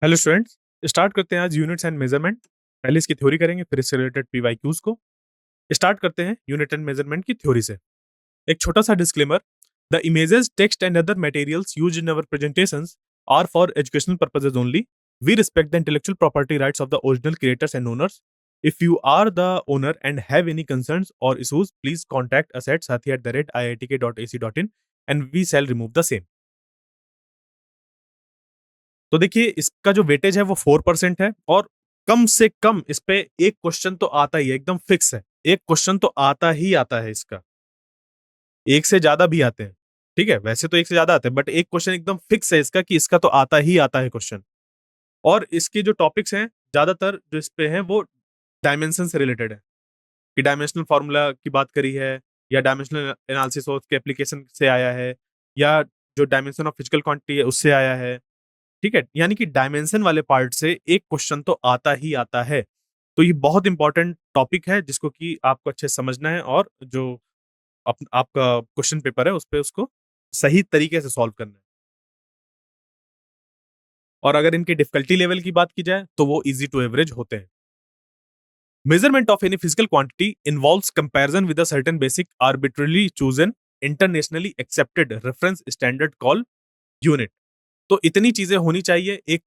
Hello students. Start करते हैं आज यूनिट्स एंड मेजरमेंट। पहले इसकी थ्योरी करेंगे, फिर इससे रिलेटेड पीवाईक्यूज को स्टार्ट करते हैं। यूनिट एंड मेजरमेंट की थ्योरी से एक छोटा सा disclaimer. The images, text and other materials used in our presentations are for educational purposes only. We respect the intellectual property rights of the original creators and owners. If you are the owner and have any concerns or issues, please contact us at sathi@iitk.ac.in and we shall remove the same. तो देखिए, इसका जो weightage है वो 4% है और कम से कम इस पे एक क्वेश्चन तो आता ही है, एकदम फिक्स है। एक क्वेश्चन तो आता ही आता है इसका। एक से ज्यादा भी आते हैं, ठीक है, वैसे तो एक से ज्यादा आते हैं, बट एक क्वेश्चन एकदम फिक्स है इसका कि इसका तो आता ही आता है क्वेश्चन। और इसके जो टॉपिक्स हैं ज्यादातर जो इस पे हैं वो डायमेंशन से रिलेटेड है, कि डायमेंशनल फॉर्मूला की बात करी है, या डायमेंशनल एनालिसिस ऑफ के एप्लीकेशन से आया है, या जो डायमेंशन ऑफ फिजिकल क्वांटिटी है उससे आया है। ठीक है, यानी कि डायमेंशन वाले पार्ट से एक क्वेश्चन तो आता ही आता है। तो ये बहुत इंपॉर्टेंट टॉपिक है जिसको कि आपको अच्छे से समझना है, और जो आपका क्वेश्चन पेपर है उस पे उसको सही तरीके से सॉल्व करना है। और अगर इनके डिफिकल्टी लेवल की बात की जाए तो वो इजी टू एवरेज होते हैं। Measurement of any physical quantity involves comparison with a certain basic arbitrarily chosen internationally accepted reference standard call unit. तो इतनी चीजें होनी चाहिए। एक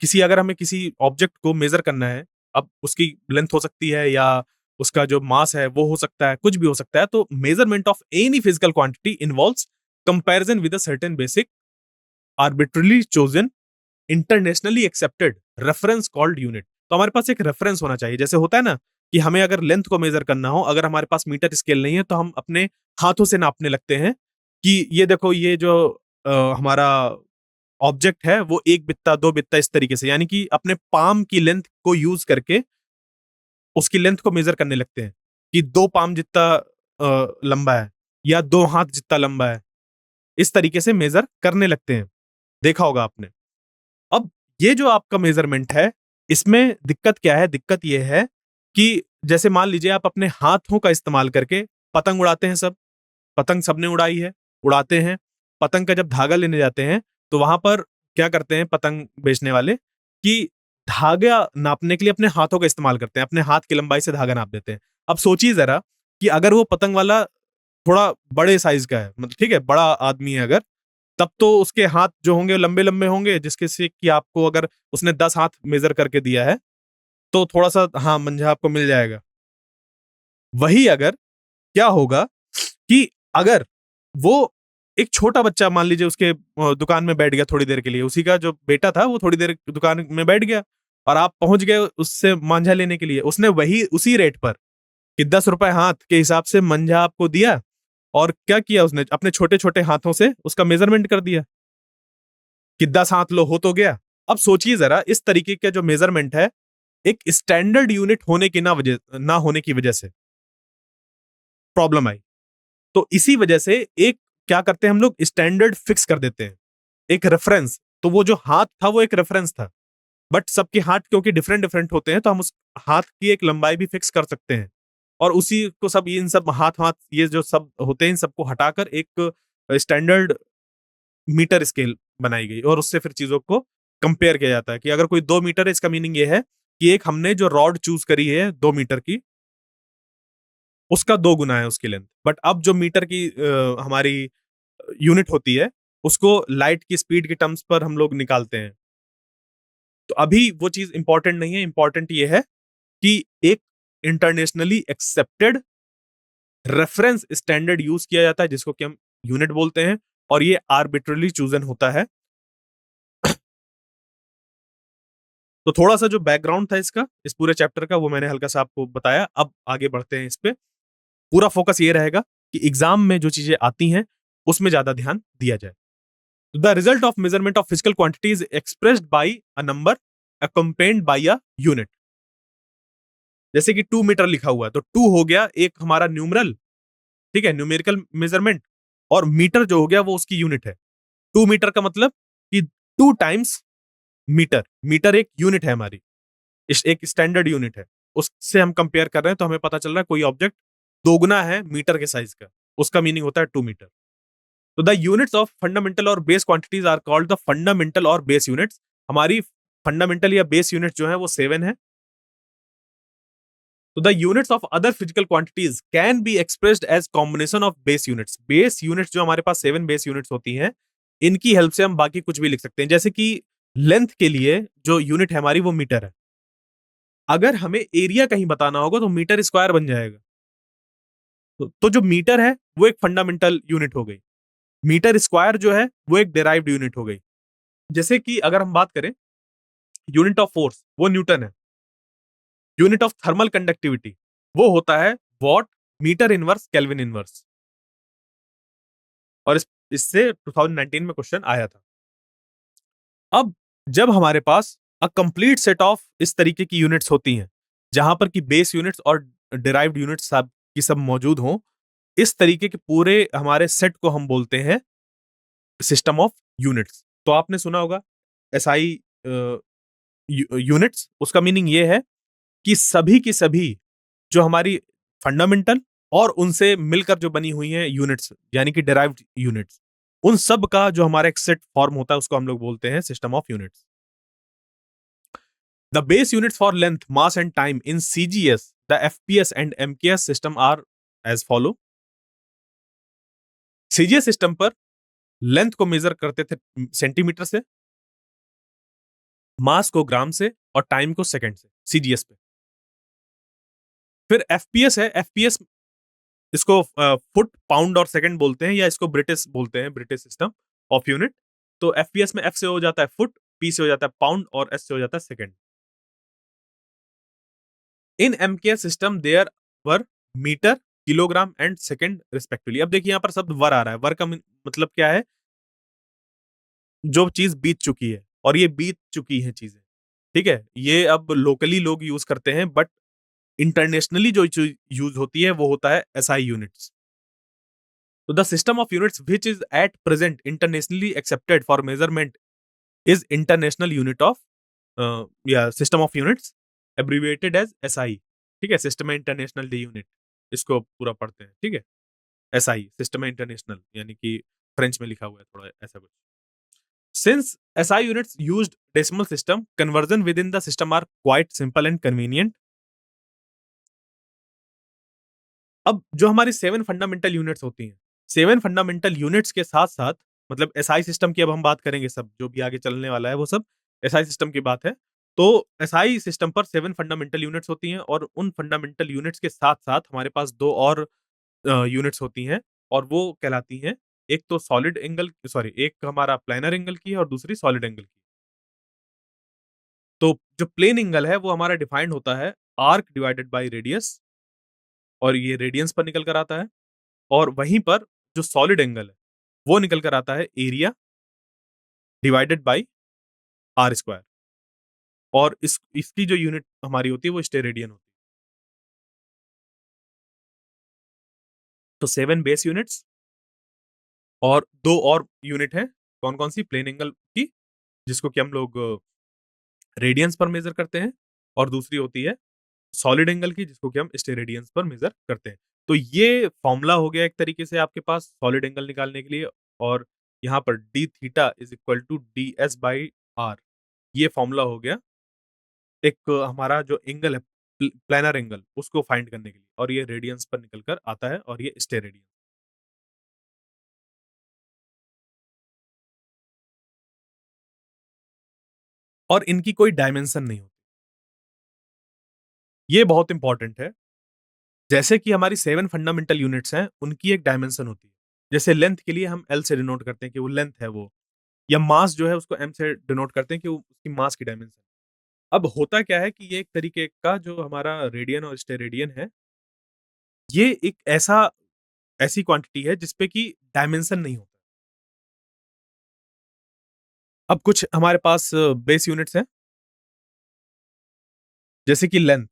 किसी अगर हमें किसी ऑब्जेक्ट को मेजर करना है, अब उसकी लेंथ हो सकती है या उसका जो मास है वो हो सकता है, कुछ भी हो सकता है। तो measurement of any physical quantity involves comparison with a certain basic arbitrarily chosen internationally accepted reference called unit. तो हमारे पास एक रेफरेंस होना चाहिए। जैसे होता है ना कि हमें अगर लेंथ को मेजर करना हो, अगर हमारे पास मीटर स्केल नहीं है तो हम अपने हाथों से नापने लगते हैं कि ये देखो, ये जो हमारा ऑब्जेक्ट है वो एक बित्ता दो बित्ता इस तरीके से, यानी कि अपने पाम की लेंथ को यूज करके उसकी लेंथ को मेजर करने लगते हैं कि दो पाम जितना लंबा है या दो हाथ जितना लंबा है। इस तरीके से मेजर करने लगते हैं, देखा होगा आपने। अब ये जो आपका मेजरमेंट है, इसमें दिक्कत क्या है? दिक्कत ये है कि जैसे मान लीजिए आप अपने हाथों का इस्तेमाल करके पतंग उड़ाते हैं। सब पतंग सबने उड़ाई है, उड़ाते हैं। पतंग का जब धागा लेने जाते हैं तो वहां पर क्या करते हैं पतंग बेचने वाले, कि धागा नापने के लिए अपने हाथों का इस्तेमाल करते हैं, अपने हाथ की लंबाई से धागा नाप देते हैं। अब सोचिए जरा कि अगर वो पतंग वाला थोड़ा बड़े साइज का है, मतलब ठीक है, बड़ा आदमी है अगर, तब तो उसके हाथ जो होंगे लंबे लंबे होंगे, जिसके से कि आपको अगर उसने 10 हाथ मेजर करके दिया है तो थोड़ा सा हाँ मंझा आपको मिल जाएगा। वही अगर क्या होगा कि अगर वो एक छोटा बच्चा मान लीजिए उसके दुकान में बैठ गया थोड़ी देर के लिए, उसी का जो बेटा था वो थोड़ी देर दुकान में बैठ गया और आप पहुंच गए उससे मांझा लेने के लिए, उसने वही उसी रेट पर कि 10 रुपए हाथ के हिसाब से मंझा आपको दिया, और क्या किया उसने अपने छोटे छोटे हाथों से उसका मेजरमेंट कर दिया कि 10 हाथ लो हो तो गया। अब सोचिए जरा, इस तरीके का जो मेजरमेंट है एक स्टैंडर्ड यूनिट होने की ना होने की वजह से प्रॉब्लम आई। तो इसी वजह से एक क्या करते हैं हम लोग, स्टैंडर्ड फिक्स कर देते हैं, एक रेफरेंस। तो वो जो हाथ था वो एक रेफरेंस था, बट सबके हाथ क्योंकि डिफरेंट डिफरेंट होते हैं तो हम उस हाथ की एक लंबाई भी फिक्स कर सकते हैं। और उसी को सब इन सब हाथ हाथ ये जो सब होते हैं इन सबको हटाकर एक स्टैंडर्ड मीटर स्केल बनाई गई, और उससे फिर चीजों को कंपेयर किया जाता है कि अगर कोई 2 मीटर है, इसका मीनिंग ये है कि एक हमने जो रॉड चूज करी है 2 मीटर की, उसका 2 गुना है उसकी लेंथ। बट अब जो मीटर की हमारी यूनिट होती है उसको लाइट की स्पीड के टर्म्स पर हम लोग निकालते हैं। तो अभी वो चीज इंपॉर्टेंट नहीं है, इंपॉर्टेंट ये है कि एक internationally accepted reference standard use किया जाता है जिसको कि हम यूनिट बोलते हैं, और ये आर्बिट्रली चूजन होता है। तो थोड़ा सा जो बैकग्राउंड था इसका, इस पूरे चैप्टर का, वो मैंने हल्का सा आपको बताया। अब आगे बढ़ते हैं इस पे। पूरा फोकस ये रहेगा कि एग्जाम में जो चीजें आती हैं उसमें ज्यादा ध्यान दिया जाए। The result of measurement of physical quantity is expressed by a number accompanied by a unit. जैसे कि 2 मीटर लिखा हुआ है तो 2 हो गया एक हमारा न्यूमरल, ठीक है, न्यूमेरिकल मेजरमेंट, और मीटर जो हो गया वो उसकी यूनिट है। 2 मीटर का मतलब कि 2 टाइम्स मीटर। मीटर एक यूनिट है हमारी, एक स्टैंडर्ड यूनिट है। उससे हम कंपेयर कर रहे हैं तो हमें पता चल रहा है कोई ऑब्जेक्ट 2 गुना है मीटर के साइज का, उसका मीनिंग होता है 2 मीटर। तो the units of fundamental or base quantities are called the fundamental or base units. हमारी फंडामेंटल या बेस यूनिट जो है वो 7 है। तो the units of other physical quantities can be expressed as combination of base units. Base units जो हमारे पास 7 base units होती हैं, इनकी हेल्प से हम बाकी कुछ भी लिख सकते हैं। जैसे कि लेंथ के लिए जो यूनिट है हमारी वो मीटर है। अगर हमें एरिया कहीं बताना होगा तो मीटर स्क्वायर बन जाएगा। तो जो मीटर है वो एक फंडामेंटल यूनिट हो गई। मीटर स्क्वायर जो है वो एक डेराइव्ड यूनिट हो गई। जैसे कि अगर हम बात करें यूनिट ऑफ फोर्स, वो न्यूटन है। यूनिट ऑफ थर्मल कंडक्टिविटी वो होता है watt, metre inverse, kelvin inverse. और इससे 2019 में क्वेश्चन आया था। अब जब हमारे पास अ कंप्लीट सेट ऑफ इस तरीके की यूनिट्स होती हैं, जहां पर कि बेस यूनिट्स और डिराइव्ड यूनिट्स सब की सब मौजूद हों, इस तरीके के पूरे हमारे सेट को हम बोलते हैं सिस्टम ऑफ यूनिट्स। तो आपने सुना होगा एसआई यूनिट्स, उसका मीनिंग ये है कि सभी की सभी जो हमारी फंडामेंटल और उनसे मिलकर जो बनी हुई हैं यूनिट्स, यानी कि डिराइव्ड यूनिट्स, उन सब का जो हमारा एक सेट फॉर्म होता है उसको हम लोग बोलते हैं system of units. The base units for length, mass and time in CGS, the FPS and MKS system are as follow. CGS system पर लेंथ को मेजर करते थे सेंटीमीटर से, मास को ग्राम से और टाइम को सेकंड से, सीजीएस पे। फिर एफपीएस है। एफपीएस इसको फुट, पाउंड और सेकंड बोलते हैं, या इसको ब्रिटिश बोलते हैं, ब्रिटिश सिस्टम ऑफ यूनिट। तो एफपीएस में एफ से हो जाता है फुट, पी से हो जाता है पाउंड और एस से हो जाता है second. In MKS system there were metre, kilogram and second respectively. अब देखिए यहाँ पर शब्द वर आ रहा है। वर का मतलब क्या है? जो चीज बीत चुकी है, और ये बीत चुकी है चीजें, ठीक है। ये अब लोकली लोग यूज करते हैं, बट इंटरनेशनली जो यूज होती है वो होता है एसआई यूनिट्स। तो the system of units which is at present internationally accepted for measurement is international unit of या system of units, abbreviated as SI. ठीक है, सिस्टम इंटरनेशनल डी यूनिट, इसको पूरा पढ़ते हैं, ठीक है। एसआई सिस्टम इंटरनेशनल, यानी कि फ्रेंच में लिखा हुआ है थोड़ा ऐसा कुछ। Since SI units used decimal system, conversion within the system are quite simple and convenient. अब जो हमारी 7 फंडामेंटल यूनिट्स होती हैं, 7 फंडामेंटल यूनिट्स के साथ-साथ, मतलब एसआई सिस्टम की अब हम बात करेंगे, सब जो भी आगे चलने वाला है वो सब एसआई सिस्टम की बात है। तो एसआई सिस्टम पर 7 फंडामेंटल यूनिट्स होती हैं, और उन फंडामेंटल यूनिट्स के साथ-साथ हमारे पास 2 और यूनिट्स होती हैं, और वो कहलाती हैं, एक तो सॉलिड एंगल, सॉरी, एक हमारा प्लैनर एंगल की है और दूसरी सॉलिड एंगल की। तो जो प्लेन एंगल है वो हमारा डिफाइंड होता है आर्क डिवाइडेड बाय रेडियस, और ये रेडियंस पर निकल कर आता है। और वहीं पर जो सॉलिड एंगल है वो निकल कर आता है area divided by R square, और इसकी जो यूनिट हमारी होती है वो स्टेरेडियन होती है। तो 7 बेस यूनिट्स और 2 और यूनिट है, कौन कौन सी? प्लेन एंगल की, जिसको कि हम लोग रेडियंस पर मेजर करते हैं, और दूसरी होती है सॉलिड एंगल की, जिसको कि हम स्टेरेडियंस पर मेजर करते हैं। तो ये फॉर्मूला हो गया एक तरीके से आपके पास सॉलिड एंगल निकालने के लिए। और यहाँ पर D theta is equal to D S by R, ये फॉर्मूला हो गया एक हमारा जो एंगल है, प्लानर एंगल, उसको फाइंड करने के लिए, और ये रेडियंस पर निकल कर आता है, और ये स्टेरेडियन। और इनकी कोई डायमेंशन नहीं होती, ये बहुत इंपॉर्टेंट है। जैसे कि हमारी 7 फंडामेंटल यूनिट्स हैं, उनकी एक डायमेंशन होती है। जैसे लेंथ के लिए हम एल से डिनोट करते हैं कि वो लेंथ है वो, या मास जो है उसको एम से डिनोट करते हैं कि वो उसकी मास की डायमेंशन। अब होता क्या है कि ये एक तरीके का जो हमारा रेडियन और स्टेरेडियन है, ये एक ऐसी क्वांटिटी है जिसपे कि डायमेंशन नहीं होता। अब कुछ हमारे पास बेस यूनिट्स हैं, जैसे कि लेंथ,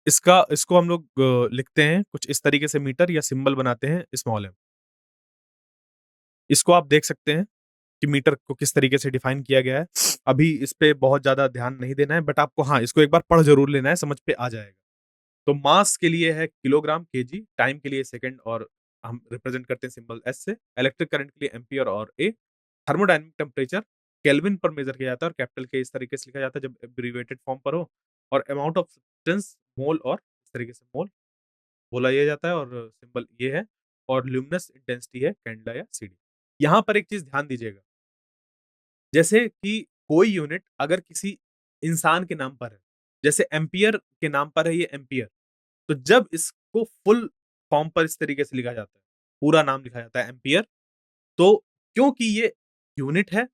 इसको हम लोग लिखते हैं कुछ इस तरीके से, मीटर, या सिंबल बनाते हैं स्मॉल एम। इसको आप देख सकते हैं कि मीटर को किस तरीके से डिफाइन किया गया है। अभी इस पे बहुत ज़्यादा ध्यान नहीं देना है, बट आपको हाँ, इसको एक बार पढ़ ज़रूर लेना है, समझ पे आ जाएगा। तो मास के लिए है किलोग्राम, केजी, टाइम के लिए सेकंड, और हम रिप्रेजेंट करते हैं सिंबल एस से। इलेक्ट्रिक करंट के लिए एम्पियर और ए। थर्मोडायनामिक टेम्परेचर केल्विन पर मेजर किया जाता है और कैपिटल के इस तरीके से लिखा जाता है जब एब्रिविएटेड फॉर्म पर हो। और अमाउंट ऑफ सब्सटेंस मोल और इस तरीके से मोल बोला ये जाता है और सिंबल ये है। और ल्यूमिनस इंटेंसिटी है कैंडला या सीडी। यहाँ पर एक चीज ध्यान दीजिएगा, जैसे कि कोई यूनिट अगर किसी इंसान के नाम पर है, जैसे एम्पियर के नाम पर है ये एम्पियर, तो जब इसको फुल फॉर्म पर इस तरीके से लिखा जाता है, पूरा नाम लिखा जाता है एम्पियर, तो क्योंकि ये यूनिट है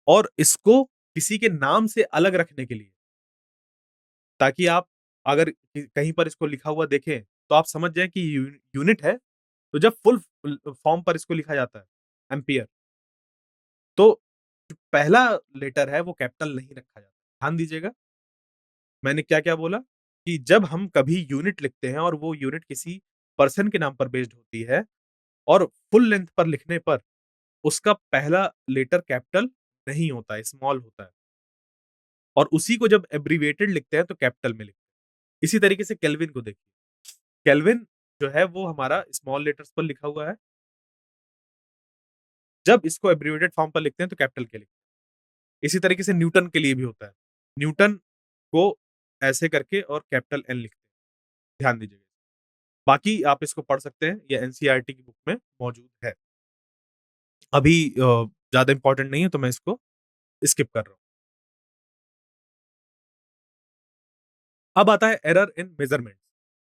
और इसको किसी के नाम से अलग रखने के लिए, ताकि आप अगर कहीं पर इसको लिखा हुआ देखें तो आप समझ जाएं कि यूनिट है, तो जब फुल फॉर्म पर इसको लिखा जाता है एम्पियर, तो जो पहला लेटर है वो कैपिटल नहीं रखा जाता। ध्यान दीजिएगा मैंने क्या-क्या बोला कि जब हम कभी यूनिट लिखते हैं और वो यूनिट किसी पर्सन के नाम पर बेस्ड होती है और फुल लेंथ पर लिखने पर उसका पहला लेटर कैपिटल नहीं होता है, स्मॉल होता है। और उसी को जब एब्रिविएटेड लिखते हैं तो कैपिटल में लिखते हैं। इसी तरीके से केल्विन को देखिए। केल्विन जो है वो हमारा स्मॉल लेटर्स पर लिखा हुआ है। जब इसको एब्रिविएटेड फॉर्म पर लिखते हैं तो कैपिटल के लिखते हैं। इसी तरीके से न्यूटन के लिए भी होता है। न्यूटन को ऐसे करके और कैपिटल एन लिखते हैं। ध्यान दीजिएगा। बाकी आप इसको पढ़ सकते हैं, ये एनसीईआरटी की बुक में मौजूद है। अभी ज़्यादा इम्पोर्टेंट नहीं है तो मैं इसको स्किप कर रहा हूँ। अब आता है एरर इन मेजरमेंट।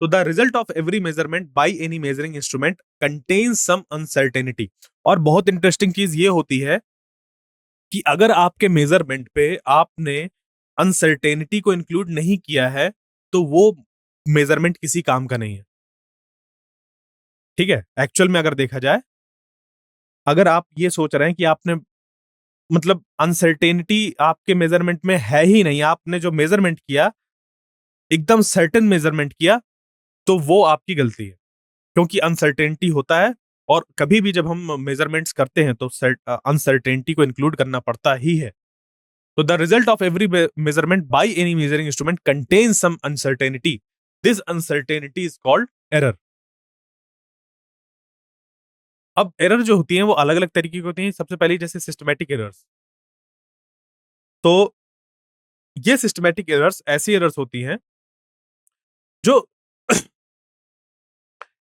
तो the result of every measurement by any measuring instrument contains some uncertainty. और बहुत इंटरेस्टिंग चीज ये होती है कि अगर आपके मेजरमेंट पे आपने अनसर्टेनिटी को इंक्लूड नहीं किया है तो वो मेजरमेंट किसी काम का नहीं है। ठीक है, एक्चुअल में अगर देखा जाए, अगर आप ये सोच रहे हैं कि आपने मतलब अनसर्टेनिटी आपके मेजरमेंट में है ही नहीं, आपने जो मेजरमेंट किया एकदम सर्टेन मेजरमेंट किया, तो वो आपकी गलती है, क्योंकि अनसर्टेनिटी होता है और कभी भी जब हम मेजरमेंट्स करते हैं तो अनसर्टेनिटी को इंक्लूड करना पड़ता ही है। तो the result of every measurement by any measuring instrument contains some uncertainty. This uncertainty is called error. अब एरर जो होती है वो अलग अलग तरीके की होती है। सबसे पहले जैसे सिस्टमैटिक एरर्स, तो ये सिस्टमैटिक एरर्स ऐसी एरर्स होती हैं जो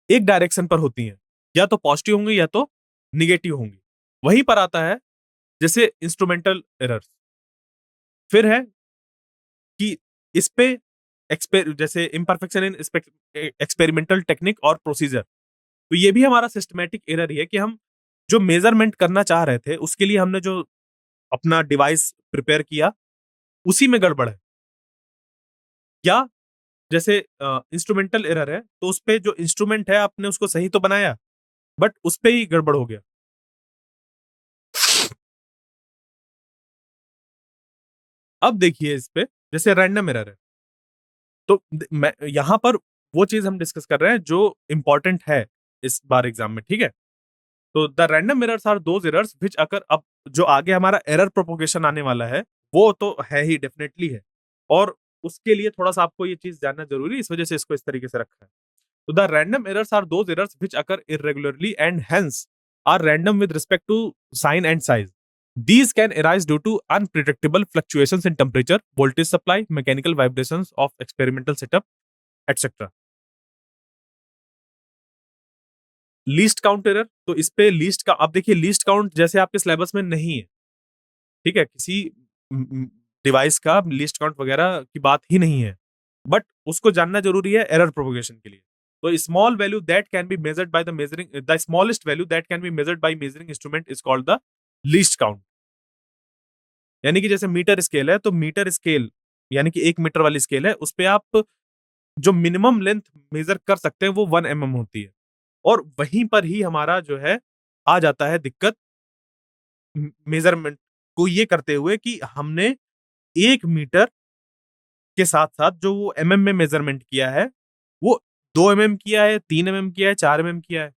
एक डायरेक्शन पर होती हैं, या तो पॉजिटिव होंगी या तो निगेटिव होंगी। वहीं पर आता है जैसे इंस्ट्रूमेंटल एरर्स। फिर है कि इस पे जैसे इम्परफेक्शन इन एक्सपेरिमेंटल टेक्निक और प्रोसीजर। तो ये भी हमारा सिस्टमैटिक एरर ही है कि हम जो मेजरमेंट करना चाह रहे थे उसके लिए हमने जो अपना डिवाइस प्रिपेयर किया उसी में गड़बड़ है। या जैसे इंस्ट्रूमेंटल एरर है तो उस पे जो इंस्ट्रूमेंट है आपने उसको सही तो बनाया बट उस पे ही गड़बड़ हो गया। अब देखिए इस पे जैसे रैंडम एरर है, तो मैं यहाँ पर वो चीज हम डिस्कस कर रहे हैं जो इंपॉर्टेंट है इस बार एग्जाम में। ठीक है, तो the random errors are those errors which occur. अब जो आगे हमारा एरर प्रोपोगेशन आने वाला है वो तो है ही, डेफिनेटली है, और उसके लिए थोड़ा सा आपको ये चीज जानना जरूरी है, इस वजह से इसको इस तरीके से रखा है। तो the random errors are those errors which occur irregularly and hence are random with respect to sign and size. These can arise due to unpredictable fluctuations in temperature, voltage supply, mechanical vibrations of experimental setup, etc. Least count error, तो इस पे least का आप देखिए, least count जैसे आपके syllabus में नहीं है। ठीक है, किसी डिवाइस का लीस्ट काउंट वगैरह की बात ही नहीं है, बट उसको जानना जरूरी है एरर प्रोपोगेशन के लिए। तो small value that can be measured by the measuring, the smallest value that can be measured by measuring instrument is called the least count. यानी कि जैसे मीटर स्केल है, तो मीटर स्केल यानी कि 1 मीटर वाली स्केल है, उस पे आप जो मिनिमम लेंथ मेजर कर सकते हैं वो 1 होती है। और वहीं पर ही हमारा जो है आ जाता है दिक्कत मेजरमेंट को ये करते हुए कि हमने 1 मीटर के साथ-साथ जो वो में मेजरमेंट किया है, वो 2 किया है, 3 किया है, 4 किया है।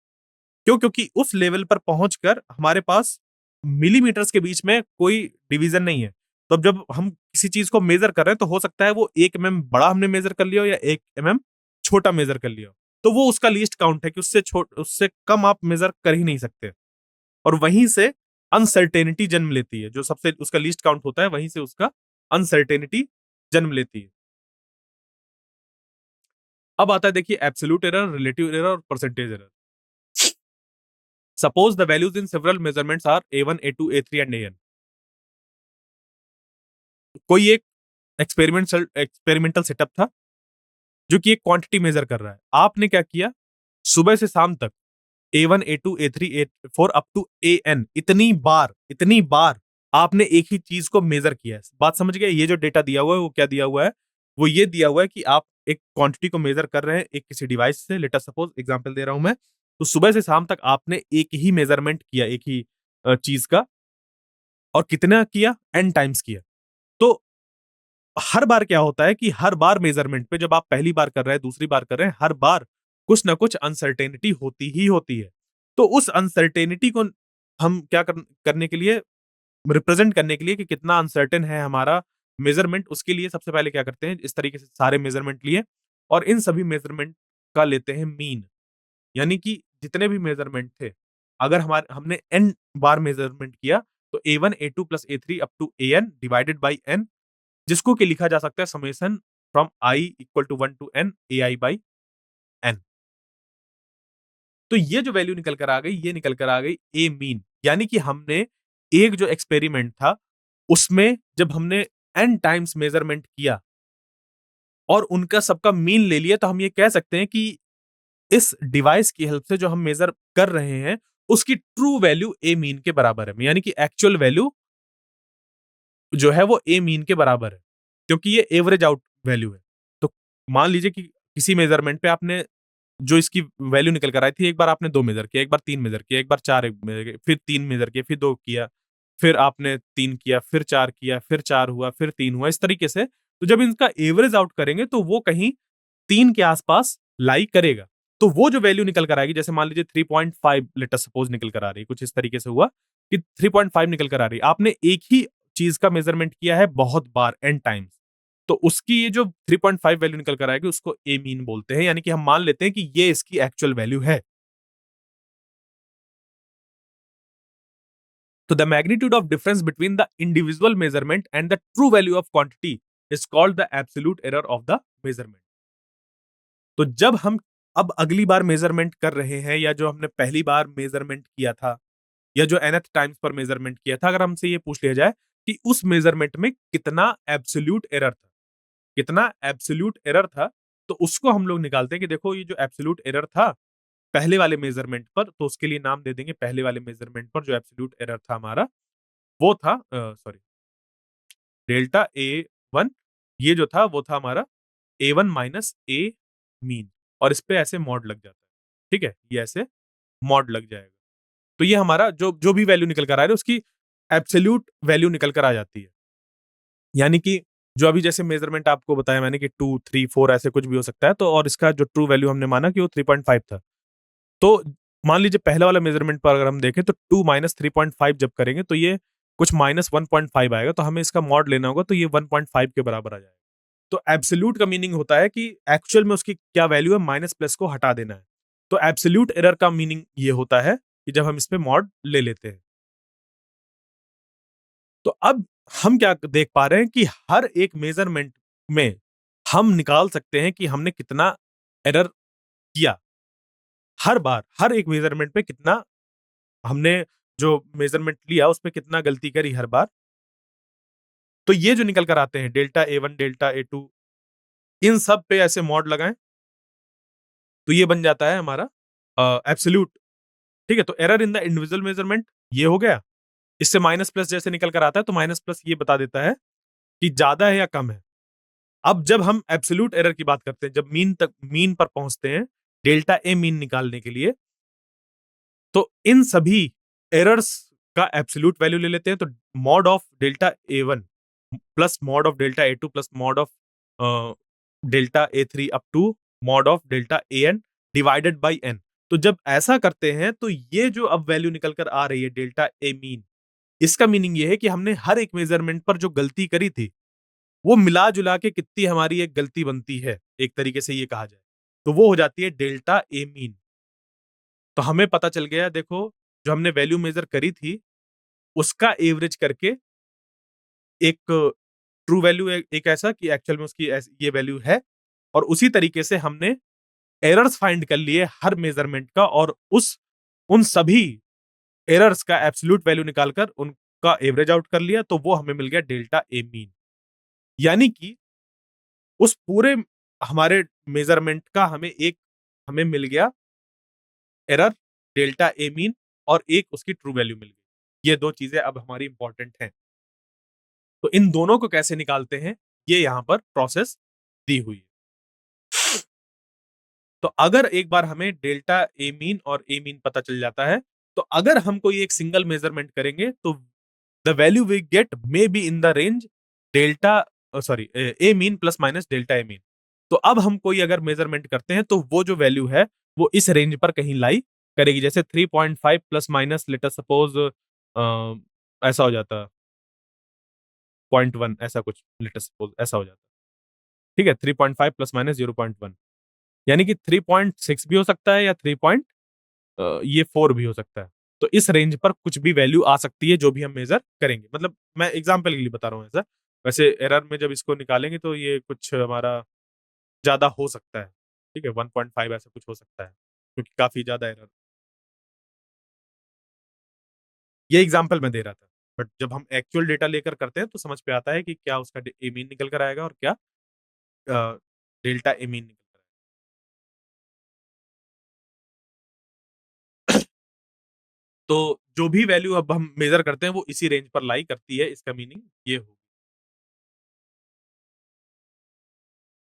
क्यों? क्योंकि उस लेवल पर पहुंचकर हमारे पास मिलीमीटर्स के बीच में कोई डिवीजन नहीं है। तो अब जब हम किसी चीज़ को मेज़र कर रहे हैं तो हो सकता है वो 1 बड़ा हमने मेज़र कर लिया हो या 1 छोटा मेज़र कर लिया हो। तो वो उसका लीस्ट काउंट है कि उससे कम आप मेजर कर ही नहीं सकते, और वहीं से अनसर्टेनिटी जन्म लेती है। जो सबसे उसका लीस्ट काउंट होता है, वहीं से उसका अनसर्टेनिटी जन्म लेती है। अब आता है देखिए एब्सोल्यूट एरर, रिलेटिव एरर और percentage error. Suppose the values in several measurements are A1, A2, A3 and AN। कोई एक एक्सपेरिमेंटल सेटअप था जो कि एक क्वांटिटी मेजर कर रहा है। आपने क्या किया, सुबह से शाम तक A1, A2, A3, A4 up to AN इतनी बार आपने एक ही चीज को मेजर किया है। बात समझ गए? ये जो डेटा दिया हुआ है वो क्या दिया हुआ है, वो ये दिया हुआ है कि आप एक क्वांटिटी को मेजर कर रहे हैं एक किसी डिवाइस से। लेट अस सपोज, एग्जांपल दे रहा हूं मैं, तो सुबह से शाम तक आपने एक ही मेजरमेंट किया एक ही चीज का, और कितना किया, n टाइम्स किया। तो हर बार क्या होता है कि हर बार मेजरमेंट पे, जब आप पहली बार कर रहे हैं, दूसरी बार कर रहे हैं, हर बार कुछ ना कुछ अनसर्टेनिटी होती ही होती है। तो उस अनसर्टेनिटी को हम करने के लिए, रिप्रेजेंट करने के लिए कि कितना अनसर्टेन है हमारा मेजरमेंट, उसके लिए सबसे पहले क्या करते हैं, इस तरीके से सारे मेजरमेंट लिए और इन सभी मेजरमेंट का लेते हैं मीन। यानी कि जितने भी मेजरमेंट थे, अगर हमारे हमने n बार मेजरमेंट किया, तो A1, A2 plus A3 up to AN divided by n, जिसको कि लिखा जा सकता है summation from I equal to 1 to n AI by n। तो ये जो वैल्यू निकल कर आ गई, ये निकल कर आ गई ए मीन। यानी कि हमने एक जो एक्सपेरिमेंट था, उसमें जब हमने n टाइम्स मेजरमेंट किया और उनका सबका मीन ले लिया, तो हम ये कह सकते हैं कि इस डिवाइस की हेल्प से जो हम मेजर कर रहे हैं, उसकी ट्रू वैल्यू ए मीन के बराबर है। यानी कि एक्चुअल वैल्यू जो है वो ए मीन के बराबर है, क्योंकि ये एवरेज आउट वैल्यू है। तो मान लीजिए कि किसी मेजरमेंट पे आपने जो इसकी वैल्यू निकल कर आई थी, एक बार आपने 2 मेजर किया, एक बार 3 मेजर किया, एक बार 4 मेजर किया, फिर 3 मेजर किया, फिर 2 किया, फिर आपने 3 किया, फिर 4 किया, फिर 4 हुआ, फिर 3 हुआ, इस तरीके से। तो जब इनका एवरेज आउट करेंगे, तो वो कहीं 3 के आसपास लाई करेगा। तो वो जो वैल्यू निकल कर आएगी, जैसे मान लीजिए 3.5 लेट अस सपोज निकल कर आ रही है, कुछ इस तरीके से हुआ कि 3.5 निकल कर आ रही है। आपने एक ही चीज का मेजरमेंट किया है बहुत बार, एन टाइम्स, तो उसकी ये जो 3.5 वैल्यू निकल कर आएगी, उसको ए मीन बोलते हैं। यानी कि हम मान लेते हैं कि ये इसकी एक्चुअल वैल्यू है। तो the magnitude of difference between the individual measurement and the true value of quantity is called the absolute error of the measurement. तो जब हम अब अगली बार मेजरमेंट कर रहे हैं, या जो हमने पहली बार मेजरमेंट किया था, या जो nth टाइम्स पर मेजरमेंट किया था, अगर हमसे ये पूछ लिया जाए कि उस मेजरमेंट में कितना एब्सोल्यूट एरर था, कितना एब्सोल्यूट एरर था, तो उसको हम लोग निकालते हैं कि देखो ये जो एब्सोल्यूट एरर था पहले वाले मेजरमेंट पर, तो उसके लिए नाम दे देंगे पहले वाले मेजरमेंट पर जो एब्सोल्यूट एरर था हमारा, वो था सॉरी, डेल्टा A1। ये जो था वो था हमारा A1 माइनस ए मीन, और इस पे ऐसे मॉड लग जाता है। ठीक है, ये ऐसे मॉड लग जाएगा। तो ये हमारा जो जो भी वैल्यू निकल कर आ रही है, उसकी एब्सोल्यूट वैल्यू निकल कर आ जाती है। यानी कि जो अभी जैसे मेजरमेंट आपको बताया मैंने कि 2, 3, 4 ऐसे कुछ भी हो सकता है, तो और इसका जो ट्रू वैल्यू हमने माना कि वो 3.5 था। तो मान लीजिए पहला वाला मेजरमेंट पर अगर हम देखें, तो 2 माइनस 3.5 जब करेंगे, तो ये कुछ माइनस 1.5 आएगा, तो हमें इसका मॉड लेना होगा, तो ये 1.5 के बराबर आ जाएगा। तो एब्सोल्यूट का मीनिंग होता है कि एक्चुअल में उसकी क्या वैल्यू है, माइनस प्लस को हटा देना है। तो एब्सोल्यूट एरर का मीनिंग ये होता है कि जब हम इस पे मॉड ले लेते हैं। तो अब हम क्या देख पा रहे हैं कि हर एक मेजरमेंट में हम निकाल सकते हैं कि हमने कितना एरर किया। हर बार, हर एक मेजरमेंट पे कितना हमने जो मेजरमेंट लिया, उसमें कितना गलती करी हर बार। तो ये जो निकल कर आते हैं डेल्टा A1, डेल्टा A2, इन सब पे ऐसे मॉड लगाएँ, तो ये बन जाता है हमारा एब्सोल्यूट। ठीक है? तो error in the individual measurement ये हो गया। इससे माइनस प्लस जैसे निकल कर आता है, तो माइनस प्लस ये बता देता है कि ज़्यादा है या कम है। अब जब हम एब्सोल्यूट एरर की बात करते हैं, जब मीन पर पहुँचते हैं, डेल्टा ए मीन निकालने के लिए, तो इन सभी एरर्स का एब्सोल्यूट वैल्यू ले लेते हैं। तो mod of delta A1 plus mod of delta A2 plus mod of delta A3 up to mod of delta AN divided by n। तो जब ऐसा करते हैं, तो ये जो अब वैल्यू निकल कर आ रही है डेल्टा ए मीन, इसका मीनिंग ये है कि हमने हर एक मेजरमेंट पर जो गलती करी थी, वो मिला-जुला के कितनी हमारी एक गलती बनती है, एक तरीके से ये कहा जाए। तो वो हो जाती है डेल्टा ए मीन। तो हमें पता चल गया, देखो जो हमने वैल्यू मेजर करी थी उसका एवरेज करके एक ट्रू वैल्यू एक ऐसा कि एक्चुअल में उसकी ये वैल्यू है, और उसी तरीके से हमने एरर्स फाइंड कर लिए हर मेजरमेंट का, और उस उन सभी एरर्स का एब्सोल्यूट वैल्यू निकालकर उनका एवरेज आउट कर लिया, तो वो हमें मिल गया डेल्टा ए मीन। यानी कि उस पूरे हमारे मेजरमेंट का हमें मिल गया एरर डेल्टा ए मीन, और एक उसकी ट्रू वैल्यू मिल गई। ये दो चीजें अब हमारी इंपॉर्टेंट हैं। तो इन दोनों को कैसे निकालते हैं, ये यहां पर प्रोसेस दी हुई है। तो अगर एक बार हमें डेल्टा ए मीन और ए मीन पता चल जाता है, तो अगर हम कोई एक सिंगल मेजरमेंट करेंगे तो the value we get may be in the range delta sorry A mean plus minus delta A mean. तो अब हम कोई अगर मेजरमेंट करते हैं तो वो जो वैल्यू है वो इस रेंज पर कहीं लाई करेगी। जैसे 3.5 plus minus let us suppose ऐसा हो जाता, 0.1 ऐसा कुछ लेट अस सपोज ऐसा हो जाता। ठीक है, 3.5 प्लस माइनस 0.1, यानी कि 3.6 भी हो सकता है या 3.4 भी हो सकता है। तो इस रेंज पर कुछ भी वैल्यू आ सकती है जो भी हम मेजर करेंगे। मतलब मैं एग्जांपल के लिए बता रहा हूँ ऐसा। वैसे एरर में जब इसको निकालेंगे तो ये कुछ हमारा ज्यादा हो सकता है। ठीक है, 1.5 ऐसा कुछ हो सकता है, क्योंकि काफी ज्यादा एरर। ये एग्जांपल मैं दे रहा था, बट जब हम एक्चुअल डेटा लेकर करते हैं तो समझ पे आता है कि क्या उसका ए मीन निकल कर आएगा और क्या डेल्टा ए मीन निकल कर आएगा। तो जो भी वैल्यू अब हम मेजर करते हैं वो इसी रेंज पर लाई करती है, इसका मीनिंग ये हो।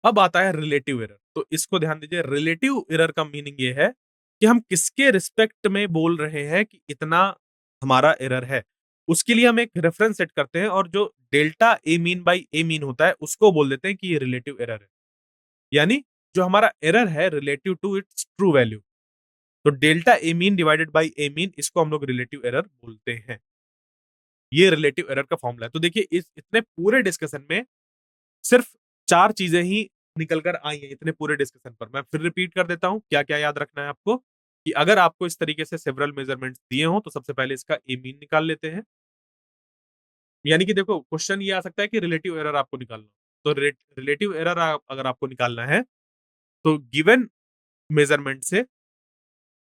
अब आता है रिलेटिव एरर। तो इसको ध्यान दीजिए, रिलेटिव एरर का मीनिंग ये है कि हम किसके रिस्पेक्ट में बोल रहे हैं कि इतना हमारा एरर है। उसके लिए हम एक रेफरेंस सेट करते हैं, और जो delta A mean by a mean होता है उसको बोल देते हैं कि ये रिलेटिव एरर है। यानी जो हमारा एरर है relative to its true value, तो delta A mean divided by a mean, इसको हम लोग रिलेटिव एरर बोलते हैं। ये रिलेटिव एरर का फॉर्मूला है। तो देखिए इस इतने पूरे डिस्कशन में सिर्फ 4 चीजें ही निकल कर आई हैं इतने पूरे डिस्कशन पर। मैं फिर रिपीट कर देता हूं क्या क्या याद रखना है आपको, कि अगर आपको इस तरीके से सेवरल मेजरमेंट्स दिए हों तो सबसे पहले इसका ए मीन निकाल लेते हैं। यानी कि देखो क्वेश्चन ये आ सकता है कि रिलेटिव एरर आपको निकालना हो। तो रिलेटिव एरर अगर आपको निकालना है तो गिवन मेजरमेंट से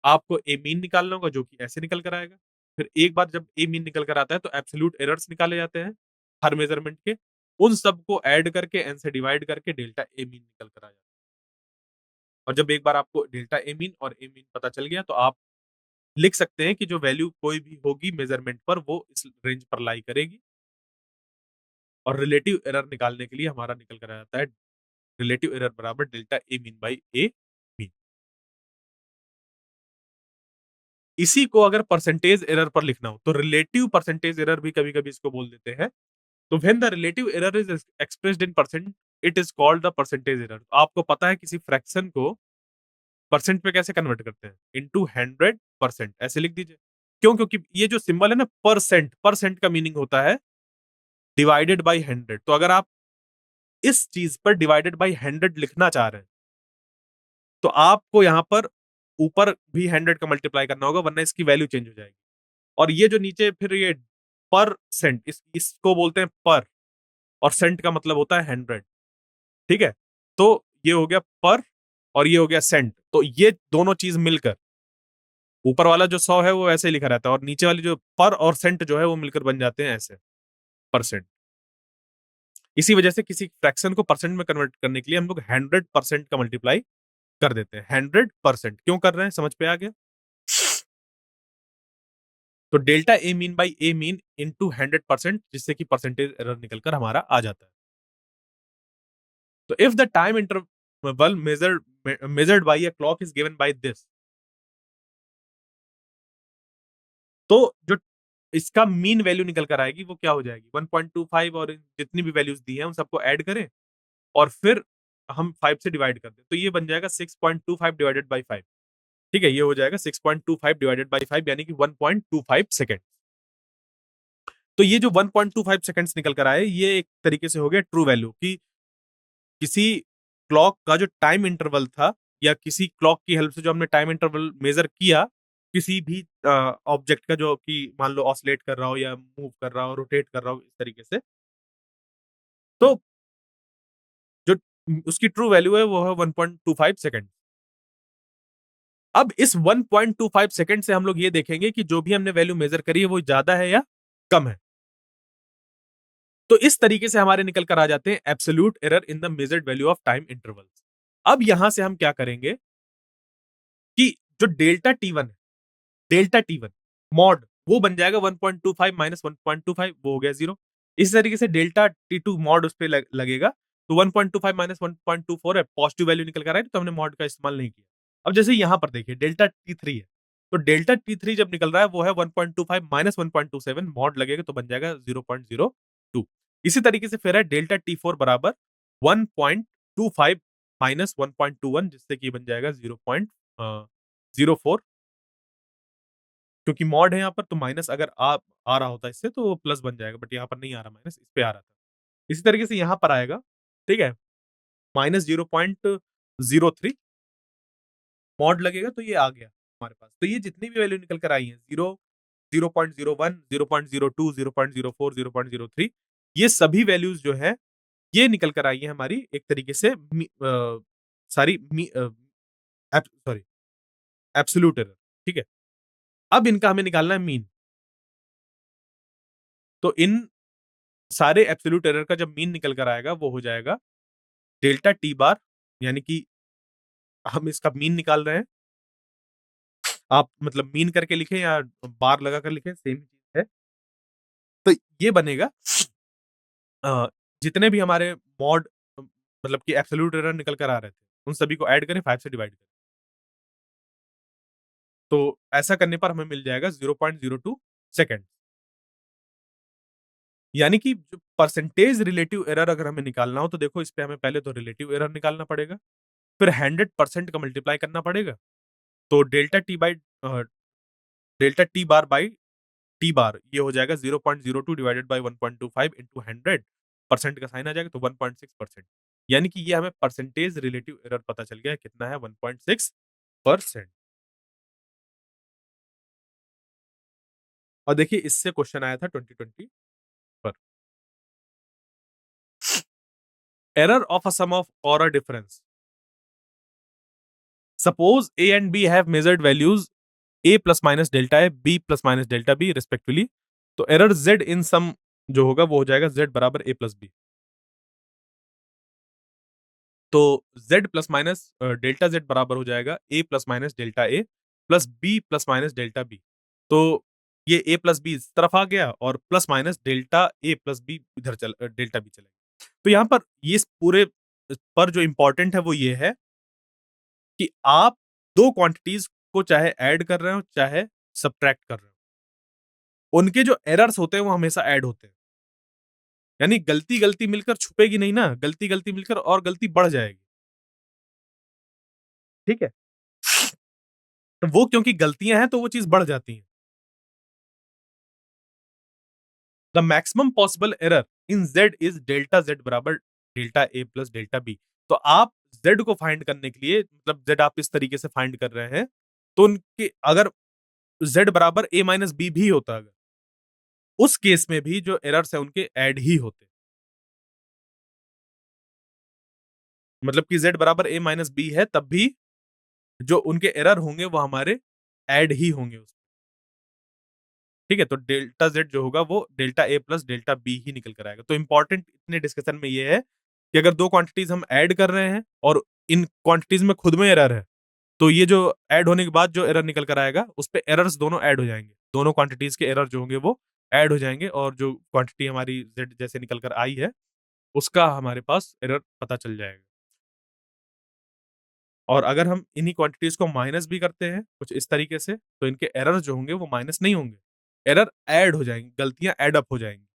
आपको ए मीन निकालना होगा, जो कि ऐसे निकल कर आएगा। फिर एक बार जब ए मीन निकल कर आता है तो एब्सोल्यूट एरर्स निकाले जाते हैं हर मेजरमेंट के, उन सबको ऐड करके एन से डिवाइड करके डेल्टा ए मीन निकल कर आ जाता है। और जब एक बार आपको डेल्टा ए मीन और ए मीन पता चल गया तो आप लिख सकते हैं कि जो वैल्यू कोई भी होगी मेजरमेंट पर वो इस रेंज पर लाई करेगी। और रिलेटिव एरर निकालने के लिए हमारा निकल कर आ जाता है रिलेटिव एरर बराबर delta A mean by a mean. इसी को अगर परसेंटेज एरर पर लिखना हो तो रिलेटिव परसेंटेज एरर भी कभी कभी इसको बोल देते हैं। तो when the relative error is expressed in percent it is called the percentage error. आपको पता है किसी फ्रैक्शन को परसेंट पे कैसे कन्वर्ट करते हैं, इनटू 100%, ऐसे लिख दीजिए। क्यों? क्योंकि ये जो सिंबल है ना परसेंट, परसेंट का मीनिंग होता है डिवाइडेड बाई 100। तो अगर आप इस चीज पर डिवाइडेड बाई 100 लिखना चाह रहे हैं तो आपको यहां पर ऊपर भी 100 का मल्टीप्लाई करना होगा, वरना इसकी वैल्यू चेंज हो जाएगी। और ये जो नीचे फिर ये परसेंट, इसको बोलते हैं पर, और सेंट का मतलब होता है 100। ठीक है, तो ये हो गया पर और ये हो गया सेंट। तो ये दोनों चीज मिलकर ऊपर वाला जो 100 है वो ऐसे ही लिखा रहता है, और नीचे वाली जो पर और सेंट जो है वो मिलकर बन जाते हैं ऐसे परसेंट। इसी वजह से किसी फ्रैक्शन को परसेंट में कन्वर्ट करने के लिए हम लोग 100% का मल्टीप्लाई कर देते हैं। 100% क्यों कर रहे हैं, समझ पे आ गया? तो delta A mean by a mean into 100%, जिससे कि परसेंटेज एरर निकलकर हमारा आ जाता है। तो if the time interval measured by a clock is given by this, तो जो इसका मीन वैल्यू निकल कर आएगी वो क्या हो जाएगी 1.25, और जितनी भी वैल्यूज दी हैं उन सबको ऐड करें और फिर हम 5 से डिवाइड कर दें, तो ये बन जाएगा 6.25 डिवाइडेड बाई 5। ठीक है, ये हो जाएगा 6.25 डिवाइडेड बाई 5, यानी कि 1.25 सेकेंड। तो ये जो 1.25 सेकेंड्स निकल कर आए ये एक तरीके से हो गया ट्रू वैल्यू, कि किसी क्लॉक का जो टाइम इंटरवल था या किसी क्लॉक की हेल्प से जो हमने टाइम इंटरवल मेज़र किया, किसी भी ऑब्जेक्ट का जो कि मान लो ऑसिलेट कर रहा हो या मूव कर रहा हो, रोटेट कर रहा हो इस तरीके से, तो जो उसकी ट्रू वैल्यू है वो है 1.25 सेकंड। अब इस 1.25 सेकंड से हम लोग ये देखेंगे कि जो भी हमने वैल्यू मेज़र करी है वो ज़्यादा है या कम है। तो इस तरीके से हमारे निकल कर आ जाते हैं absolute error in the measured value of time intervals. अब यहां से हम क्या करेंगे कि जो डेल्टा टी1 है, डेल्टा टी1 मॉड वो बन जाएगा 1.25 माइनस 1.25 वो हो गया 0। इसी तरीके से डेल्टा टी2 मॉड उस पे लगेगा तो 1.25 माइनस 1.24 है, पॉजिटिव वैल्यू निकल कर आई तो हमने मॉड का इस्तेमाल नहीं किया। अब जैसे यहां पर देखिए डेल्टा टी3 है, तो डेल्टा टी3 जब निकल रहा है वो है 1.25 माइनस 1.27 मॉड लगेगा तो बन जाएगा 0.02। इसी तरीके से फिर है डेल्टा टी4 बराबर 1.25 माइनस 1.21 जिससे कि बन जाएगा 0.04, क्योंकि मॉड है यहाँ पर तो माइनस अगर आ रहा होता इससे तो प्लस बन जाएगा, बट यहाँ पर नहीं आ रहा माइनस, इस पे आ रहा था। इसी तरीके से यहाँ पर आएगा, ठीक है? माइनस 0.03 मॉड लगेगा तो ये आ गया हमारे पास। तो ये जितनी भी वैल्यू निकल कर आई हैं 0, 0.01, 0.02, 0.04, 0.03 ये सभी वैल्यूज़ जो है, ये निकल कर आई हैं हमारी एक तरीके से सारी सॉरी एब्सोल्यूट एरर, ठीक है? अब इनका हमें निकालना है मीन। तो इन सारे एब्सोल्यूट एरर का जब मीन निकल कर आएगा वो हो जाएगा डेल्टा टी बार, यानी कि हम इसका मीन निकाल रहे हैं। आप मतलब मीन करके लिखें या बार लगाकर लिखें सेम ही चीज़ है। तो ये बनेगा अ, जितने भी हमारे मॉड मतलब कि एब्सोल्यूट एरर निकल कर आ रहे थे, उन सभी को ऐड करें 5 से डिवाइड करें। तो ऐसा करने पर हमें मिल जाएगा 0.02 सेकंड। यानी कि जो परसेंटेज रिलेटिव एरर अगर हमें निकालना हो तो देखो इस पे हमें पहले तो रिलेटिव एरर निकालना पड़ेगा, फिर 100% का मल्टीप्लाई करना पड़ेगा। तो delta T bar by T bar ये हो जाएगा 0.02 डिवाइडेड बाय 1.25 इंटू 100 परसेंट का साइन आ जाएगा तो 1.6%। यानी कि ये हमें परसेंटेज रिलेटिव एरर पता चल गया है कितना है 1.6%। और देखिए इससे क्वेश्चन आया था 2020 पर। Error of a sum of और a difference. Suppose a and b have measured values a plus minus delta a, b plus minus delta b respectively. तो एरर z इन सम जो होगा वो हो जाएगा z बराबर a प्लस बी। तो z plus minus delta z बराबर हो जाएगा a plus minus delta a plus b plus minus delta B. तो ये a प्लस बी इस तरफ आ गया और plus minus delta a plus B इधर डेल्टा बी चला गया। तो यहाँ पर ये इस पूरे पर जो इम्पोर्टेंट है वो ये है कि आप 2 क्वांटिटीज़ को चाहे ऐड कर रहे हो, चाहे सब्ट्रैक्ट कर रहे हो। उनके जो एरर्स होते हैं वो हमेशा ऐड होते हैं। यानी गलती-गलती मिलकर छुपेगी नहीं ना, गलती-गलती मिलकर और गलती बढ़ जाएगी। ठीक है? तो वो क्योंकि गलतियाँ हैं तो वो चीज़ बढ़ जाती है। The maximum possible error in Z is delta Z बराबर delta a plus delta B. तो आप ज़ेड को फाइंड करने के लिए मतलब ज़ेड आप इस तरीके से फाइंड कर रहे हैं, तो उनके अगर ज़ेड बराबर ए माइनस बी भी होता अगर, उस केस में भी जो एरर्स हैं उनके ऐड ही होते। मतलब कि ज़ेड बराबर ए माइनस बी है तब भी जो उनके एरर होंगे वो हमारे ऐड ही होंगे उसमें। ठीक है? तो डेल्टा ज़ेड जो होगा वो delta a plus delta B ही निकल कर आएगा। तो इम्पोर्टेंट इतने डिस्कशन में ये है कि अगर 2 क्वांटिटीज़ हम ऐड कर रहे हैं और इन क्वांटिटीज़ में खुद में एरर है, तो ये जो ऐड होने के बाद जो एरर निकल कर आएगा, उसपे एरर्स दोनों ऐड हो जाएँगे। दोनों क्वांटिटीज़ के एरर जो होंगे वो ऐड हो जाएँगे और जो क्वांटिटी हमारी ज़ेड जैसे निकल कर आई है, उसका हमारे पास एरर पता चल जाएगा। और अगर हम इन्हीं क्वांटिटीज़ को माइनस भी करते हैं, कुछ इस तरीके से, तो इनके एरर जो होंगे वो माइनस नहीं होंगे। एरर ऐड हो जाएँगी, गलतियाँ ऐड अप हो जाएँगी।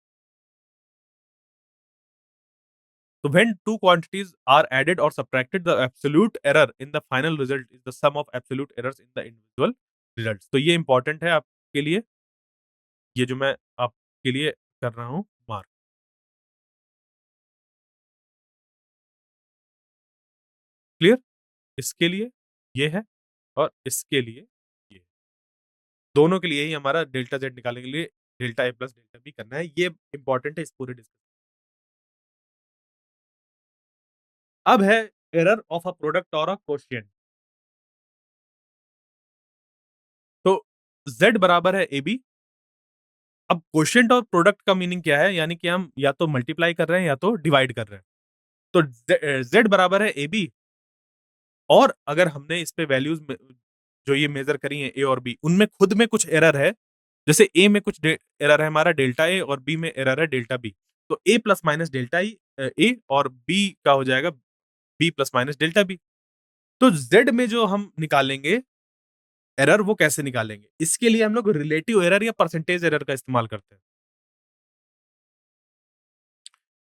So when two quantities are added or subtracted, the absolute error in the final result is the sum of absolute errors in the individual results. तो ये इम्पोर्टेंट है आपके लिए, ये जो मैं आपके लिए कर रहा हूँ मार्क। क्लियर? इसके लिए ये है और इसके लिए ये, दोनों के लिए ही हमारा डेल्टा जेड निकालने के लिए delta a plus delta B करना है। ये इंपॉर्टेंट है इस पूरे डिस्कशन। अब है एरर ऑफ अ प्रोडक्ट और अ क्वोशिएंट। तो z बराबर है ए बी। अब क्वोशिएंट और प्रोडक्ट का मीनिंग क्या है, यानी कि हम या तो मल्टीप्लाई कर रहे हैं या तो डिवाइड कर रहे हैं। तो z बराबर है ए बी, और अगर हमने इस पे वैल्यूज जो ये मेजर करी है ए और बी, उनमें खुद में कुछ एरर है। जैसे ए में कुछ एरर है हमारा डेल्टा ए, और बी में एरर है डेल्टा बी। तो A plus minus delta A, और बी का हो जाएगा B plus minus delta B. तो जेड में जो हम निकालेंगे एरर, वो कैसे निकालेंगे? इसके लिए हम लोग रिलेटिव एरर या परसेंटेज एरर का इस्तेमाल करते हैं।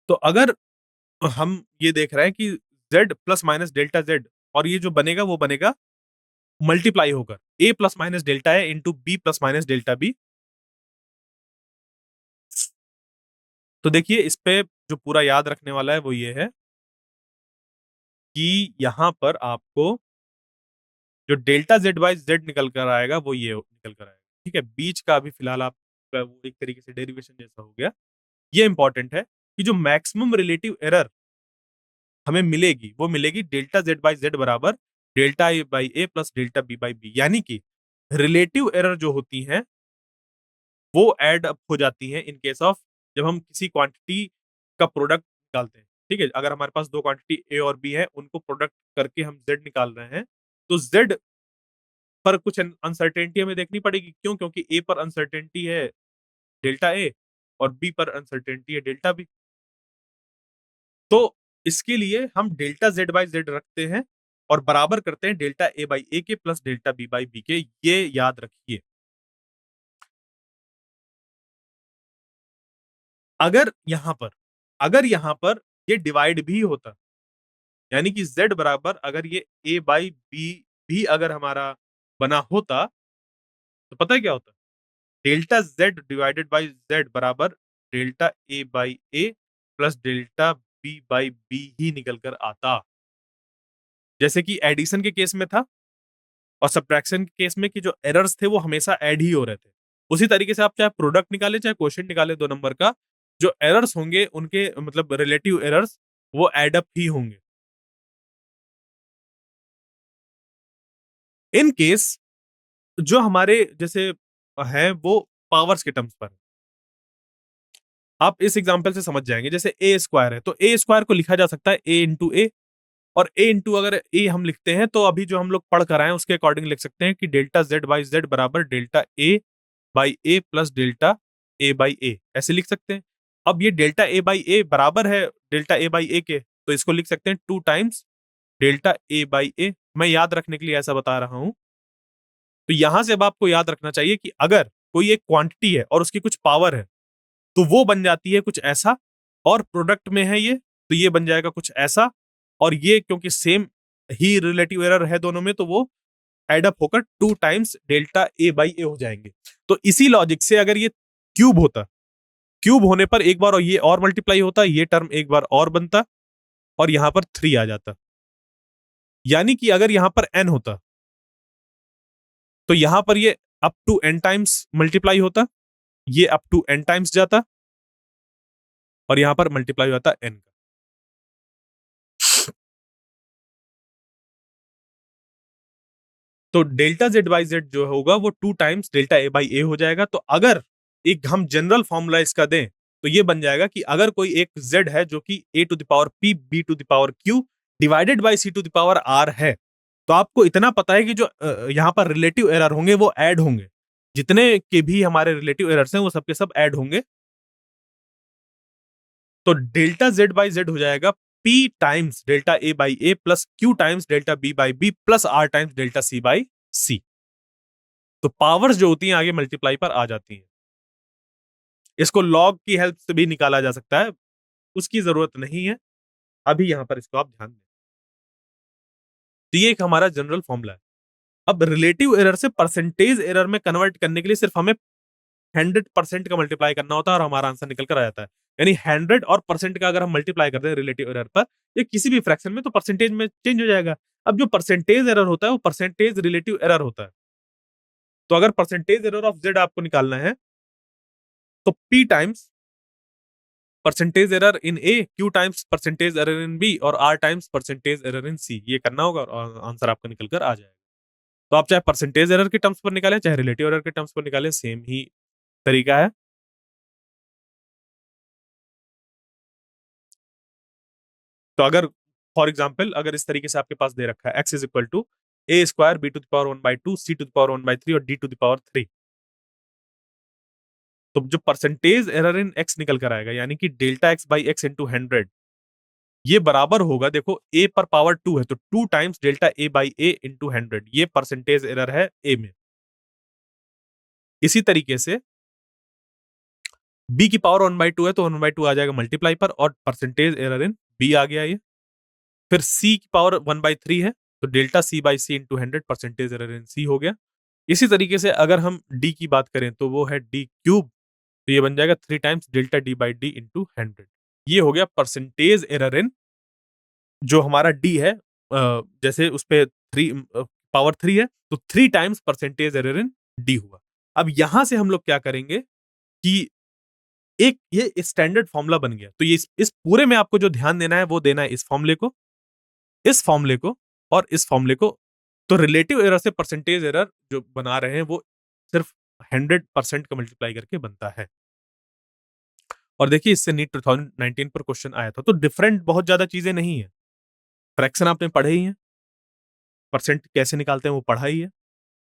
तो अगर हम ये देख रहे हैं कि z plus minus delta z, और ये जो बनेगा वो बनेगा मल्टीप्लाई होकर a plus minus delta a into B plus minus delta B. तो देखिए इस पे जो पूरा याद रखने वाला है वो ये है कि यहां पर आपको जो डेल्टा जेड बाई जेड निकल कर आएगा वो ये निकल कर आएगा। ठीक है, बीच का अभी फिलहाल आपका वो एक तरीके से डेरिवेशन जैसा हो गया। ये इंपॉर्टेंट है कि जो मैक्सिमम रिलेटिव एरर हमें मिलेगी वो मिलेगी डेल्टा जेड बाई जेड बराबर delta A by A plus delta B by B. यानी कि रिलेटिव एरर जो होती हैं वो ऐड अप हो जाती हैं इन केस ऑफ जब हम किसी क्वांटिटी का प्रोडक्ट निकालते हैं। ठीक है, अगर हमारे पास दो क्वांटिटी ए और बी है, उनको प्रोडक्ट करके हम जेड निकाल रहे हैं, तो जेड पर कुछ अनसर्टेनिटी हमें देखनी पड़ेगी। क्यों? क्योंकि ए पर अनसर्टेनिटी है डेल्टा ए, और बी पर अनसर्टेनिटी है डेल्टा बी। तो इसके लिए हम डेल्टा जेड बाई जेड रखते हैं और बराबर करते हैं डेल्टा ए बाई ए के plus delta B by B के। ये याद रखिए। अगर यहां पर अगर यहां पर ये डिवाइड भी होता, यानी कि z बराबर अगर ये a बाई बी भी अगर हमारा बना होता, तो पता है क्या होता? Delta z divided by z बराबर delta a by a plus delta b by b ही निकल कर आता। जैसे कि एडिशन के केस में था और सब्ट्रैक्शन के केस में कि जो एरर्स थे वो हमेशा ऐड ही हो रहे थे। उसी तरीके से आप चाहे प्रोडक्ट निकालें चाहे क्वोशिएंट निकालें 2 नंबर का, जो एरर्स होंगे उनके मतलब रिलेटिव एरर्स वो ऐड अप ही होंगे। इन केस जो हमारे जैसे हैं वो पावर्स के टर्म्स पर, आप इस एग्जांपल से समझ जाएंगे। जैसे ए स्क्वायर है, तो ए स्क्वायर को लिखा जा सकता है ए इंटू ए, और ए इंटू अगर ए हम लिखते हैं तो अभी जो हम लोग पढ़ कर आए हैं उसके अकॉर्डिंग लिख सकते हैं कि डेल्टा जेड बाई जेड बराबर delta A by A plus delta A by a, ऐसे लिख सकते हैं। अब ये डेल्टा ए बाई ए बराबर है डेल्टा ए बाई ए के, तो इसको लिख सकते हैं 2 टाइम्स डेल्टा ए बाई ए। मैं याद रखने के लिए ऐसा बता रहा हूं। तो यहां से अब आपको याद रखना चाहिए कि अगर कोई एक क्वांटिटी है और उसकी कुछ पावर है, तो वो बन जाती है कुछ ऐसा, और प्रोडक्ट में है ये, तो ये बन जाएगा कुछ ऐसा, और ये क्योंकि सेम ही रिलेटिव एरर है दोनों में, तो वो एड अप होकर 2 टाइम्स डेल्टा ए बाई ए हो जाएंगे। तो इसी लॉजिक से अगर ये क्यूब होता, क्यूब होने पर एक बार और ये और मल्टीप्लाई होता, ये टर्म एक बार और बनता, और यहां पर 3 आ जाता। यानी कि अगर यहां पर n होता, तो यहां पर ये up to n times multiply होता, ये अप टू n टाइम्स जाता, और यहां पर मल्टीप्लाई होता n का। तो डेल्टा जेड बाई जेड जो होगा वो 2 टाइम्स डेल्टा ए बाई ए हो जाएगा। तो अगर एक हम जनरल फॉर्मूला इसका दें, तो ये बन जाएगा कि अगर कोई एक z है जो कि a to the power p b to the power q divided by c to the power r है, तो आपको इतना पता है कि जो यहां पर रिलेटिव एरर होंगे वो ऐड होंगे। जितने के भी हमारे रिलेटिव एरर्स हैं वो सबके सब ऐड होंगे। तो डेल्टा जेड बाई जेड हो जाएगा p times delta a by a plus q times delta b by b plus r times delta c by c। तो पावर्स जो होती हैं आगे मल्टीप्लाई पर आ जाती हैं। इसको लॉग की हेल्प से भी निकाला जा सकता है, उसकी जरूरत नहीं है अभी, यहां पर इसको आप ध्यान दें। तो ये एक हमारा जनरल फॉर्मूला है। अब रिलेटिव एरर से परसेंटेज एरर में कन्वर्ट करने के लिए सिर्फ हमें 100% का मल्टीप्लाई करना होता है और हमारा आंसर निकल कर आ जाता है। यानी 100 और परसेंट का अगर हम मल्टीप्लाई करते हैं रिलेटिव एरर पर या किसी भी फ्रैक्शन में, तो परसेंटेज में चेंज हो जाएगा। अब जो परसेंटेज एरर होता है वो परसेंटेज रिलेटिव एरर होता है। तो अगर परसेंटेज एरर ऑफ जेड आपको निकालना है तो p times percentage error in a, q times percentage error in b और r times percentage error in c, ये करना होगा और आंसर आपका निकल कर आ जाएगा। तो आप चाहे परसेंटेज एरर के टर्म्स पर निकालें चाहे रिलेटिव एरर के टर्म्स पर निकालें, सेम ही तरीका है। तो अगर फॉर एग्जाम्पल अगर इस तरीके से आपके पास दे रखा है x is equal to A square B to the power 1/2 C to the power 1/3 और डी टू द पावर 3, तो जो परसेंटेज एरर इन x निकल कर आएगा यानी कि delta x by x into 100, ये बराबर होगा, देखो a पर पावर 2 है तो 2 times delta a by A into 100, ये परसेंटेज एरर है a में। इसी तरीके से b की पावर 1/2 है तो 1/2 आ जाएगा मल्टीप्लाई पर और परसेंटेज एरर इन b आ गया ये। फिर c की पावर 1/3 है तो delta c by C into 100, percentage error in c हो गया। इसी तरीके से अगर हम d की बात करें तो वो है d क्यूब, तो ये बन जाएगा 3 times delta d by D into 100। ये हो गया परसेंटेज एरर इन जो हमारा d है, जैसे उस पे 3 पावर 3 है तो 3 टाइम्स परसेंटेज एरर इन d हुआ। अब यहां से हम लोग क्या करेंगे कि एक ये स्टैंडर्ड फॉर्मूला बन गया, तो ये इस पूरे में आपको जो ध्यान देना है वो देना है इस फॉर्मूले को, इस फॉर्मूले को और इस फॉर्मूले को। तो रिलेटिव एरर से परसेंटेज एरर जो बना रहे हैं वो सिर्फ 100% का मल्टीप्लाई करके बनता है। और देखिए इससे नीट 2019 पर क्वेश्चन आया था, तो डिफरेंट बहुत ज्यादा चीजें नहीं है। फ्रैक्शन आपने पढ़े ही है, परसेंट कैसे निकालते हैं वो पढ़ा ही है,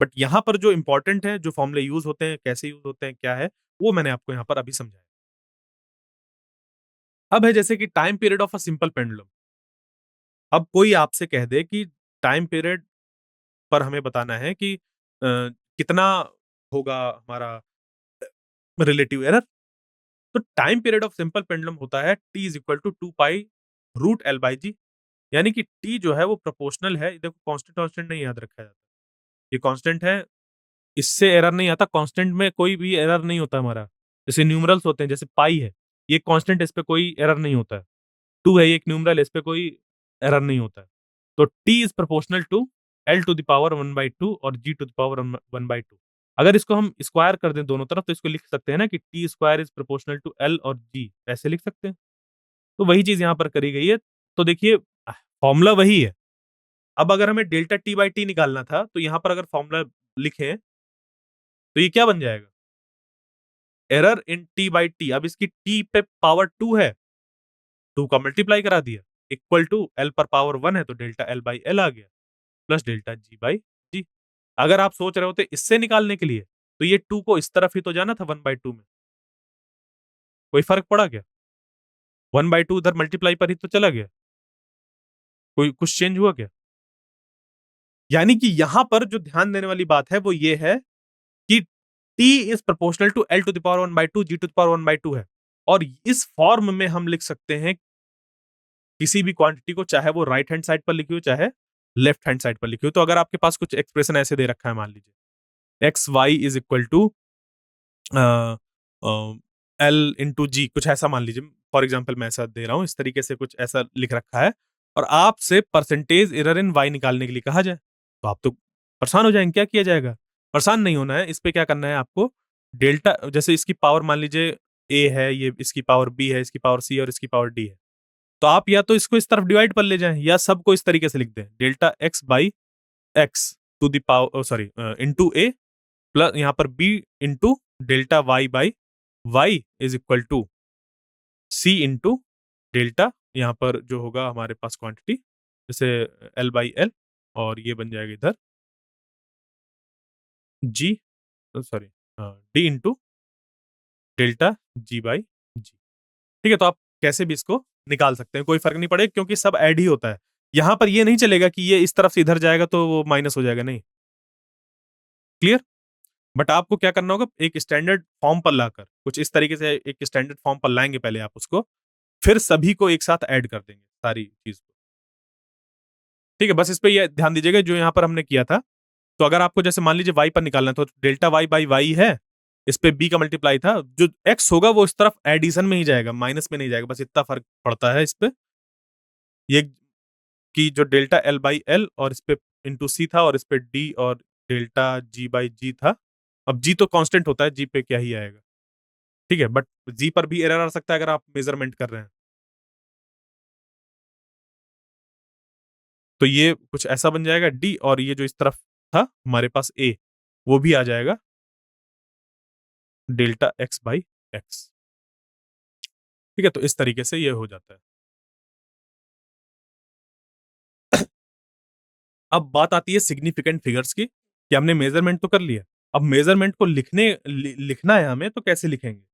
बट यहाँ पर जो इंपॉर्टेंट है, जो फॉर्मूले यूज होते हैं, कैसे यूज होते हैं, क्या है, वो मैंने आपको यहाँ पर अभी समझाया। अब है जैसे कि time period of a simple pendulum. अब कोई आपसे कह दे कि टाइम पीरियड पर हमें बताना है कि कितना होगा हमारा रिलेटिव एरर। तो time period of simple pendulum होता है t is equal to 2 pi root L by G, यानी कि t जो है वो प्रोपोर्शनल है। देखो कांस्टेंट कांस्टेंट नहीं याद रखा जाता, ये कांस्टेंट है, इससे एरर नहीं आता। कांस्टेंट में कोई भी एरर नहीं होता हमारा, जैसे न्यूमरल्स होते हैं, जैसे पाई है, ये कांस्टेंट, इस पे कोई एरर नहीं होता है। 2 है, ये एक न्यूमरल, इस पे कोई एरर नहीं होता है। तो t is proportional to l to the power 1/2 और g टू द पावर 1/2। अगर इसको हम स्क्वायर कर दें दोनों तरफ तो इसको लिख सकते हैं ना कि t square is proportional to l और g, ऐसे लिख सकते हैं। तो वही चीज यहाँ पर करी गई है। तो देखिए फॉर्मूला वही है। अब अगर हमें डेल्टा टी बाई टी निकालना था तो यहाँ पर अगर फॉर्मूला लिखें तो ये क्या बन जाएगा, error in T by T. अब इसकी टी पे पावर 2 है, 2 का मल्टीप्लाई करा दिया, इक्वल टू एल पर पावर 1 है तो डेल्टा एल बाई एल आ गया प्लस डेल्टा जी बाई जी। अगर आप सोच रहे होते इससे निकालने के लिए तो ये 2 को इस तरफ ही तो जाना था 1/2 में, कोई फर्क पड़ा क्या? 1/2 उधर मल्टीप्लाई पर ही तो चला गया, कोई कुछ चेंज हुआ क्या? यानी कि यहां पर जो ध्यान देने वाली बात है वो ये है कि t is proportional to l to the power 1/2 g to the power 1/2 है। और इस फॉर्म में हम लिख सकते हैं किसी भी क्वांटिटी को, चाहे वो राइट हैंड साइड पर लिखी हो चाहे लेफ्ट हैंड साइड पर लिखी हो। तो अगर आपके पास कुछ एक्सप्रेशन ऐसे दे रखा है, मान लीजिए X Y is equal to L into G, कुछ ऐसा मान लीजिए, फॉर एग्जाम्पल मैं ऐसा दे रहा हूं, इस तरीके से कुछ ऐसा लिख रखा है और आपसे परसेंटेज एरर इन वाई निकालने के लिए कहा जाए तो आप तो परेशान हो जाएंगे। क्या किया जाएगा? परेशान नहीं होना है, इस पे क्या करना है आपको, डेल्टा, जैसे इसकी पावर मान लीजिए ए है, ये इसकी पावर बी है, इसकी पावर सी और इसकी पावर डी है, तो आप या तो इसको इस तरफ डिवाइड कर ले जाएं या सबको इस तरीके से लिख दें, delta X by X to the power sorry into A plus यहाँ पर B into delta Y by Y is equal to C into delta, यहाँ पर जो होगा हमारे पास क्वांटिटी जैसे एल बाई एल, और ये बन जाएगा इधर G sorry D into delta G by G. ठीक है, तो आप कैसे भी इसको निकाल सकते हैं, कोई फर्क नहीं पड़ेगा क्योंकि सब ऐड ही होता है। यहां पर ये नहीं चलेगा कि ये इस तरफ से इधर जाएगा तो वो माइनस हो जाएगा, नहीं। क्लियर? बट आपको क्या करना होगा, एक स्टैंडर्ड फॉर्म पर लाकर, कुछ इस तरीके से एक स्टैंडर्ड फॉर्म पर लाएंगे पहले आप उसको, फिर सभी को एक साथ ऐड कर देंगे सारी चीज को। ठीक है, बस इस पे ये ध्यान दीजिएगा जो यहाँ पर हमने किया था। तो अगर आपको जैसे मान लीजिए वाई पर निकालना है तो डेल्टा वाई बाई वाई है इस पे b का मल्टीप्लाई था, जो x होगा वो इस तरफ एडिशन में ही जाएगा, माइनस में नहीं जाएगा, बस इतना फर्क पड़ता है इस पे, ये कि जो डेल्टा l बाई एल और इस पे इंटू c था और इस पे d और डेल्टा g बाई g था। अब g तो कांस्टेंट होता है, g पे क्या ही आएगा, ठीक है, बट g पर भी एरर आ सकता है अगर आप मेजरमेंट कर रहे हैं। तो ये कुछ ऐसा बन जाएगा d, और ये जो इस तरफ था हमारे पास a, वो भी आ जाएगा डेल्टा x बाई एक्स। ठीक है, तो इस तरीके से ये हो जाता है। अब बात आती है सिग्निफिकेंट फिगर्स की, कि हमने मेजरमेंट तो कर लिया, अब मेजरमेंट को लिखना है हमें, तो कैसे लिखेंगे?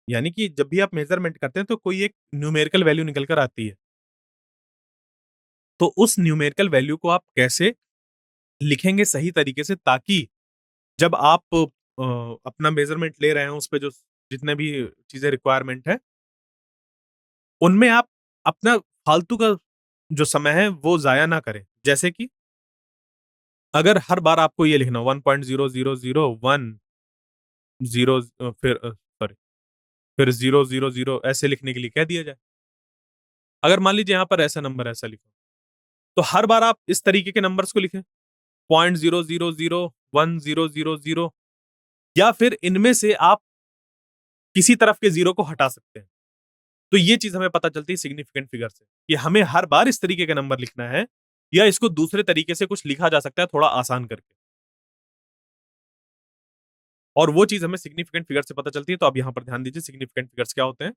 यानी कि जब भी आप मेजरमेंट करते हैं तो कोई एक न्यूमेरिकल वैल्यू निकल कर आती है, तो उस न्यूमेरिकल वैल्यू को आप कैसे लिखेंगे सही तरीके से, ताकि जब आप अपना मेजरमेंट ले रहे हैं उस पे जो जितने भी चीजें रिक्वायरमेंट है, उनमें आप अपना फालतू का जो समय है वो जाया ना करें। जैसे कि अगर हर बार आपको ये लिखना 1.0001 जीरो, फिर सॉरी, फिर 000 ऐसे लिखने के लिए कह दिया जाए, अगर मान लीजिए यहाँ पर ऐसा नंबर ऐसा लिखो, तो हर बार आप इस तरीके के नंबर्स को लिखें, 0.0001 000, या फिर इनमें से आप किसी तरफ के जीरो को हटा सकते हैं। तो ये चीज हमें पता चलती है सिग्निफिकेंट फिगर से, कि हमें हर बार इस तरीके का नंबर लिखना है, या इसको दूसरे तरीके से कुछ लिखा जा सकता है थोड़ा आसान करके, और वो चीज हमें सिग्निफिकेंट फिगर से पता चलती है। तो आप यहां पर ध्यान दीजिए सिग्निफिकेंट फिगर्स क्या होते हैं।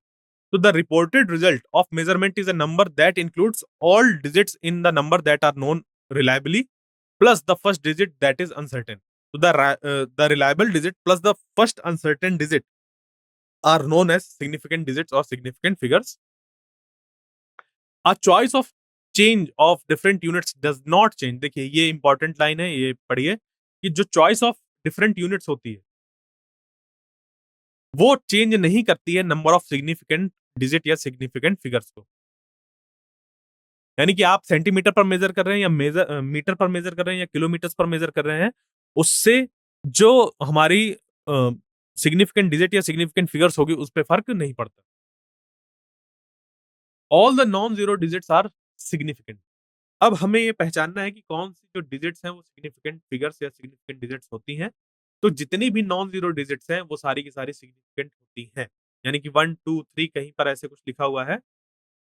तो the reported result of measurement is a number that includes all digits in the number that are known reliably plus the first digit that is uncertain. तो the reliable digit plus the first uncertain digit are known as significant digits or significant figures. A choice of change of different units does not change. देखिए ये important line है, ये पढ़िए, कि जो choice of different units होती है वो चेंज नहीं करती है नंबर ऑफ सिग्निफिकेंट डिजिट या सिग्निफिकेंट फिगर्स को। यानी कि आप सेंटीमीटर पर मेजर कर रहे हैं या मीटर पर मेजर कर रहे हैं या किलोमीटर पर मेजर कर रहे हैं, उससे जो हमारी सिग्निफिकेंट डिजिट या सिग्निफिकेंट फिगर्स होगी उस पर फर्क नहीं पड़ता। All the non zero digits are significant. अब हमें ये पहचानना है कि कौन सी जो डिजिट्स हैं वो सिग्निफिकेंट फिगर्स या सिग्निफिकेंट डिजिट्स होती हैं। तो जितनी भी नॉन जीरो डिजिट्स हैं वो सारी की सारी सिग्निफिकेंट होती हैं। यानी कि 1 2 3 कहीं पर ऐसे कुछ लिखा हुआ है,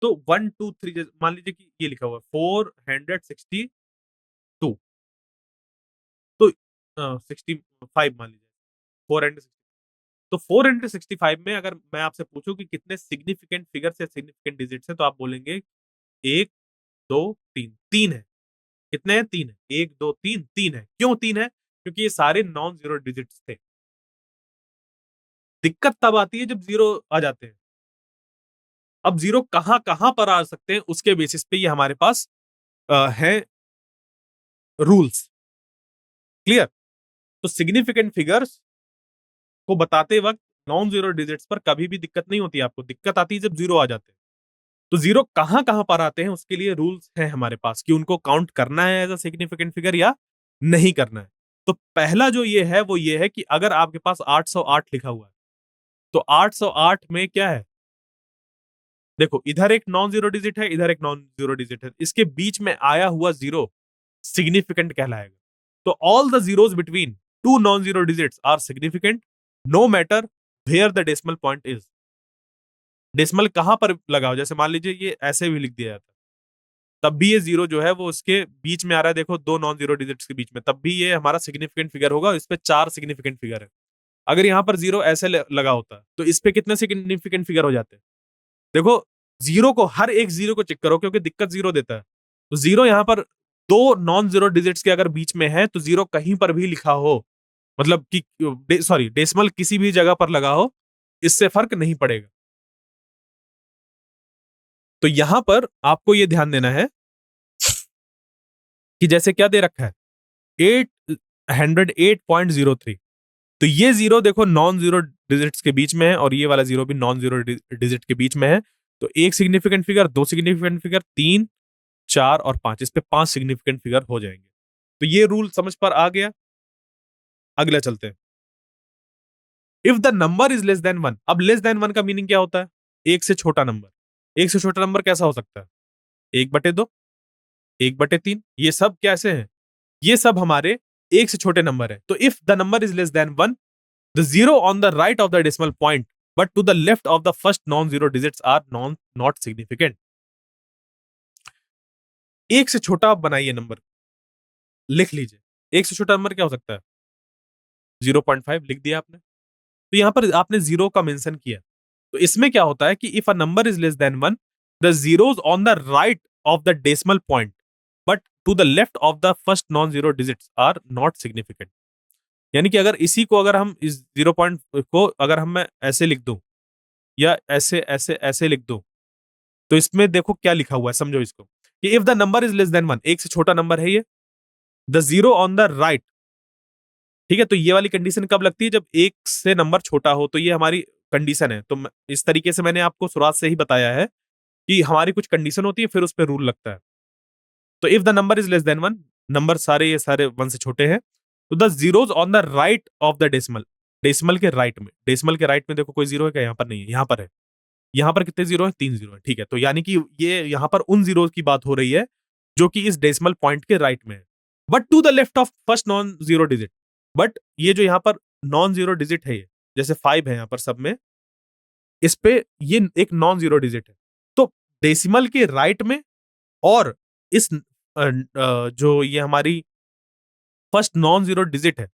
तो 1 2 3 मान लीजिए कि ये लिखा हुआ है 462, तो 65 मान लीजिए, 460, तो 465 में अगर मैं आपसे पूछूं कि कितने सिग्निफिकेंट फिगर्स या सिग्निफिकेंट डिजिट्स हैं, तो आप बोलेंगे 1 2 3, 3 है। कितने हैं? 3 है। 1 2 3, 3 है। क्यों 3 है? क्योंकि ये सारे नॉन जीरो डिजिट्स थे। दिक्कत तब आती है जब जीरो आ जाते हैं। अब जीरो कहां-कहां पर आ सकते हैं उसके बेसिस पे ये हमारे पास है रूल्स। क्लियर? तो सिग्निफिकेंट फिगर्स को बताते वक्त नॉन जीरो डिजिट्स पर कभी भी दिक्कत नहीं होती है आपको, दिक्कत आती है जब जीरो आ जाते हैं। तो जीरो कहां-कहां पर आते हैं उसके लिए रूल्स हैं हमारे पास, कि उनको काउंट करना है एज़ अ सिग्निफिकेंट फिगर या नहीं करना है। तो पहला जो ये है वो ये है कि अगर आपके पास 808 लिखा हुआ है, तो 808 में क्या है? देखो इधर एक नॉन जीरो डिजिट है, इधर एक नॉन जीरो डिजिट है। इसके बीच में आया हुआ जीरो सिग्निफिकेंट कहलाएगा। तो all the zeros between two non-zero digits are significant no matter where the decimal point is। Decimal कहां पर लगा हो, जैसे मान लीजिए ये ऐसे भी लिख दिया जाता है, तब भी ये जीरो जो है वो उसके बीच में आ रहा है, देखो दो नॉन जीरो डिजिट्स के बीच में, तब भी ये हमारा सिग्निफिकेंट फिगर होगा। इस पे 4 सिग्निफिकेंट फिगर है। अगर यहाँ पर जीरो ऐसे लगा होता तो इस पे कितने सिग्निफिकेंट फिगर हो जाते? देखो जीरो को, हर एक जीरो को चेक करो क्योंकि दिक्कत जीरो देता है। तो जीरो यहाँ पर दो नॉन जीरो डिजिट्स के अगर बीच में है तो जीरो कहीं पर भी लिखा हो, मतलब कि सॉरी डेसिमल किसी भी जगह पर लगा हो, इससे फर्क नहीं पड़ेगा। तो यहां पर आपको यह ध्यान देना है कि जैसे क्या दे रखा है 808.03, तो ये जीरो देखो नॉन जीरो डिजिट्स के बीच में है और ये वाला जीरो भी नॉन जीरो डिजिट के बीच में है। तो एक सिग्निफिकेंट फिगर, दो सिग्निफिकेंट फिगर, 3 4 और 5, इस पे 5 सिग्निफिकेंट फिगर हो जाएंगे। तो ये रूल समझ पर आ गया। अगला चलते हैं। If the number is less than 1, अब लेस देन 1 का मीनिंग क्या होता है? एक से छोटा नंबर। एक से छोटा नंबर कैसा हो सकता है? 1/2, 1/3, ये सब कैसे हैं? ये सब हमारे एक से छोटे नंबर है। तो if the number is less than 1, the zero on the right of the decimal point but to the left of the first non zero digits are not significant. एक से छोटा आप बनाइए नंबर, लिख लीजिए। एक से छोटा नंबर क्या हो सकता है? 0.5 लिख दिया आपने। तो यहां पर आपने जीरो का मेंशन किया। तो इसमें क्या होता है कि if a number is less than 1, the zeros on the right of the decimal point but to the left of the first non zero digits are not significant. यानी कि अगर इसी को अगर हम इस 0 पॉइंट को अगर हम मैं ऐसे लिख दूं या ऐसे ऐसे ऐसे लिख दूं, तो इसमें देखो क्या लिखा हुआ है, समझो इसको कि if the number is less than 1, एक से छोटा नंबर है ये, the zero on the right, ठीक है। तो ये वाली कंडीशन कब लगती है? जब एक से नंबर छोटा हो। तो ये हमारी कंडीशन है। तो इस तरीके से मैंने आपको शुरुआत से ही बताया है कि हमारी कुछ कंडीशन होती है, फिर उस पर रूल लगता है। तो if the number is less than 1, number सारे ये सारे 1 से छोटे हैं, तो the zeros on the right of the decimal, decimal के राइट में, डेसिमल के राइट में देखो कोई जीरो है क्या? यहाँ पर नहीं है, यहाँ पर है। यहाँ पर कितने जीरो है? 3 जीरो है, ठीक है। तो यानी कि ये यहाँ पर उन जीरो की बात हो रही है जो कि इस डेसिमल पॉइंट के राइट में है। But to the left of first non zero digit, but ये जो यहाँ पर नॉन जीरो डिजिट है, ये जैसे 5 है यहाँ पर सब में, इस पे ये एक नॉन जीरो डिजिट है। तो डेसिमल के राइट में और इस जो ये हमारी फर्स्ट नॉन जीरो डिजिट है,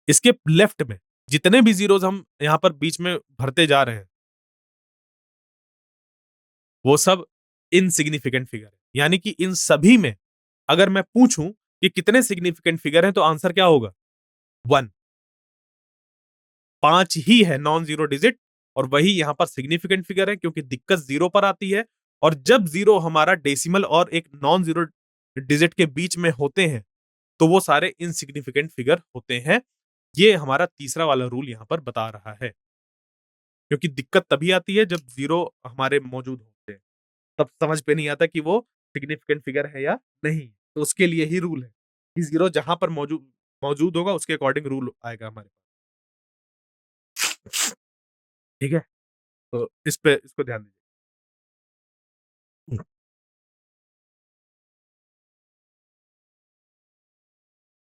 इसके लेफ्ट में जितने भी जीरोस हम यहाँ पर बीच में भरते जा रहे हैं, वो सब इनसिग्निफिकेंट फिगर है। यानी कि इन सभी में अगर मैं पूछूं कि कितने सिग्निफिकेंट फिगर हैं, तो आंसर क्या होगा? 1। 5 ही है नॉन जीरो डिजिट, और वही यहां पर सिग्निफिकेंट फिगर है, क्योंकि दिक्कत जीरो पर आती है। और जब जीरो हमारा डेसिमल और एक नॉन जीरो डिजिट के बीच में होते हैं, तो वो सारे इनसिग्निफिकेंट फिगर होते हैं। ये हमारा तीसरा वाला रूल यहां पर बता रहा है। क्योंकि दिक्कत तभी आती है जब जीरो हमारे मौजूद होते हैं, तब समझ पे नहीं आता कि वो सिग्निफिकेंट फिगर है या नहीं। तो उसके लिए ही रूल है कि जीरो जहां पर मौजूद मौजूद होगा, उसके अकॉर्डिंग रूल आएगा हमारे पास। ठीक है, तो इस पे इसको ध्यान दीजिए।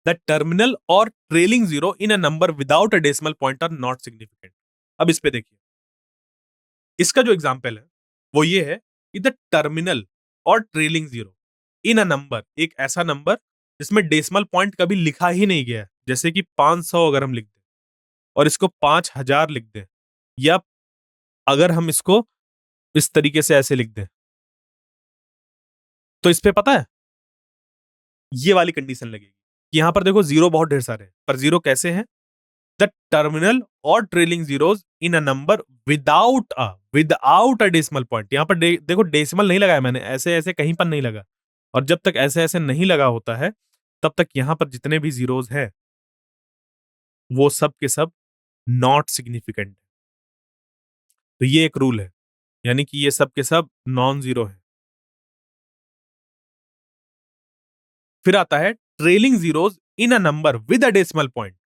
The terminal or trailing zero in a number without a decimal point are not significant. अब इस पे देखिए, इसका जो एग्जाम्पल है वो ये है कि the terminal or trailing zero in a number, एक ऐसा नंबर जिसमें डेसिमल पॉइंट कभी लिखा ही नहीं गया है, जैसे कि 500 अगर हम लिख दें और इसको 5000 लिख दें, या अगर हम इसको इस तरीके से ऐसे लिख दें, तो इस पे पता है ये वाली कंडीशन लगेगी कि यहां पर देखो जीरो बहुत ढेर सारे हैं, पर जीरो कैसे हैं? The terminal or trailing zeros in a number without a decimal point. यहां पर देखो डेसिमल नहीं लगाया मैंने, ऐसे ऐसे कहीं पर नहीं लगा। और जब तक ऐसे ऐसे नहीं लगा होता है, तब तक यहां पर जितने भी जीरोस हैं, वो सब के सब नॉट सिग्निफिकेंट। तो ये एक रूल है, यानी कि ये सब के सब नॉन जीरो है। फिर आता है trailing zeros in a number with a decimal point.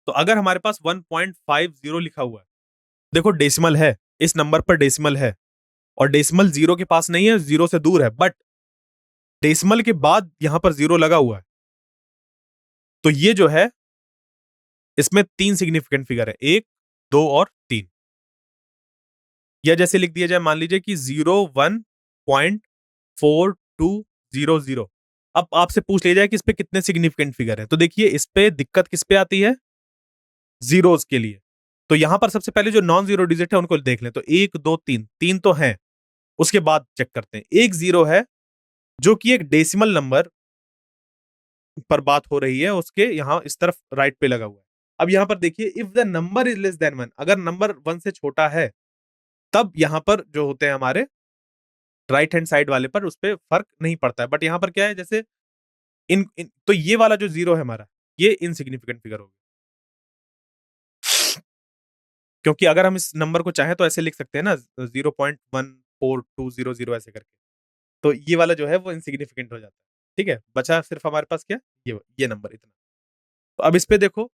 तो अगर हमारे पास 1.50 लिखा हुआ है, देखो डेसिमल है, इस नंबर पर डेसिमल है, और डेसिमल जीरो के पास नहीं है, जीरो से दूर है, बट डेसिमल के बाद यहां पर जीरो लगा हुआ है। तो ये जो है, इसमें 3 सिग्निफिकेंट फिगर है, 1, 2 और 3। या जैसे लिख दिया जाए, मान लीजिए कि 01.4200। अब आपसे पूछ लिया जाए कि इस पे कितने सिग्निफिकेंट फिगर है, तो देखिए इस पे दिक्कत किस पे आती है? जीरोस के लिए। तो यहां पर सबसे पहले जो नॉन जीरो डिजिट है उनको देख लें। तो 1, 2, 3, 3 तो है। उसके बाद चेक करते हैं, एक जीरो है जो कि एक डेसिमल नंबर पर बात हो रही है, उसके यहां इस तरफ राइट पे लगा हुआ है। अब यहां पर देखिए, if the number is less than 1, अगर नंबर 1 से छोटा है, तब यहां पर जो होते हैं हमारे राइट हैंड साइड वाले पर उस पर फर्क नहीं पड़ता है। बट यहां पर क्या है, जैसे तो ये वाला जो जीरो है हमारा, ये इनसिग्निफिकेंट फिगर होगा। क्योंकि अगर हम इस नंबर को चाहें तो ऐसे लिख सकते हैं ना, 0.14200 ऐसे करके, तो ये वाला जो है वो इनसिग्निफिकेंट हो जाता है। ठीक है, बचा सिर्फ हमारे पास क्या, ये नंबर इतना। तो अब इस पे देखो,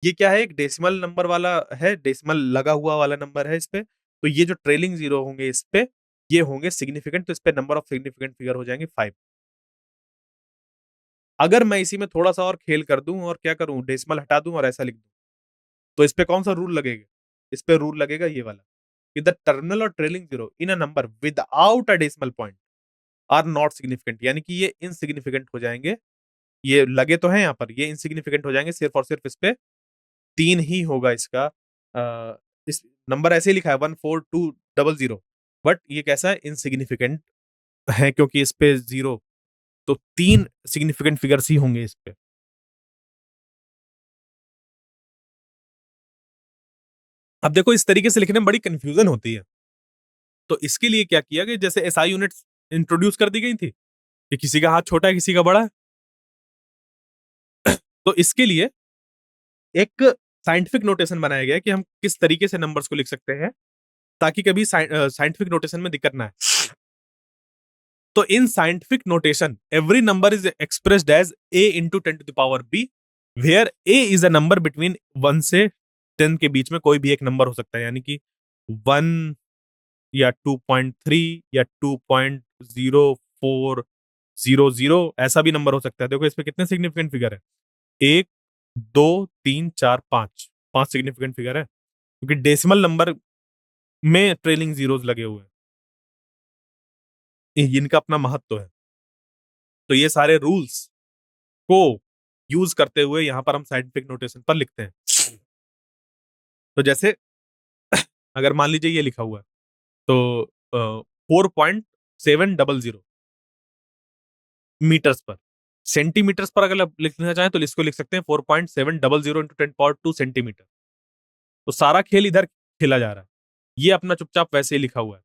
ये क्या है, एक डेसिमल नंबर वाला है, डेसिमल लगा हुआ वाला नंबर है इस पे। तो ये जो ट्रेलिंग जीरो होंगे इस पे, ये होंगे सिग्निफिकेंट, तो इस पे नंबर ऑफ सिग्निफिकेंट फिगर हो जाएंगे 5। अगर मैं इसी में थोड़ा सा और खेल कर दूं और क्या करूं, डेसिमल हटा दूं और ऐसा लिख दूं, तो इस पे कौन सा रूल लगेगा? इस पे रूल लगेगा ये वाला, कि the terminal or trailing zero in a number without a decimal point are not significant, यानी कि ये इनसिग्निफिकेंट हो जाएंगे। ये लगे तो हैं यहाँ पर, ये इनसिग्निफिकेंट हो जाएंगे सिर्फ और सिर्फ इस पे 3 ही होगा इसका। इस नंबर ऐसे ही लिखा है 14200, बट ये कैसा है, इनसिग्निफिकेंट है, क्योंकि इस पे जीरो, तो 3 सिग्निफिकेंट फिगर्स ही होंगे इस पे। अब देखो इस तरीके से लिखने में बड़ी कंफ्यूजन होती है, तो इसके लिए क्या किया कि जैसे एसआई यूनिट्स इंट्रोड्यूस कर दी गई थी कि किसी का हाथ छोटा है किसी का बड़ा है, तो इसके लिए एक साइंटिफिक नोटेशन बनाया गया है कि हम किस तरीके से नंबर्स को लिख सकते हैं ताकि कभी साइंटिफिक नोटेशन में दिक्कत ना आए। तो in scientific notation every number is expressed as a into 10 to the power b, where a is a number between 1 से 10 के बीच में कोई भी एक नंबर हो सकता है, यानी कि 1 या 2.3 या 2.0400, ऐसा भी नंबर हो सकता है। देखो इसमें कितने सिग्निफिकेंट फिगर है, 1 2 3 4 5, 5 सिग्निफिकेंट फिगर है, क्योंकि डेसिमल नंबर में ट्रेलिंग जीरोस लगे हुए हैं, इनका अपना महत्व है। तो ये सारे रूल्स को यूज करते हुए यहाँ पर हम साइंटिफिक नोटेशन पर लिखते हैं। तो जैसे अगर मान लीजिए ये लिखा हुआ है, तो 4.700 मीटर्स पर, सेंटीमीटर्स पर अगर लिखना चाहें तो इसको लिख सकते हैं 4.700 इंटू 10 power 2 सेंटीमीटर। तो सारा खेल इधर खेला जा रहा है, ये अपना चुपचाप वैसे ही लिखा हुआ है।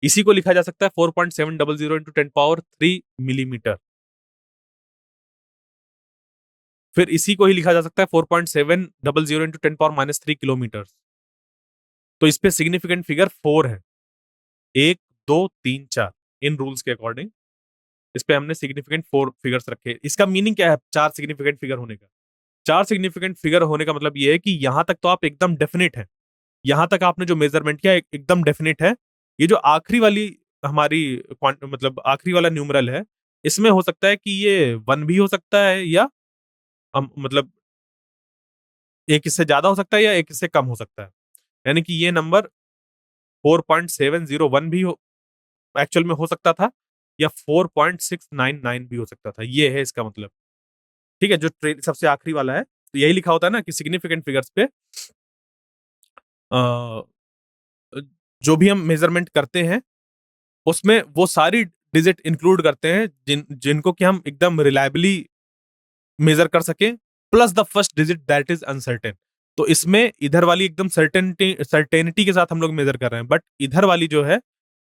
इसी को लिखा जा सकता है 4.700 इंटू 10 power 3 मिलीमीटर। फिर इसी को ही लिखा जा सकता है 4.700 इंटू 10 power -3 किलोमीटर। तो इस पे सिग्निफिकेंट फिगर 4 है, 1 2 3 4, इन रूल्स के अकॉर्डिंग इस पे हमने सिग्निफिकेंट 4 फिगर्स रखे। इसका मीनिंग क्या है 4 सिग्निफिकेंट फिगर होने का? 4 सिग्निफिकेंट फिगर होने का मतलब ये है कि यहां तक तो आप एकदम डेफिनेट है, यहां तक आपने जो मेजरमेंट किया एकदम डेफिनेट है। ये जो आखिरी वाली हमारी मतलब आखिरी वाला न्यूमरल है, इसमें हो सकता है कि ये 1 भी हो सकता है, या मतलब एक इससे ज्यादा हो सकता है या एक इससे कम हो सकता है। यानी कि ये नंबर 4.701 भी हो, एक्चुअल में हो सकता था, या 4.699 भी हो सकता था, ये है इसका मतलब। ठीक है, जो सबसे आखिरी वाला है, तो यही लिखा होता है ना कि सिग्निफिकेंट फिगर्स पे अ, जो भी हम मेजरमेंट करते हैं उसमें वो सारी डिजिट इंक्लूड करते हैं जिनको कि हम एकदम रिलायबली मेजर कर सकें, plus the first digit that is uncertain. तो इसमें इधर वाली एकदम सर्टेनिटी के साथ हम लोग मेजर कर रहे हैं, बट इधर वाली जो है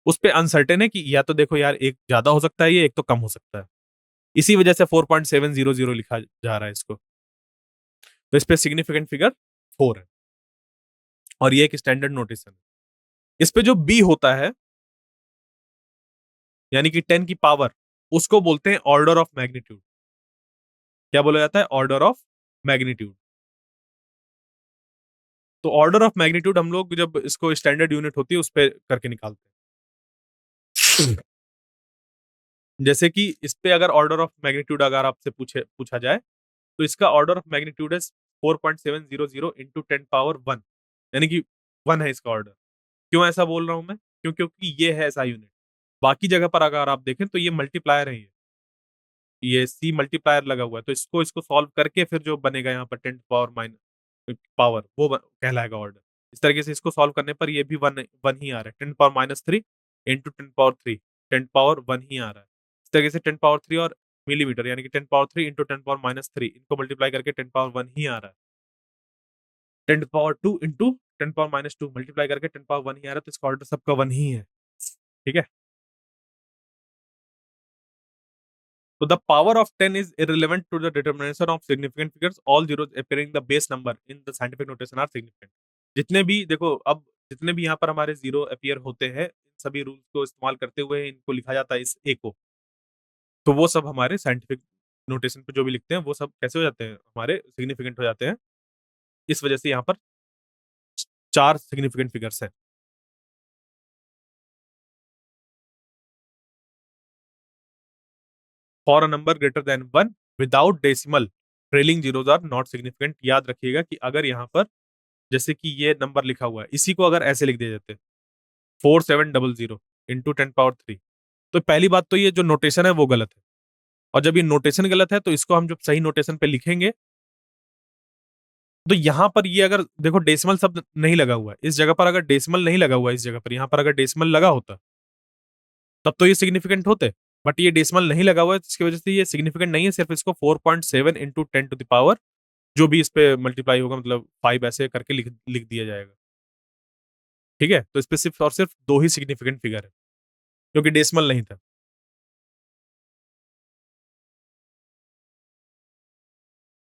उस पे अनसर्टेन है कि या तो देखो यार एक ज्यादा हो सकता है, ये एक तो कम हो सकता है। इसी वजह से 4.700 लिखा जा रहा है इसको। तो इस पे सिग्निफिकेंट फिगर 4 है, और ये एक स्टैंडर्ड नोटेशन है। इस पे जो बी होता है, यानी कि 10 की पावर, उसको बोलते हैं ऑर्डर ऑफ मैग्नीट्यूड। क्या बोला जाता है? Order of magnitude. तो ऑर्डर ऑफ मैग्नीट्यूड हम लोग जब इसको स्टैंडर्ड यूनिट होती है उस पे करके निकालते हैं। जैसे कि इस पे अगर ऑर्डर ऑफ मैग्नीट्यूड अगर आपसे पूछा जाए, तो इसका ऑर्डर ऑफ मैग्नीट्यूड है 4.700 इंटू 10 power 1, यानी कि 1 है इसका ऑर्डर। क्यों ऐसा बोल रहा हूं मैं? क्योंकि ये है ऐसा यूनिट। बाकी जगह पर अगर आप देखें तो ये मल्टीप्लायर है, ये सी मल्टीप्लायर लगा हुआ है, तो इसको इसको सॉल्व करके फिर जो बनेगा यहाँ पर 10 पावर वो कहलाएगा ऑर्डर। इस तरीके से इसको सॉल्व करने पर ये भी वन वन ही आ रहा है, 10 power -3 इंटू 10 power 3, 10 power 1 ही आ रहा है। इस तरीके से 10 power 3 और मिलीमीटर, यानी कि 10 power 3 इंटू 10 power -3, इनको मल्टीप्लाई करके 10 power 1 ही आ रहा है। 10 power 2 इंटू 10 power -2 मल्टीप्लाई करके 10 power 1 ही आ रहा है, तो इसका ऑर्डर सबका 1 ही है। ठीक है, तो the power of 10 is irrelevant to the determination of significant figures. All zeros appearing the base number in the scientific notation are significant. जितने भी देखो अब जितने भी यहाँ पर हमारे जीरो अपीयर होते हैं, सभी रूल्स को इस्तेमाल करते हुए इनको लिखा जाता है इस ए को, तो वो सब हमारे साइंटिफिक नोटेशन पे जो भी लिखते हैं वो सब कैसे हो जाते हैं, हमारे सिग्निफिकेंट हो जाते हैं। इस वजह से यहाँ पर 4 सिग्निफिकेंट फिगर्स हैं। For a number greater than 1 without decimal trailing zeros are not significant. याद रखिएगा कि अगर यहाँ पर जैसे कि ये नंबर लिखा हुआ है, इसी को अगर ऐसे लिख दिया जाते 4700 इंटू 10 पावर 3, तो पहली बात तो ये जो नोटेशन है वो गलत है। और जब ये नोटेशन गलत है तो इसको हम जब सही नोटेशन पे लिखेंगे तो यहां पर ये अगर देखो डेसिमल शब्द नहीं लगा हुआ है इस जगह पर, अगर डेसिमल नहीं लगा हुआ है इस जगह पर, यहां पर अगर डेसिमल लगा होता तब तो ये सिग्निफिकेंट होते। बट ये डेसिमल नहीं लगा हुआ है जिसकी वजह से ये सिग्निफिकेंट नहीं है। सिर्फ इसको 4.7 इंटू 10 टू द पावर जो भी इस पे मल्टीप्लाई होगा, मतलब 5 ऐसे करके लिख लिख दिया जाएगा। ठीक है, तो इस पे सिर्फ और सिर्फ 2 ही सिग्निफिकेंट फिगर है क्योंकि डेसिमल नहीं था।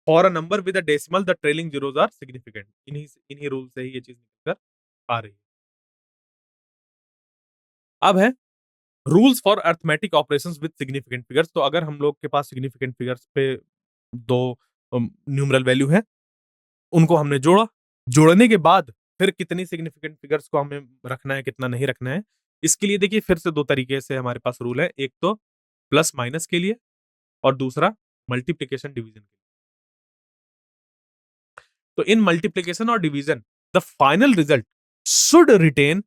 For a number with a decimal the trailing zeros are significant. इन्हीं इन्हीं रूल से ही ये चीज निकल कर आ रही है। अब है rules for arithmetic operations with significant figures. तो अगर हम लोग के पास सिग्निफिकेंट फिगर्स पे दो न्यूमरल वैल्यू है, उनको हमने जोड़ा, जोड़ने के बाद फिर कितनी सिग्निफिकेंट फिगर्स को हमें रखना है, कितना नहीं रखना है, इसके लिए देखिए फिर से 2 तरीके से हमारे पास रूल है। एक तो प्लस माइनस के लिए और दूसरा मल्टीप्लिकेशन डिवीजन के लिए। तो in multiplication or division the final result should retain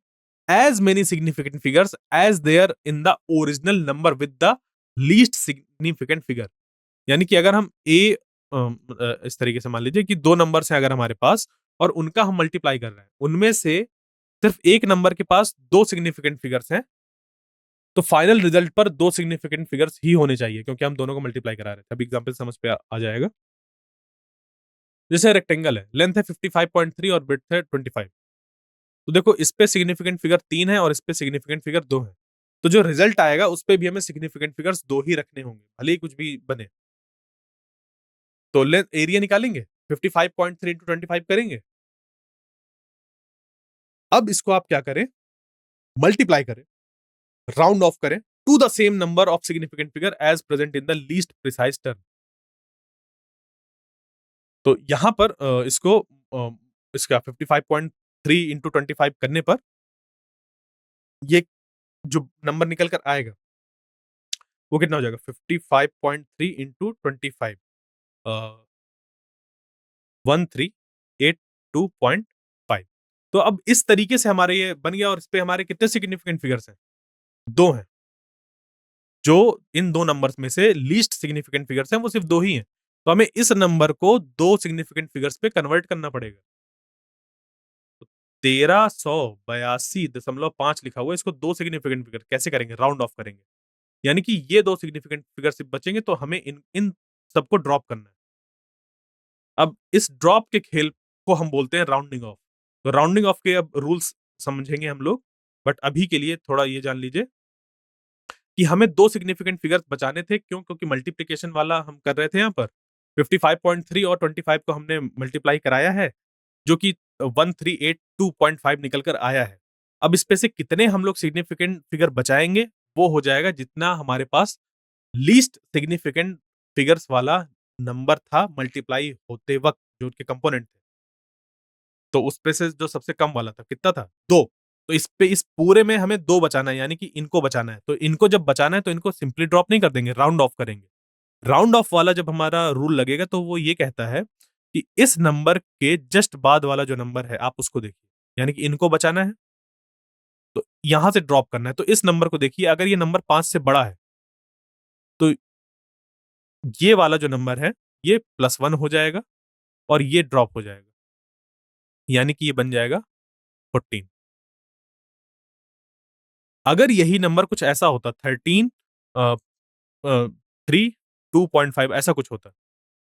as many significant figures as there in the original number with the least significant figure। यानी कि अगर हम इस तरीके से मान लीजिए कि 2 नंबर्स हैं अगर हमारे पास और उनका हम मल्टीप्लाई कर रहे हैं, उनमें से सिर्फ एक नंबर के पास 2 सिग्निफिकेंट फिगर्स हैं, तो फाइनल रिजल्ट पर 2 सिग्निफिकेंट फिगर्स ही होने चाहिए क्योंकि हम दोनों को मल्टीप्लाई करा रहे थे। अब एग्जांपल समझ पे आ जाएगा। जैसे रेक्टेंगल है, लेंथ है 55.3 और ब्रेड्थ है 25। तो देखो इस पे सिग्निफिकेंट फिगर 3 है और इस पे सिग्निफिकेंट फिगर 2 है। तो जो रिजल्ट आएगा उस पे भी हमें सिग्निफिकेंट फिगर्स 2 ही रखने होंगे, भले ही कुछ भी बने। तो लेंथ एरिया निकालेंगे, 55.3 इंटू 25 करेंगे। अब इसको आप क्या करें, मल्टीप्लाई करें, राउंड ऑफ करें to the same number of significant figure as present in the least precise term. तो यहां पर इसका 55.3 इंटू 25 करने पर ये जो नंबर निकल कर आएगा वो कितना हो जाएगा, 55.3 इंटू 25, 1382.5। तो अब इस तरीके से हमारे ये बन गया और इस पे हमारे कितने सिग्निफिकेंट फिगर्स हैं, 2 हैं। जो इन 2 नंबर्स में से लीस्ट सिग्निफिकेंट फिगर्स हैं वो सिर्फ 2 ही हैं। तो हमें इस नंबर को 2 सिग्निफिकेंट फिगर्स पे कन्वर्ट करना पड़ेगा। तो 1382.5 लिखा हुआ है, इसको 2 सिग्निफिकेंट फिगर कैसे करेंगे, राउंड ऑफ करेंगे। यानी कि ये 2 सिग्निफिकेंट फिगर सिर्फ बचेंगे तो हमें इन इन सबको ड्रॉप करना है। अब इस ड्रॉप के खेल को हम बोलते हैं राउंडिंग ऑफ। तो राउंडिंग ऑफ के अब रूल्स समझेंगे हम लोग, बट अभी के लिए थोड़ा ये जान लीजिए कि हमें 2 सिग्निफिकेंट फिगर्स बचाने थे। क्यों? क्योंकि मल्टीप्लिकेशन वाला हम कर रहे थे यहाँ पर। 55.3 और 25 को हमने मल्टीप्लाई कराया है, जो कि 1382.5 निकल कर आया है। अब इसमें से कितने हम लोग सिग्निफिकेंट फिगर बचाएँगे, वो हो जाएगा जितना हमारे पास लीस्ट सिग्निफिकेंट फिगर्स वाला नंबर था मल्टीप्लाई होते वक़्त, जो उनके कंपोनेंट थे। तो उसपे से जो सबसे कम वाला था, कितना था? 2। तो इस पे इस पूरे में हमें 2 बचाना है, यानी कि इनको बचाना है। तो इनको जब बचाना है तो इनको सिंपली ड्रॉप नहीं कर देंगे, राउंड ऑफ करेंगे। राउंड ऑफ वाला जब हमारा रूल लगेगा तो वो ये कहता है कि इस नंबर के जस्ट बाद वाला जो नंबर है आप उसको देखिए। यानी कि इनको बचाना है, तो यहां से ड्रॉप करना है। तो इस नंबर को देखिए, अगर ये नंबर 5 से बड़ा है, तो ये वाला जो नंबर है, ये +1 हो जाएगा और ये ड्रॉप हो जाएगा। यानी कि ये बन जाएगा 14। अगर यही नंबर कुछ ऐसा होता 13 अ, 3 2.5 ऐसा कुछ होता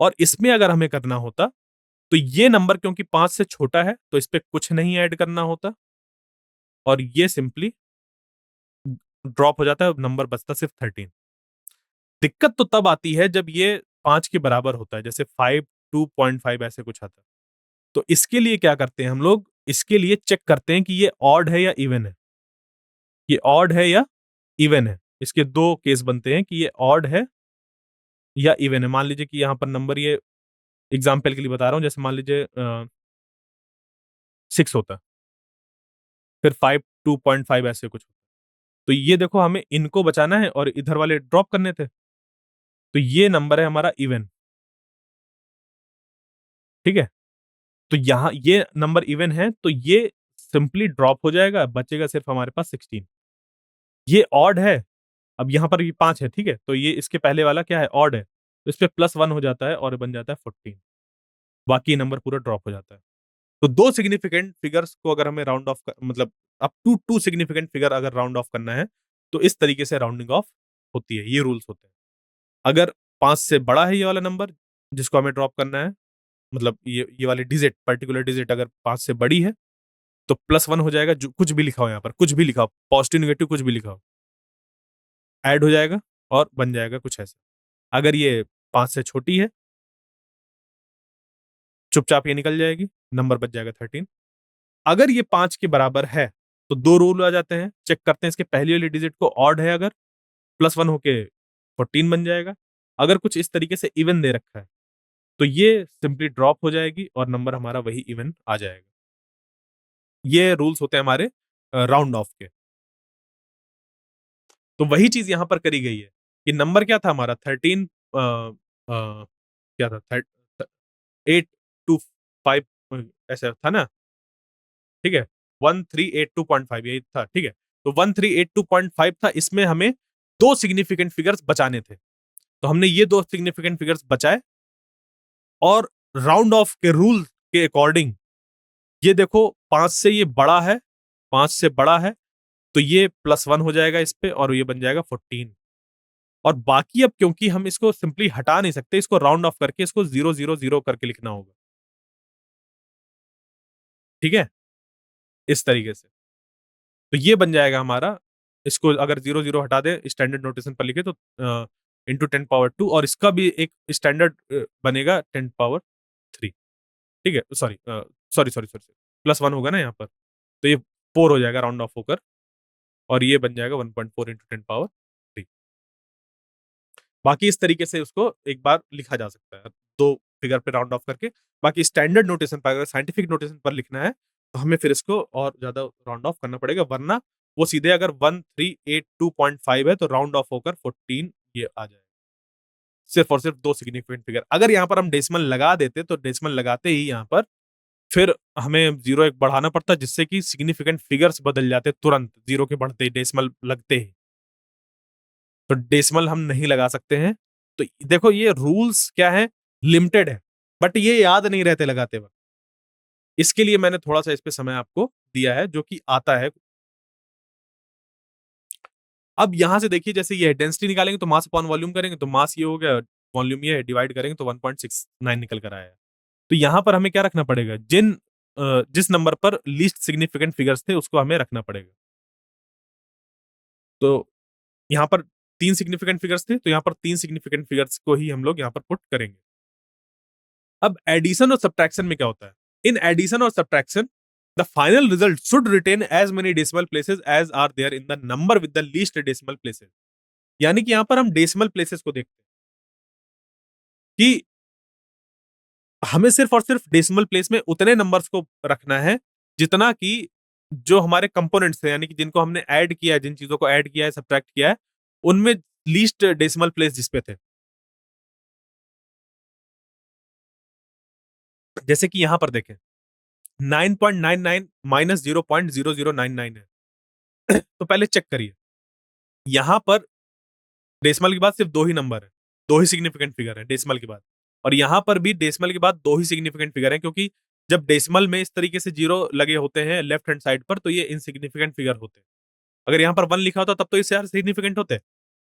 और इसमें अगर हमें करना होता तो ये नंबर क्योंकि 5 से छोटा है तो इस पे कुछ नहीं ऐड करना होता और ये सिंपली ड्रॉप हो जाता है, नंबर बचता सिर्फ 13। दिक्कत तो तब आती है जब ये 5 के बराबर होता है, जैसे 5 2.5 ऐसे कुछ आता है। तो इसके लिए क्या करते हैं हम लोग, इसके लिए चेक करते हैं कि ये ऑड है या इवन है। ये ऑड है या इवन है। इसके 2 केस बनते हैं कि ये ऑड है या इवन है। मान लीजिए कि यहाँ पर नंबर, ये एग्जाम्पल के लिए बता रहा हूँ, जैसे मान लीजिए 6 होता है, फिर 5, 2.5 ऐसे कुछ। तो ये देखो, हमें इनको बचाना है और इधर वाले ड्रॉप करने थे। तो ये नंबर है हमारा इवन, ठीक है? तो यहाँ ये नंबर इवन है, तो ये सिंपली ड्रॉप हो जाएगा, बचेगा सिर्फ हमारे पास 16। ये ऑड है, अब यहाँ पर ये 5 है, ठीक है? तो ये इसके पहले वाला क्या है? ऑड है। तो इस पे +1 हो जाता है और बन जाता है 14। बाकी नंबर पूरा ड्रॉप हो जाता है। तो 2 सिग्निफिकेंट फिगर्स को अगर हमें राउंड ऑफ क मतलब अप टू 2 सिग्निफिकेंट फिगर अगर राउंड ऑफ करना है, तो इस तरीके से राउंडिंग ऑफ होती है, ये रूल्स होते हैं। अगर 5 से बड़ा है ये वाला नंबर जिसको हमें ड्रॉप करना है, मतलब ये वाली डिजिट, पर्टिकुलर डिजिट अगर 5 से बड़ी है, तो +1 हो जाएगा, जो कुछ भी लिखा हो यहाँ पर, कुछ भी लिखा हो, पॉजिटिव, नेगेटिव कुछ भी लिखा हो, ऐड हो जाएगा और बन जाएगा कुछ ऐसा। अगर ये 5 से छोटी है, चुपचाप ये निकल जाएगी, नंबर बच जाएगा 13। अगर ये 5 के बराबर है, तो 2 रूल आ जाते हैं, चेक करते हैं इसके पहली वाली डिजिट को, ऑड है अगर, +1 होके 14 बन जाएगा। अगर कुछ इस तरीके से इवन दे रखा है, तो ये सिंपली ड्रॉप हो जाएगी और नंबर हमारा वही इवन आ जाएगा। ये रूल्स होते हैं हमारे राउंड ऑफ के। तो वही चीज़ यहाँ पर करी गई है कि नंबर क्या था हमारा 13, क्या था, 8 टू 5, ऐसा था ना? ठीक है? 1382.5 यही था, ठीक है? तो 1382.5 था, इसमें हमें 2 सिग्निफिकेंट फिगर्स बचाने थे। तो हमने ये 2 सिग्निफिकेंट फिगर्स बचाए और राउंड ऑफ के रूल के अकॉर्डिंग, ये देखो 5 से ये बड़ा है, 5 से बड़ा है, तो ये +1 हो जाएगा इस पे और ये बन जाएगा 14। और बाकी अब क्योंकि हम इसको सिंपली हटा नहीं सकते, इसको राउंड ऑफ करके इसको 000 करके लिखना होगा। ठीक है? इस तरीके से। तो ये बन जाएगा हमारा, इसको अगर 0 हटा दें, स्टैंडर्ड नोटेशन पर लिखे तो इंटू 10 पावर 2, और इसका भी एक स्टैंडर्ड बनेगा 10 पावर 3। ठीक है? सॉरी, +1 होगा ना यहाँ पर, तो ये 4 हो जाएगा राउंड ऑफ होकर, और ये बन जाएगा 1.4 इंटू 10 पावर 3। बाकी इस तरीके से उसको एक बार लिखा जा सकता है, 2 फिगर पे राउंड ऑफ करके। बाकी स्टैंडर्ड नोटेशन पर, अगर साइंटिफिक नोटेशन पर लिखना है, तो हमें फिर इसको और ज़्यादा राउंड ऑफ करना पड़ेगा, वरना वो सीधे अगर 1382.5 है, तो राउंड ऑफ होकर 14 ये आ जाएगा। सिर्फ और सिर्फ 2 सिग्निफिकेंट फिगर। अगर यहाँ पर हम डेसिमल लगा देते, तो डेसिमल लगाते ही यहाँ पर फिर हमें 0 एक बढ़ाना पड़ता, जिससे कि सिग्निफिकेंट फिगर्स बदल जाते तुरंत, 0 के बढ़ते ही, डेसिमल लगते ही। तो डेसिमल हम नहीं लगा सकते हैं। तो देखो, ये रूल्स क्या है, लिमिटेड है, बट ये याद नहीं रहते लगाते वक़्त। इसके लिए मैंने थोड़ा-सा इस पे समय आपको दिया है, जो कि आता है। अब यहाँ से देखिए, जैसे ये है, डेंसिटी निकालेंगे तो मास अपॉन वॉल्यूम करेंगे, तो मास ये हो गया, वॉल्यूम ये है, डिवाइड करेंगे तो 1.69 निकल कर आया है। तो यहाँ पर हमें क्या रखना पड़ेगा? जिस नंबर पर लीस्ट सिग्निफिकेंट फिगर्स थे, उसको हमें रखना पड़ेगा। तो यहाँ पर 3 सिग्निफिकेंट फिगर्स थे, तो यहाँ पर 3 सिग्निफिकेंट फिगर्स को ही हम लोग यहाँ पर पुट करेंगे। अब एडिशन और सब्ट्रैक्शन में क्या होता है? In addition or subtraction, the final result should retain as many decimal places as are there in the number with the least decimal places. यानी कि यहाँ पर हम डेसिमल प्लेसेस को देखते हैं कि हमें सिर्फ और सिर्फ डेसिमल प्लेस में उतने नंबर्स को रखना है, जितना कि जो हमारे कंपोनेंट्स थे, यानी कि जिनको हमने ऐड किया है, जिन चीज़ों को ऐड किया है, सब्ट्रैक्ट किया है, उनमें लीस्ट डेसिमल प्लेस जिस पे थे। जैसे कि यहाँ पर देखें, 9.99 माइनस 0.0099 है। तो पहले चेक करिए, यहाँ पर डेसिमल के बाद सिर्फ 2 ही नंबर है, 2 ही सिग्निफिकेंट फिगर है डेसिमल के बाद। और यहाँ पर भी डेसिमल के बाद 2 ही सिग्निफिकेंट फिगर हैं, क्योंकि जब डेसिमल में इस तरीके से 0 लगे होते हैं लेफ्ट हैंड साइड पर, तो ये इनसिग्निफिकेंट फिगर होते हैं। अगर यहाँ पर 1 लिखा होता तब तो ये सारे सिग्निफिकेंट होते।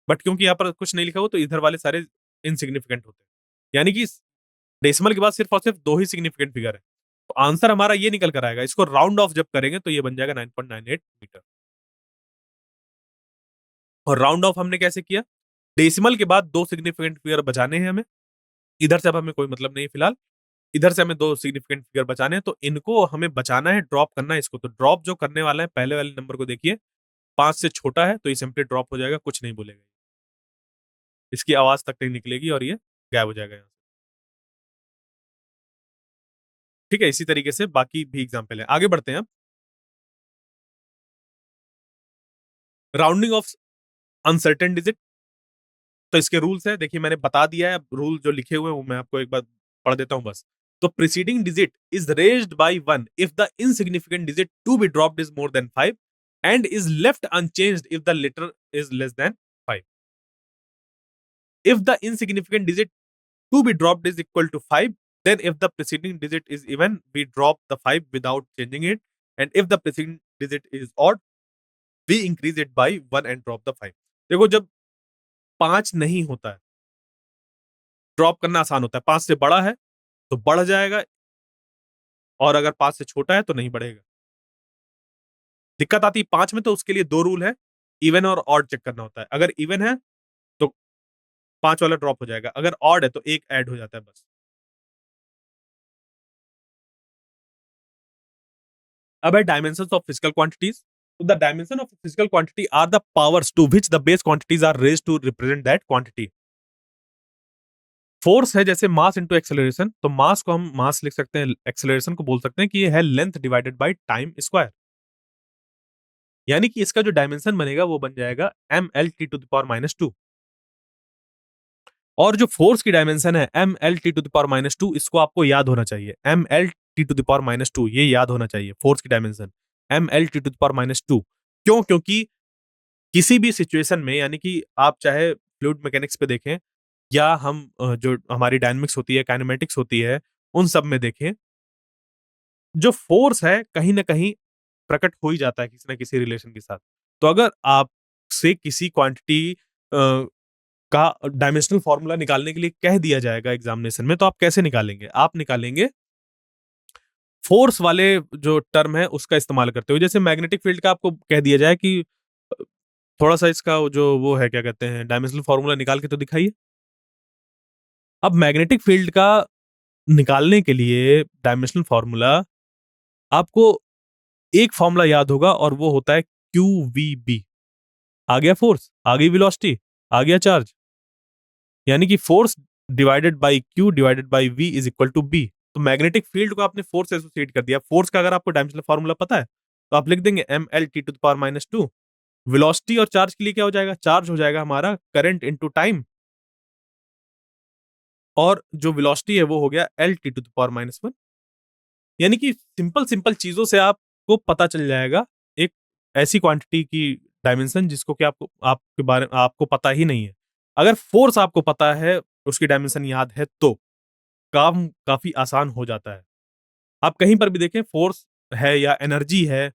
बट क्योंकि यहाँ पर कुछ नहीं लिखा हुआ, तो इधर वाले सारे इनसिग्निफिकेंट होते हैं। यानी कि डेसिमल के बाद सिर्फ और सिर्फ 2 ही सिग्निफिकेंट फिगर है। तो आंसर हमारा ये निकल कर आएगा। इसको राउंड ऑफ जब करेंगे, तो ये बन जाएगा 9.98 मीटर। और राउंड ऑफ हमने कैसे किया? डेसिमल के बाद 2 सिग्निफिकेंट फिगर बचाने हैं हमें। इधर से अब हमें कोई मतलब नहीं फिलहाल। इधर से हमें 2 सिग्निफिकेंट फिगर बचाने हैं, तो इनको हमें बचाना है, ड्रॉप करना है इसको। तो ड्रॉप जो करने वाला है, पहले वाले नंबर को देखिए, 5 से छोटा है, तो ये सिंपली ड्रॉप हो जाएगा, कुछ नहीं बोलेगा। इसकी आवाज तक नहीं निकलेगी और ये गायब हो जाएगा यहाँ से। ठीक है, इसी तरीके से बाकी भी एग्जाम्पल है। आगे बढ़ते हैं अब। Rounding off uncertain digit. तो इसके रूल्स है, देखिए मैंने बता दिया है, रूल जो लिखे हुए हैं वो मैं आपको एक बार पढ़ देता हूं बस। तो preceding digit is raised by 1 if the insignificant digit to be dropped is more than 5 and is left unchanged if the latter is less than 5। If the insignificant digit to be dropped is equal to 5, then if the preceding digit is even, we drop the 5 without changing it. And if the preceding digit is odd, we increase it by 1 and drop the 5. देखो जब 5 नहीं होता है, drop करना आसान होता है। 5 से बड़ा है तो बढ़ जाएगा, और अगर 5 से छोटा है तो नहीं बढ़ेगा। दिक्कत आती है 5 में, तो उसके लिए 2 रूल है, इवन और ऑड चेक करना होता है। अगर इवन है तो 5 वाला ड्रॉप हो जाएगा, अगर ऑड है तो 1 ऐड हो जाता है बस। अब है dimensions of physical quantities. So the dimension of physical quantity are the powers to which the base quantities are raised to represent that quantity. Force है जैसे मास इंटू एक्सेलरेशन, तो मास को हम मास लिख सकते हैं, एक्सेलरेशन को बोल सकते हैं कि ये है length divided by time square. यानी कि इसका जो डायमेंशन बनेगा वो बन जाएगा M L T to the power minus two. और जो फोर्स की डायमेंशन है M L T to the power minus two, इसको आपको याद होना चाहिए। M L T to the power minus two, ये याद होना चाहिए फोर्स की dimension M L T to the power minus two. क्यों? क्योंकि किसी भी सिचुएशन में, यानी कि आप चाहे फ्लूइड मैकेनिक्स पे देखें या हम जो हमारी डायनामिक्स होती है, काइनेमेटिक्स होती है, उन सब में देखें, जो फोर्स है कहीं ना कहीं प्रकट हो ही जाता है किसी ना किसी रिलेशन के साथ। तो अगर आपसे किसी क्वांटिटी का डायमेंशनल फॉर्मूला निकालने के लिए कह दिया जाएगा एग्जामिनेशन में, तो आप कैसे निकालेंगे? आप निकालेंगे फोर्स वाले जो टर्म है उसका इस्तेमाल करते हुए। जैसे मैग्नेटिक फील्ड का आपको कह दिया जाए कि थोड़ा सा इसका जो वो है क्या कहते हैं, डायमेंशनल फॉर्मूला निकाल के तो दिखाइए। अब मैग्नेटिक फील्ड का निकालने के लिए डायमेंशनल फॉर्मूला, आपको एक फॉर्मूला याद होगा और वो होता है क्यू वी बी। आ गया फोर्स, आ गई वेलोसिटी, आ गया चार्ज। यानी कि force divided by Q divided by V is equal to B. तो मैग्नेटिक फील्ड को आपने फोर्स से एसोसिएट कर दिया। फोर्स का अगर आपको डायमेंशनल फॉर्मूला पता है तो आप लिख देंगे M L T to the power minus two. Velocity और चार्ज के लिए क्या हो जाएगा? चार्ज हो जाएगा हमारा करंट इनटू टाइम, और जो वेलोसिटी है वो हो गया L T to the power minus one. यानी कि सिंपल सिंपल चीजों से आपको पता चल जाएगा एक ऐसी क्वांटिटी की डायमेंशन जिसको कि आपके बारे में आपको पता ही नहीं है। अगर फोर्स आपको पता है, उसकी डायमेंशन याद है, तो काम काफी आसान हो जाता है। आप कहीं पर भी देखें, फोर्स है या एनर्जी है,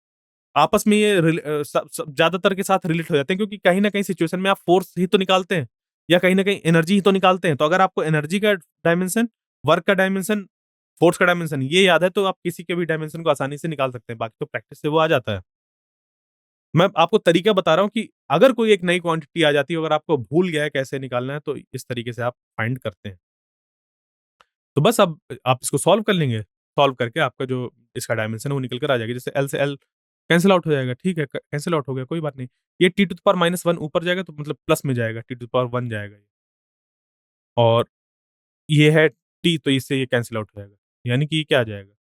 आपस में ये ज्यादातर के साथ रिलेट हो जाते हैं, क्योंकि कहीं ना कहीं सिचुएशन में आप फोर्स ही तो निकालते हैं या कहीं ना कहीं एनर्जी ही तो निकालते हैं। तो अगर आपको एनर्जी का डायमेंशन, वर्क का डायमेंशन, फोर्स का डायमेंशन ये याद है, तो आप किसी के भी डायमेंशन को आसानी से निकाल सकते हैं। बाकी तो प्रैक्टिस से वो आ जाता है। मैं आपको तरीका बता रहा हूँ कि अगर कोई एक नई क्वांटिटी आ जाती है, अगर आपको भूल गया है कैसे निकालना है, तो इस तरीके से आप फाइंड करते हैं। तो बस अब आप इसको सॉल्व कर लेंगे। सॉल्व करके आपका जो इसका डायमेंशन है वो निकल कर आ जाएगा। जैसे एल से एल कैंसल आउट हो जाएगा, ठीक है, कैंसल आउट हो गया, कोई बात नहीं। ये T to the power minus one ऊपर जाएगा तो मतलब प्लस में जाएगा, T to the power one जाएगा ये। और ये है टी, तो इससे ये कैंसल आउट हो जाएगा, यानी कि ये क्या आ जाएगा?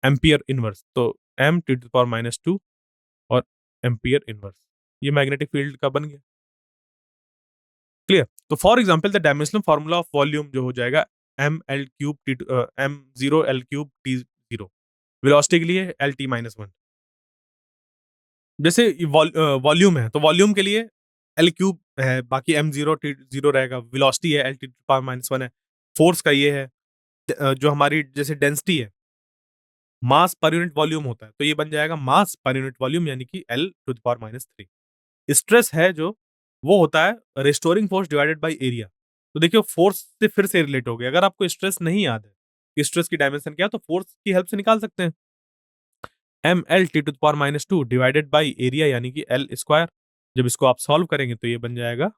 Ampere inverse. तो M T to the power minus two और एम्पियर इनवर्स, ये मैग्नेटिक फील्ड का बन गया। क्लियर? तो for example the dimensional formula of volume जो हो जाएगा M L cube T M zero L cube T zero. Velocity के लिए एल टी माइनस वन। जैसे वॉल्यूम है तो वॉल्यूम के लिए एल क्यूब है, बाकी एम जीरो टी जीरो रहेगा। वेलोसिटी है L T power minus one है। फोर्स का ये है। जो हमारी जैसे डेंसिटी है, मास पर यूनिट वॉल्यूम होता है, तो ये बन जाएगा मास पर यूनिट वॉल्यूम, यानी कि L two the power minus three. Stress है जो, वो होता है restoring force divided by area. तो देखिए फोर्स से फिर से रिलेट हो गया। अगर आपको स्ट्रेस नहीं याद है कि स्ट्रेस की डायमेंशन क्या है, तो फोर्स की हेल्प से निकाल सकते हैं। M L T to the power minus two divided by area, यानी कि एल स्क्वायर। जब इसको आप सॉल्व करेंगे तो ये बन जाएगा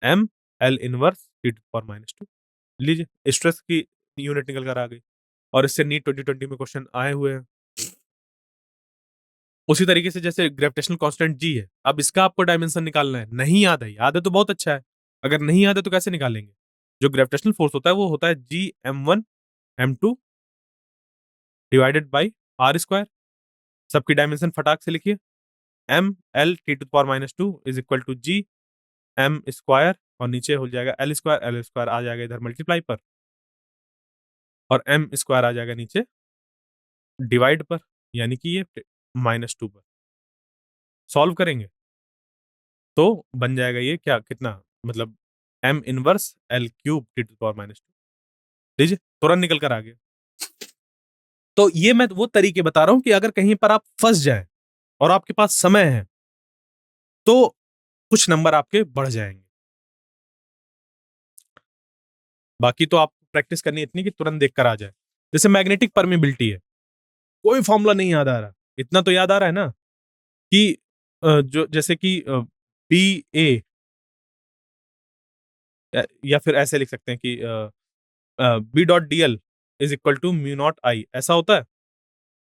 M L inverse T to power minus two. लीजिए स्ट्रेस की यूनिट निकल कर आ गई, और इससे नीट 2020 में क्वेश्चन आए हुए हैं। उसी तरीके से जैसे ग्रेविटेशनल कांस्टेंट जी है, अब इसका आपको डायमेंशन निकालना है, नहीं याद है, याद है तो बहुत अच्छा है। अगर नहीं याद है तो कैसे निकालेंगे? जो ग्रेविटेशनल फोर्स होता है वो होता है G m1 m2 divided by R square. सबकी डायमेंशन फटाक से लिखिए, m l t⁻² is equal to G m square, और नीचे हो जाएगा एल स्क्वायर आ जाएगा इधर मल्टीप्लाई पर, और m स्क्वायर आ जाएगा नीचे डिवाइड पर, यानी कि ये -2 पर। सॉल्व करेंगे तो बन जाएगा ये क्या, कितना, मतलब m इनवर्स l³ t⁻²। लीजिए तुरंत निकल कर आ गया। तो ये मैं वो तरीके बता रहा हूं कि अगर कहीं पर आप फंस जाए और आपके पास समय है तो कुछ नंबर आपके बढ़ जाएंगे। बाकी तो आप प्रैक्टिस करनी है इतनी कि तुरंत देख कर आ जाए। जैसे मैग्नेटिक परमिबिलिटी है, कोई फॉर्मूला नहीं याद आ रहा, इतना तो याद आ रहा है ना कि जो जैसे कि बी ए, या फिर ऐसे लिख सकते हैं कि B.dl is equal to mu naught I, ऐसा होता है।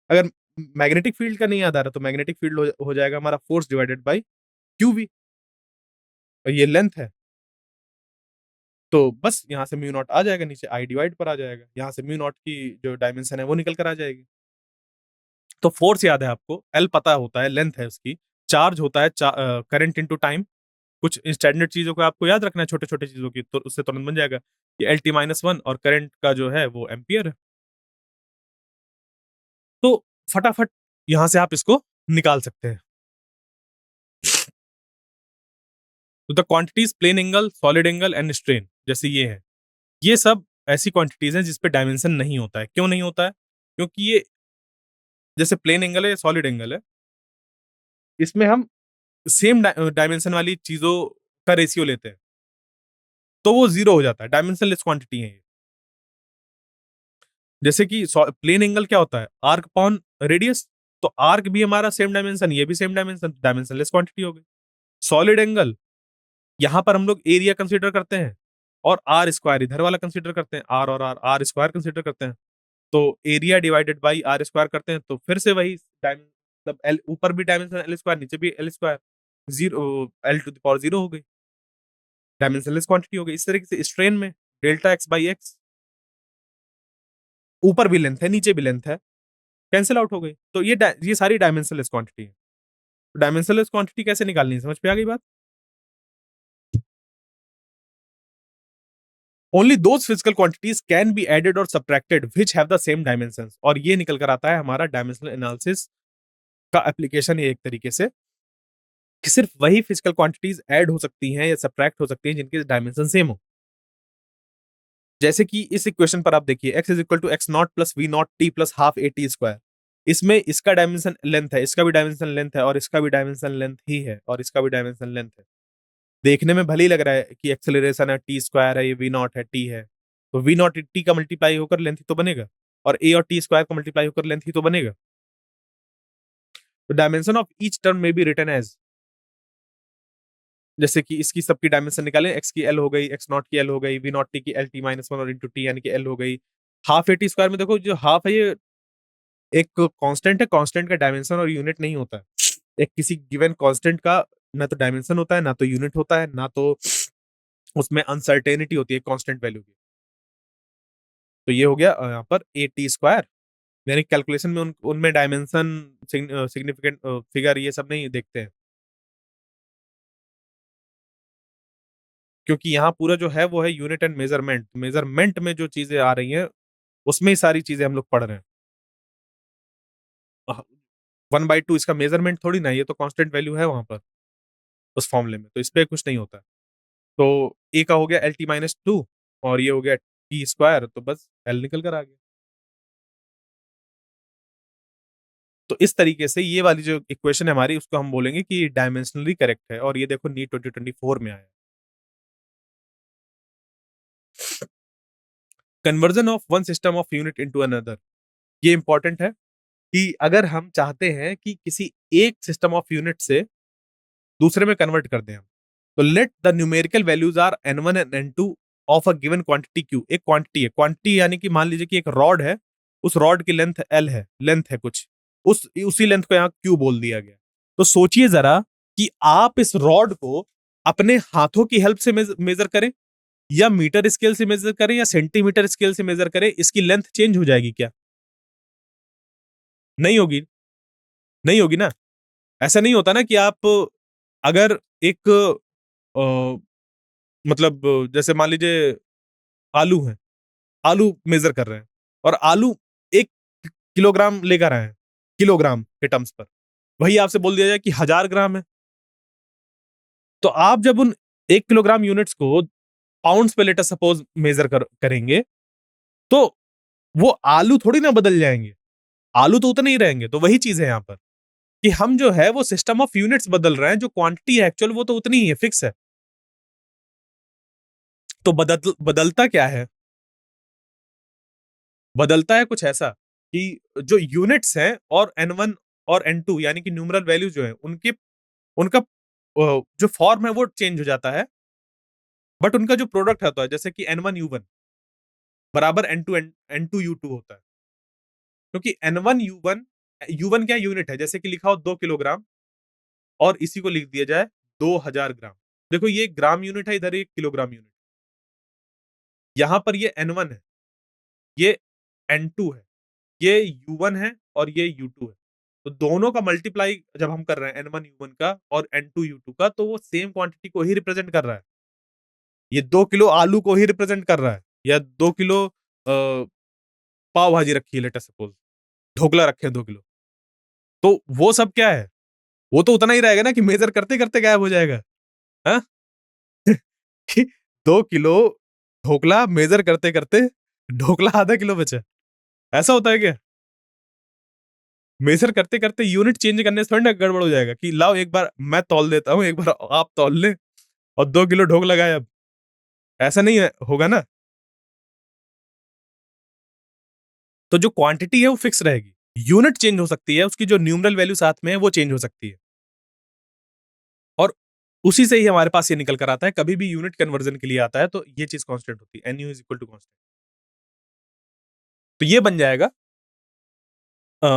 अगर मैग्नेटिक फील्ड का नहीं याद आ रहा तो मैग्नेटिक फील्ड हो जाएगा हमारा force divided by Q V, और ये लेंथ है, तो बस यहाँ से म्यू नॉट आ जाएगा, नीचे आई डिवाइड पर आ जाएगा, यहाँ से म्यू नॉट की जो डायमेंशन है वो निकल कर आ जाएगी। तो फोर्स याद है आपको, एल पता होता है, लेंथ है उसकी, चार्ज होता है करंट इनटू टाइम। कुछ स्टैंडर्ड चीजों को आपको याद रखना है, छोटे छोटे चीजों की, तो उससे तुरंत बन जाएगा कि LT-1 और करंट का जो है वो एम्पियर है। तो फटाफट यहां से आप इसको निकाल सकते हैं। तो the quantities plane angle, solid angle and strain, जैसे ये है, ये सब ऐसी क्वांटिटीज हैं जिसपे डायमेंशन नहीं होता है। क्यों नहीं होता है? क्योंकि ये जैसे प्लेन एंगल है, सॉलिड एंगल है, इसमें हम सेम डायमेंशन वाली चीजों का रेशियो लेते हैं, तो वो जीरो हो जाता है, डायमेंशनलेस क्वांटिटी है ये। जैसे कि प्लेन एंगल क्या होता है, आर्क अपॉन रेडियस, तो आर्क भी हमारा सेम डायमेंशन, ये भी सेम डायमेंशन, डायमेंशनलेस क्वांटिटी हो गई। सॉलिड एंगल, यहां पर हम लोग एरिया कंसीडर करते हैं, और आर स्क्वायर इधर वाला कंसीडर करते हैं, आर और आर, आर स्क्वायर कंसीडर करते हैं, तो area divided by R square करते हैं, तो फिर से वही मतलब एल, ऊपर भी डायमेंशन एल स्क्वायर, नीचे भी एल स्क्वायर, जीरो, l⁻0 हो गई, डायमेंशनलेस क्वांटिटी हो गई। इस तरीके से स्ट्रेन में डेल्टा एक्स बाई एक्स, ऊपर भी लेंथ है नीचे भी लेंथ है, कैंसिल आउट हो गई, तो ये सारी डायमेंशनलेस क्वांटिटी है। डायमेंशनलेस क्वांटिटी कैसे निकालनी है, समझ पे आ गई बात? Only those physical quantities can be added और subtracted which have the same dimensions, और ये निकल कर आता है हमारा डायमेंशनल एनालिसिस का एप्लीकेशन, ये एक तरीके से कि सिर्फ वही फिजिकल क्वांटिटीज ऐड हो सकती हैं या सब्ट्रैक्ट हो सकती हैं जिनके डायमेंशन सेम हो। जैसे कि इस इक्वेशन पर आप देखिए, x is equal to X naught plus V naught T plus half A T square, इसमें इसका डायमेंशन लेंथ है, इसका भी डायमेंशन लेंथ है, और इसका भी डायमेंशन लेंथ ही है, और इसका भी डायमेंशन लेंथ है। देखने में भले ही लग रहा है कि एक्सेलरेशन है टी स्क्वायर है, ये वी नॉट है, टी है, तो वी नॉट टी का मल्टीप्लाई होकर लेंथ ही तो बनेगा, और ए और टी स्क्वायर का मल्टीप्लाई होकर लेंथ ही तो बनेगा। तो डायमेंशन ऑफ ईच टर्म में बी रिटन एज, जैसे कि इसकी सबकी डायमेंशन निकालें, एक्स की एल हो गई, एक्स नॉट की एल हो गई, वी नॉट टी की एल T-1 और इंटू टी यानी कि एल हो गई। हाफ ए टी स्क्वायर में देखो, जो हाफ है ये एक कांस्टेंट है, कांस्टेंट का डायमेंशन और यूनिट नहीं होता है। एक किसी गिवन कांस्टेंट का ना तो डायमेंशन होता है, ना तो यूनिट होता है, ना तो उसमें अनसर्टेनिटी होती है कांस्टेंट वैल्यू की। तो ये हो गया यहाँ पर ए टी स्क्वायर, यानी कैलकुलेशन में उनमें डायमेंशन, सिग्निफिकेंट फिगर, ये सब नहीं देखते हैं, क्योंकि यहाँ पूरा जो है वो है यूनिट एंड मेजरमेंट, मेजरमेंट में जो चीजें आ रही हैं उसमें ही सारी चीजें हम लोग पढ़ रहे हैं। 1/2 इसका मेजरमेंट थोड़ी ना, ये तो कांस्टेंट वैल्यू है वहां पर उस फॉर्मूले में, तो इस पे कुछ नहीं होता। तो ए का हो गया LT-2, और ये हो गया टी स्क्वायर, तो बस एल निकल कर आ गया। तो इस तरीके से ये वाली जो इक्वेशन है हमारी, उसको हम बोलेंगे कि डायमेंशनली करेक्ट है, और ये देखो नीट 2024 में आया। Conversion of one system of unit into another, ये इंपॉर्टेंट है कि अगर हम चाहते हैं कि किसी एक सिस्टम ऑफ यूनिट से दूसरे में कन्वर्ट कर दें हम, तो let the numerical values are n1 and n2 of a given quantity q। एक क्वांटिटी है, क्वांटिटी यानी कि मान लीजिए कि एक रॉड है, उस रॉड की लेंथ l है, लेंथ है कुछ, उसी लेंथ को यहाँ q बोल दिया गया। तो सोचिए जरा कि आप इस रॉड को अपने हाथों की हेल्प से मेजर करें या मीटर स्केल से मेजर करें या सेंटीमीटर स्केल से मेजर करें, इसकी लेंथ चेंज हो जाएगी क्या? नहीं होगी, नहीं होगी ना। ऐसा नहीं होता ना कि आप अगर एक अ, मतलब जैसे मान लीजिए आलू है, आलू मेजर कर रहे हैं और आलू 1 किलोग्राम लेकर आए हैं, किलोग्राम के टर्म्स पर। वही आपसे बोल दिया जाए कि 1000 ग्राम है। तो आप जब उन 1 किलोग्राम यूनिट्स को पाउंड्स पे लेट अस सपोज मेजर करेंगे, तो वो आलू थोड़ी ना बदल जाएँगे। आलू तो उतने ही रहेंगे। तो वही चीज़ है यहाँ पर कि हम जो है वो सिस्टम ऑफ यूनिट्स बदल रहे हैं, जो क्वांटिटी है एक्चुअल वो तो उतनी ही है, फिक्स है। तो बदलता क्या है? बदलता है कुछ ऐसा कि जो यूनिट्स हैं और N1 और N2 यानी कि न्यूमेरल वैल्यू जो है उनके उनका जो फॉर्म है वो चेंज हो जाता है, बट उनका जो प्रोडक्ट होता है जैसे कि N1U1 बराबर N2U2 होता है। क्योंकि N1U1 U1 क्या यूनिट है, जैसे कि लिखा हो 2 किलोग्राम और इसी को लिख दिया जाए 2000 ग्राम। देखो ये ग्राम यूनिट है, इधर ये किलोग्राम यूनिट। यहाँ पर ये N1 है, ये N2 है, ये U1 है और ये U2 है। तो दोनों का मल्टीप्लाई जब हम कर रहे हैं N1 U1 का और N2 U2 का, तो वो सेम क्वांटिटी को ही रिप्रेजेंट कर रहा है। ये 2 किलो आलू को ही रिप्रेजेंट कर रहा है या 2 किलो पाव भाजी रखी है लेट अस सपोज, ढोकला रखे हैं 2 किलो। तो वो सब क्या है? वो तो उतना ही रहेगा ना कि मेज़र करते-करते गायब हो जाएगा। हाँ? कि 2 किलो ढोकला मेज़र करते-करते ढोकला आधा किलो बचा। ऐसा होता है क्या? मेज़र करते-करते यूनिट चेंज करने से थोड़ी ना गड़बड़ हो जाएगा कि लाओ एक बार मैं तौल देता हूँ, एक बार आप तौल लें और 2 किलो ढोकला गायब। ऐसा नहीं है होगा ना। तो जो क्वांटिटी है वो फिक्स रहेगी। यूनिट चेंज हो सकती है, उसकी जो न्यूमेरल वैल्यू साथ में है वो चेंज हो सकती है। और उसी से ही हमारे पास ये निकल कर आता है, कभी भी यूनिट कन्वर्जन के लिए आता है तो ये चीज़ कांस्टेंट होती है, NU is equal to constant. तो ये बन जाएगा अ,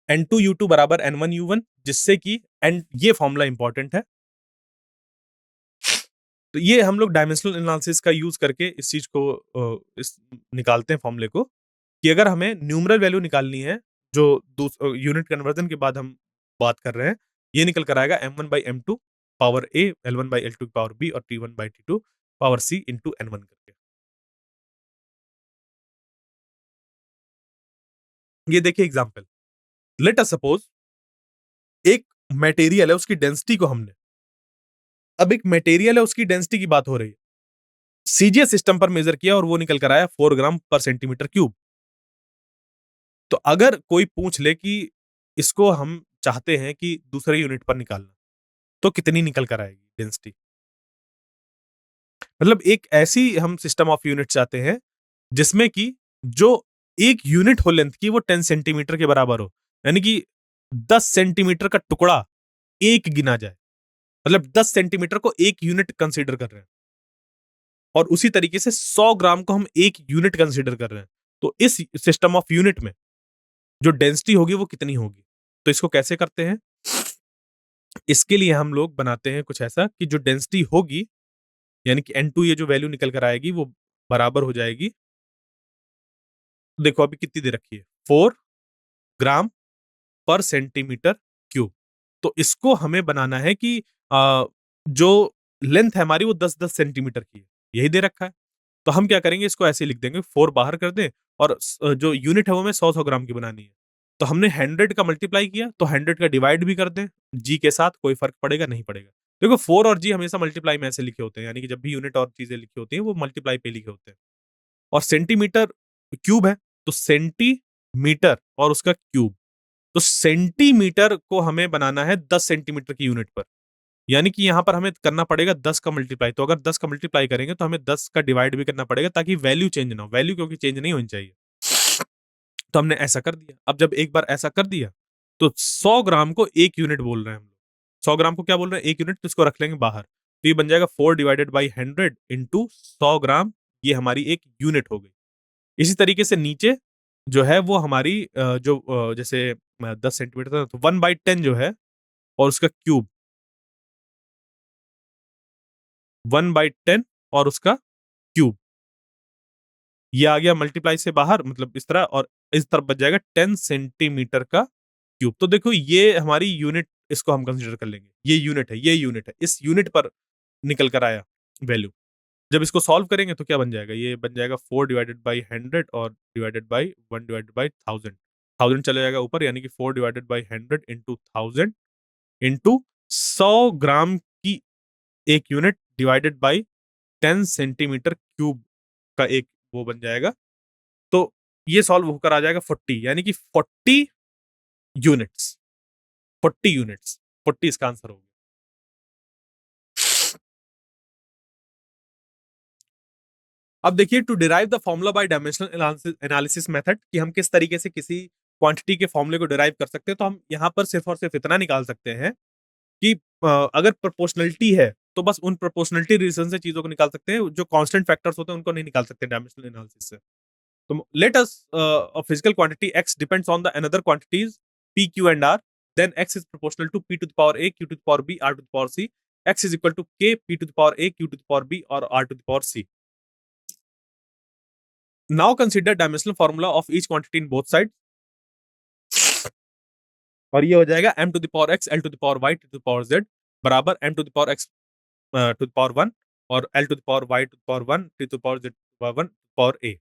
N2U2 बराबर N1U1, जिससे कि एन ये फॉर्मूला इंपॉर्टेंट है। तो ये हम लोग डायमेंशनल एनालिसिस का यूज़ करके इस चीज़ को इस निकालते हैं फॉर्मूले को कि अगर हमें न्यूमेरल वैल्यू निकालनी है, जो यूनिट कन्वर्जन के बाद हम बात कर रहे हैं, ये निकल कर आएगा M1/M2 पावर A, L1/L2 की पावर B और T1/T2 power C into N1 करके। ये देखिए एग्जांपल, लेट अस सपोज एक मटेरियल है, उसकी डेंसिटी को हमने अब एक मटेरियल है, उसकी डेंसिटी की बात हो रही है। सीजीएस सिस्टम पर मेजर किया और वो निकल कर आया 4 ग्राम पर सेंटीमीटर क्यूब। तो अगर कोई पूछ ले कि इसको हम चाहते हैं कि दूसरे यूनिट पर निकालना, तो कितनी निकल कर आएगी डेंसिटी? मतलब एक ऐसी हम सिस्टम ऑफ यूनिट चाहते हैं, जिसमें कि जो एक यूनिट हो लेंथ की वो 10 सेंटीमीटर के बराबर हो। यानी कि 10 सेंटीमीटर का टुकड़ा 1 गिना जाए। मतलब 10 सेंटीमीटर को 1 यूनिट कंसीडर कर रहे हैं और उसी तरीके से 100 ग्राम को हम 1 यूनिट कंसीडर कर रहे हैं। तो इस सिस्टम ऑफ यूनिट में जो डेंसिटी होगी वो कितनी होगी? तो इसको कैसे करते हैं? इसके लिए हम लोग बनाते हैं कुछ ऐसा कि जो डेंसिटी होगी, यानी कि N2 ये जो वैल्यू निकल कर आएगी वो बराबर हो जाएगी। देखो अभी कितनी दे रखी है? 4 ग्राम पर सेंटीमीटर क्यूब। तो इसको हमें बनाना है कि जो लेंथ है हमारी वो 10-10 सेंटीमीटर की है। यही दे रखा है। तो हम क्या करेंगे, इसको ऐसे ही लिख देंगे, 4 बाहर कर दें और जो यूनिट है वो हमें 100-100 ग्राम की बनानी है। तो हमने 100 का मल्टीप्लाई किया, तो 100 का डिवाइड भी कर दें, जी के साथ कोई फ़र्क पड़ेगा, नहीं पड़ेगा। देखो 4 और जी हमेशा मल्टीप्लाई में ऐसे लिखे होते हैं, यानी कि जब भी यूनिट और चीज़ें लिखी होती हैं, वो मल्टीप्लाई पे लिखे होते हैं। और सेंटीमीटर क्यूब है, तो सेंटीमीटर और उसका क्यूब। तो सेंटीमीटर को हमें बनाना है 10 सेंटीमीटर की यूनिट पर। यानी कि यहाँ पर हमें करना पड़ेगा 10 का मल्टीप्लाई। तो अगर 10 का मल्टीप्लाई करेंगे तो हमें 10 का डिवाइड भी करना पड़ेगा ताकि वैल्यू चेंज ना हो। वैल्यू क्योंकि चेंज नहीं होनी चाहिए। तो हमने ऐसा कर दिया। अब जब एक बार ऐसा कर दिया, तो 100 ग्राम को 1 यूनिट बोल रहे हैं हम लोग। 100 ग्राम को क्या बोल रहे हैं? 1 यूनिट, तो इसको रख लेंगे बाहर। तो ये बन जाएगा 4 डिवाइडेड बाय 100 इंटू 100 ग्राम, ये हमारी एक यूनिट हो गई। इसी तरीके से नीचे जो है वो हमारी जैसे 10 सेंटीमीटर था तो 1/10 जो है और उसका क्यूब 1/10 और उसका क्यूब। ये आ गया मल्टीप्लाई से बाहर, मतलब इस तरह, और इस तरफ बच जाएगा 10 सेंटीमीटर का क्यूब। तो देखो ये हमारी यूनिट, इसको हम कंसीडर कर लेंगे, ये यूनिट है, ये यूनिट है, इस यूनिट पर निकल कर आया वैल्यू। जब इसको सॉल्व करेंगे तो क्या बन जाएगा, ये बन जाएगा 4 डिवाइडेड बाई 100 और डिवाइडेड बाई 1 डिवाइडेड बाई 1000। 1000 चले जाएगा ऊपर, यानी कि 4 डिवाइडेड बाई 100 इंटू 1000 इंटू 100 ग्राम की एक unit divided by 10 centimetre cube का एक वो बन जाएगा। तो ये सॉल्व होकर आ जाएगा 40, यानी कि 40 यूनिट्स। 40 यूनिट्स, 40 इसका आंसर होगा। अब देखिए, to derive the formula by dimensional analysis method, कि हम किस तरीके से किसी क्वांटिटी के फॉर्मूले को डिराइव कर सकते हैं। तो हम यहाँ पर सिर्फ और सिर्फ इतना निकाल सकते हैं कि अगर प्रोपोर्शनलिटी है तो बस उन प्रोपोर्शनलिटी रीजन से चीजों को निकाल सकते हैं, जो कांस्टेंट फैक्टर्स होते हैं उनको नहीं निकाल सकते डायमेंशनल एनालिसिस से। तो let us a physical quantity x depends on the another quantities p, q and r, then x is proportional to p to the power a, q to the power b, r to the power c, x is equal to k, p to the power a, q to the power b or r to the power c. Now consider dimensional formula of each quantity in both sides, और ये हो जाएगा m to the power x, l to the power y, to the power z बराबर m to the power x to the power 1 और l to the power y to the power 1, t to the power z to the power 1 to the power a।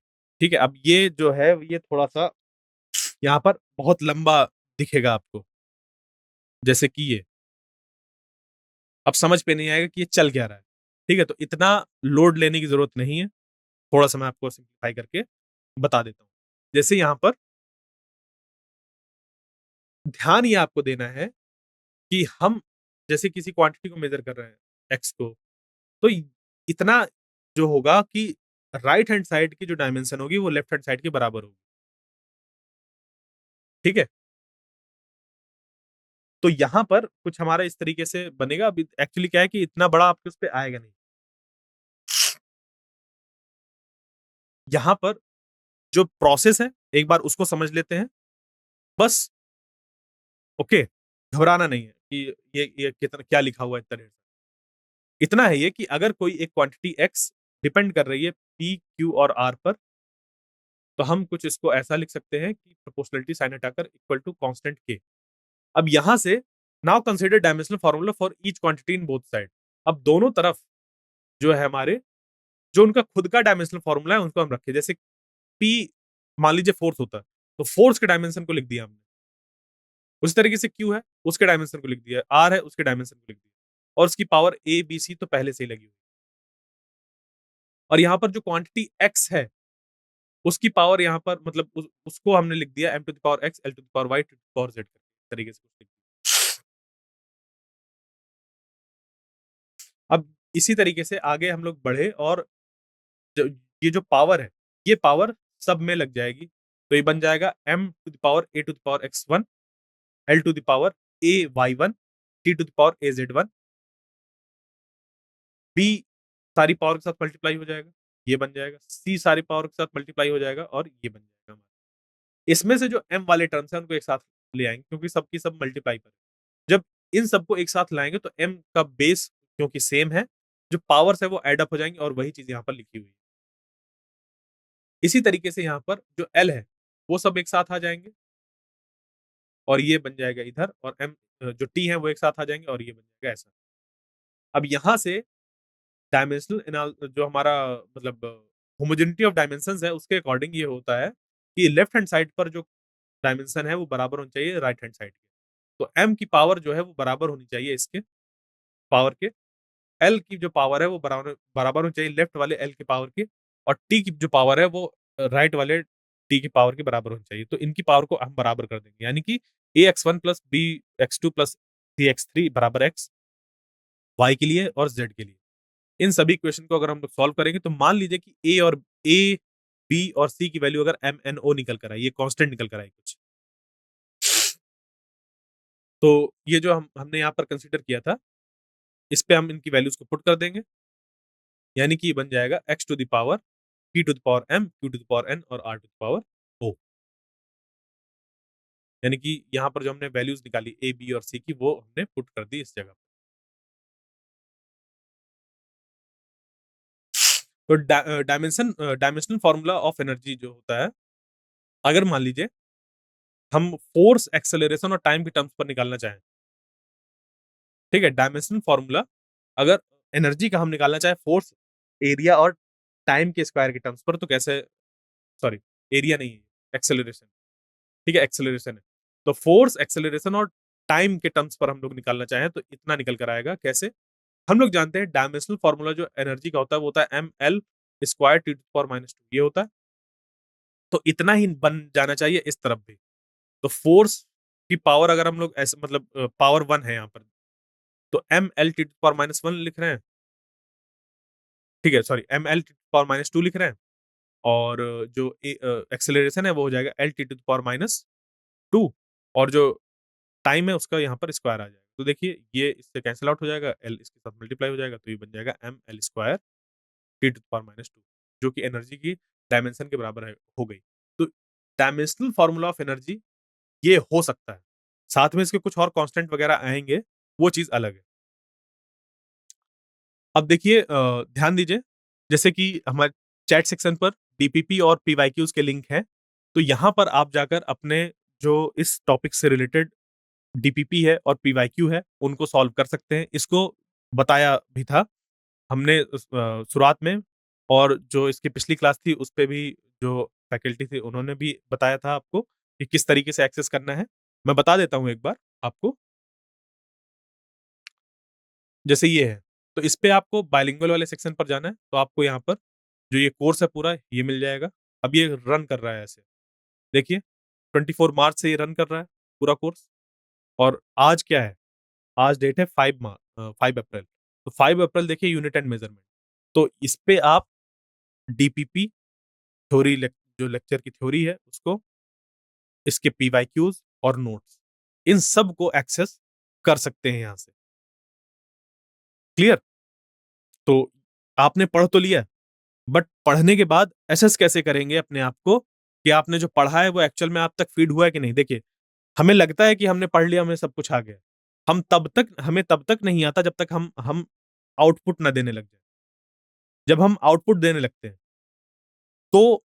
ठीक है, अब ये जो है ये थोड़ा सा यहाँ पर बहुत लंबा दिखेगा आपको, जैसे कि ये, अब समझ पे नहीं आएगा कि ये चल क्या रहा है। ठीक है, तो इतना लोड लेने की जरूरत नहीं है, थोड़ा सा मैं आपको सिंप्लीफाई करके बता देता हूँ। जैसे यहाँ पर ध्यान ये आपको देना है कि हम जैसे किसी क्वांटिटी को मेजर कर रहे हैं, एक्स को, तो इतना जो होगा कि राइट हैंड साइड की जो डायमेंशन होगी वो लेफ्ट हैंड साइड के बराबर होगी। ठीक है, तो यहाँ पर कुछ हमारा इस तरीके से बनेगा। अभी एक्चुअली क्या है कि इतना बड़ा आपके उस पे आएगा नहीं। यहाँ पर जो प्रोसेस है एक बार उसको समझ लेते हैं बस। ओके, घबराना नहीं है कि ये कितना क्या लिखा हुआ है इतना ढेर। इतना है ये कि अगर कोई एक क्वांटिटी एक्स डिपेंड कर रही है पी, क्यू और आर पर, तो हम कुछ इसको ऐसा लिख सकते हैं कि प्रोपोर्शनलिटी साइन हटाकर इक्वल टू कांस्टेंट के। अब यहां से now consider dimensional formula for each quantity in both side. अब दोनों तरफ जो है हमारे, जो उनका खुद का डायमेंशनल फार्मूला है उनको हम रखें। जैसे पी मान लीजिए फोर्स होता है, तो फोर्स के डायमेंशन को लिख दिया हमने। उसी तरीके से क्यू है, उसके डायमेंशन को लिख दिया, आर है उसके डायमेंशन को लिख दिया, और उसकी पावर ए बी सी तो पहले से ही लगी हुई। और यहाँ पर जो क्वांटिटी एक्स है उसकी पावर यहाँ पर मतलब उसको हमने लिख दिया m to the power x, l to the power y, to the power z तरीके से कुछ लिख दिया। अब इसी तरीके से आगे हम लोग बढ़े और ये जो पावर है, ये पावर सब में लग जाएगी। तो ये बन जाएगा m to the power a to the power x1, l to the power a y1, t to the power a z1, b सारी पावर के साथ मल्टीप्लाई हो जाएगा, ये बन जाएगा, c सारी पावर के साथ मल्टीप्लाई हो जाएगा और ये बन जाएगा हमारा। इसमें से जो m वाले टर्म्स हैं उनको एक साथ ले आएंगे क्योंकि सबकी सब मल्टीप्लाई पर है। जब इन सबको एक साथ लाएंगे तो m का बेस क्योंकि सेम है, जो पावर्स है वो एड अप हो जाएंगी और वही चीज यहाँ पर लिखी हुई है। इसी तरीके से यहाँ पर जो l है वो सब एक साथ आ जाएंगे और ये बन जाएगा इधर, और m जो t है वो एक साथ आ जाएंगे और ये बन जाएगा ऐसा। अब यहाँ से डायमेंशनल जो हमारा मतलब होमोजेनिटी ऑफ डायमेंशंस है उसके अकॉर्डिंग ये होता है कि लेफ्ट हैंड साइड पर जो डायमेंशन है वो बराबर होनी चाहिए राइट हैंड साइड के। तो m की पावर जो है वो बराबर होनी चाहिए इसके पावर के, l की जो पावर है वो बराबर बराबर होनी चाहिए लेफ्ट वाले l की पावर की, और t की जो पावर है वो राइट वाले t की पावर के बराबर होनी चाहिए। तो इनकी पावर को हम बराबर कर देंगे, यानी कि ax1 plus bx2 plus cx3 बराबर x, y के लिए और z के लिए। इन सभी इक्वेशन को अगर हम लोग सॉल्व करेंगे तो मान लीजिए कि a, b और c की वैल्यू अगर m n o निकल कर आई, ये कांस्टेंट निकल कर आई कुछ, तो ये जो हमने यहाँ पर कंसीडर किया था इस पे हम इनकी वैल्यूज को पुट कर देंगे, यानी कि ये बन जाएगा x to the power p to the power m, q to the power n और r to the power o। यानी कि यहाँ पर जो हमने वैल्यूज निकाली a, b और c की वो हमने पुट कर दी इस जगह। तो डायमेंशनल फॉर्मूला ऑफ एनर्जी जो होता है, अगर मान लीजिए हम फोर्स, एक्सेलरेशन और टाइम के टर्म्स पर निकालना चाहें, ठीक है? डायमेंशनल फॉर्मूला अगर एनर्जी का हम निकालना चाहें फोर्स, एरिया और टाइम के स्क्वायर के टर्म्स पर, तो कैसे? सॉरी, एरिया नहीं है, एक्सेलरेशन, ठीक है? एक्सेलरेशन है। तो फोर्स, एक्सेलरेशन और टाइम के टर्म्स पर हम लोग निकालना चाहें तो इतना निकल कर आएगा। कैसे? हम लोग जानते हैं डायमेंशनल फॉर्मूला जो एनर्जी का होता है वो होता है ml square T to the power minus 2, ये होता है। तो इतना ही बन जाना चाहिए इस तरफ भी। तो फोर्स की पावर अगर हम लोग ऐसे मतलब पावर 1 है यहाँ पर, तो ml T to the power minus 1 लिख रहे हैं, ठीक है? Sorry, ml T to the power minus 2 लिख रहे हैं, और जो एक्सेलरेशन है वो हो जाएगा l T to the power minus 2, और जो टाइम है उसका यहाँ पर स्क्वायर आ जाएगा। तो देखिए ये इससे कैंसल आउट हो जाएगा, l इसके साथ मल्टीप्लाई हो जाएगा, तो ये बन जाएगा ml square T to the power minus 2, जो कि एनर्जी की डायमेंशन के बराबर है, हो गई। तो डायमेंशनल फॉर्मूला ऑफ एनर्जी ये हो सकता है। साथ में इसके कुछ और कांस्टेंट वगैरह आएँगे, वो चीज़ अलग है। अब देखिए ध्यान दीजिए, जैसे कि हमारे चैट सेक्शन पर डीपीपी और पीवाईक्यूज़ के लिंक हैं, तो यहाँ पर आप जाकर अपने जो इस टॉपिक से रिलेटेड डीपीपी है और पीवाईक्यू है, उनको सॉल्व कर सकते हैं। इसको बताया भी था हमने शुरुआत में, और जो इसकी पिछली क्लास थी उसपे भी जो फैकल्टी थी उन्होंने भी बताया था आपको कि किस तरीके से एक्सेस करना है। मैं बता देता हूँ एक बार आपको, जैसे ये है, तो इस पे आपको बाइलिंगुअल वाले सेक्शन पर जाना है, तो आपको यहाँ पर जो ये कोर्स है पूरा ये मिल जाएगा। अब ये रन कर रहा है ऐसे, देखिए 24 मार्च से ये रन कर रहा है पूरा कोर्स, और आज क्या है? आज डेट है 5 अप्रैल। तो 5 अप्रैल देखिए यूनिट एंड मेजरमेंट। तो इस पे आप डीपीपी थ्योरी जो लेक्चर की थ्योरी है उसको, इसके पीवाईक्यूज और नोट्स, इन सब को एक्सेस कर सकते हैं यहाँ से। क्लियर? तो आपने पढ़ तो लिया, बट पढ़ने के बाद एसेस कैसे करेंगे अपने आप को कि आपने जो पढ़ा है वो एक्चुअल में आप तक फीड हुआ है कि नहीं? देखिए, हमें लगता है कि हमने पढ़ लिया, हमें सब कुछ आ गया। हमें तब तक नहीं आता जब तक हम आउटपुट ना देने लग जाएँ। जब हम आउटपुट देने लगते हैं, तो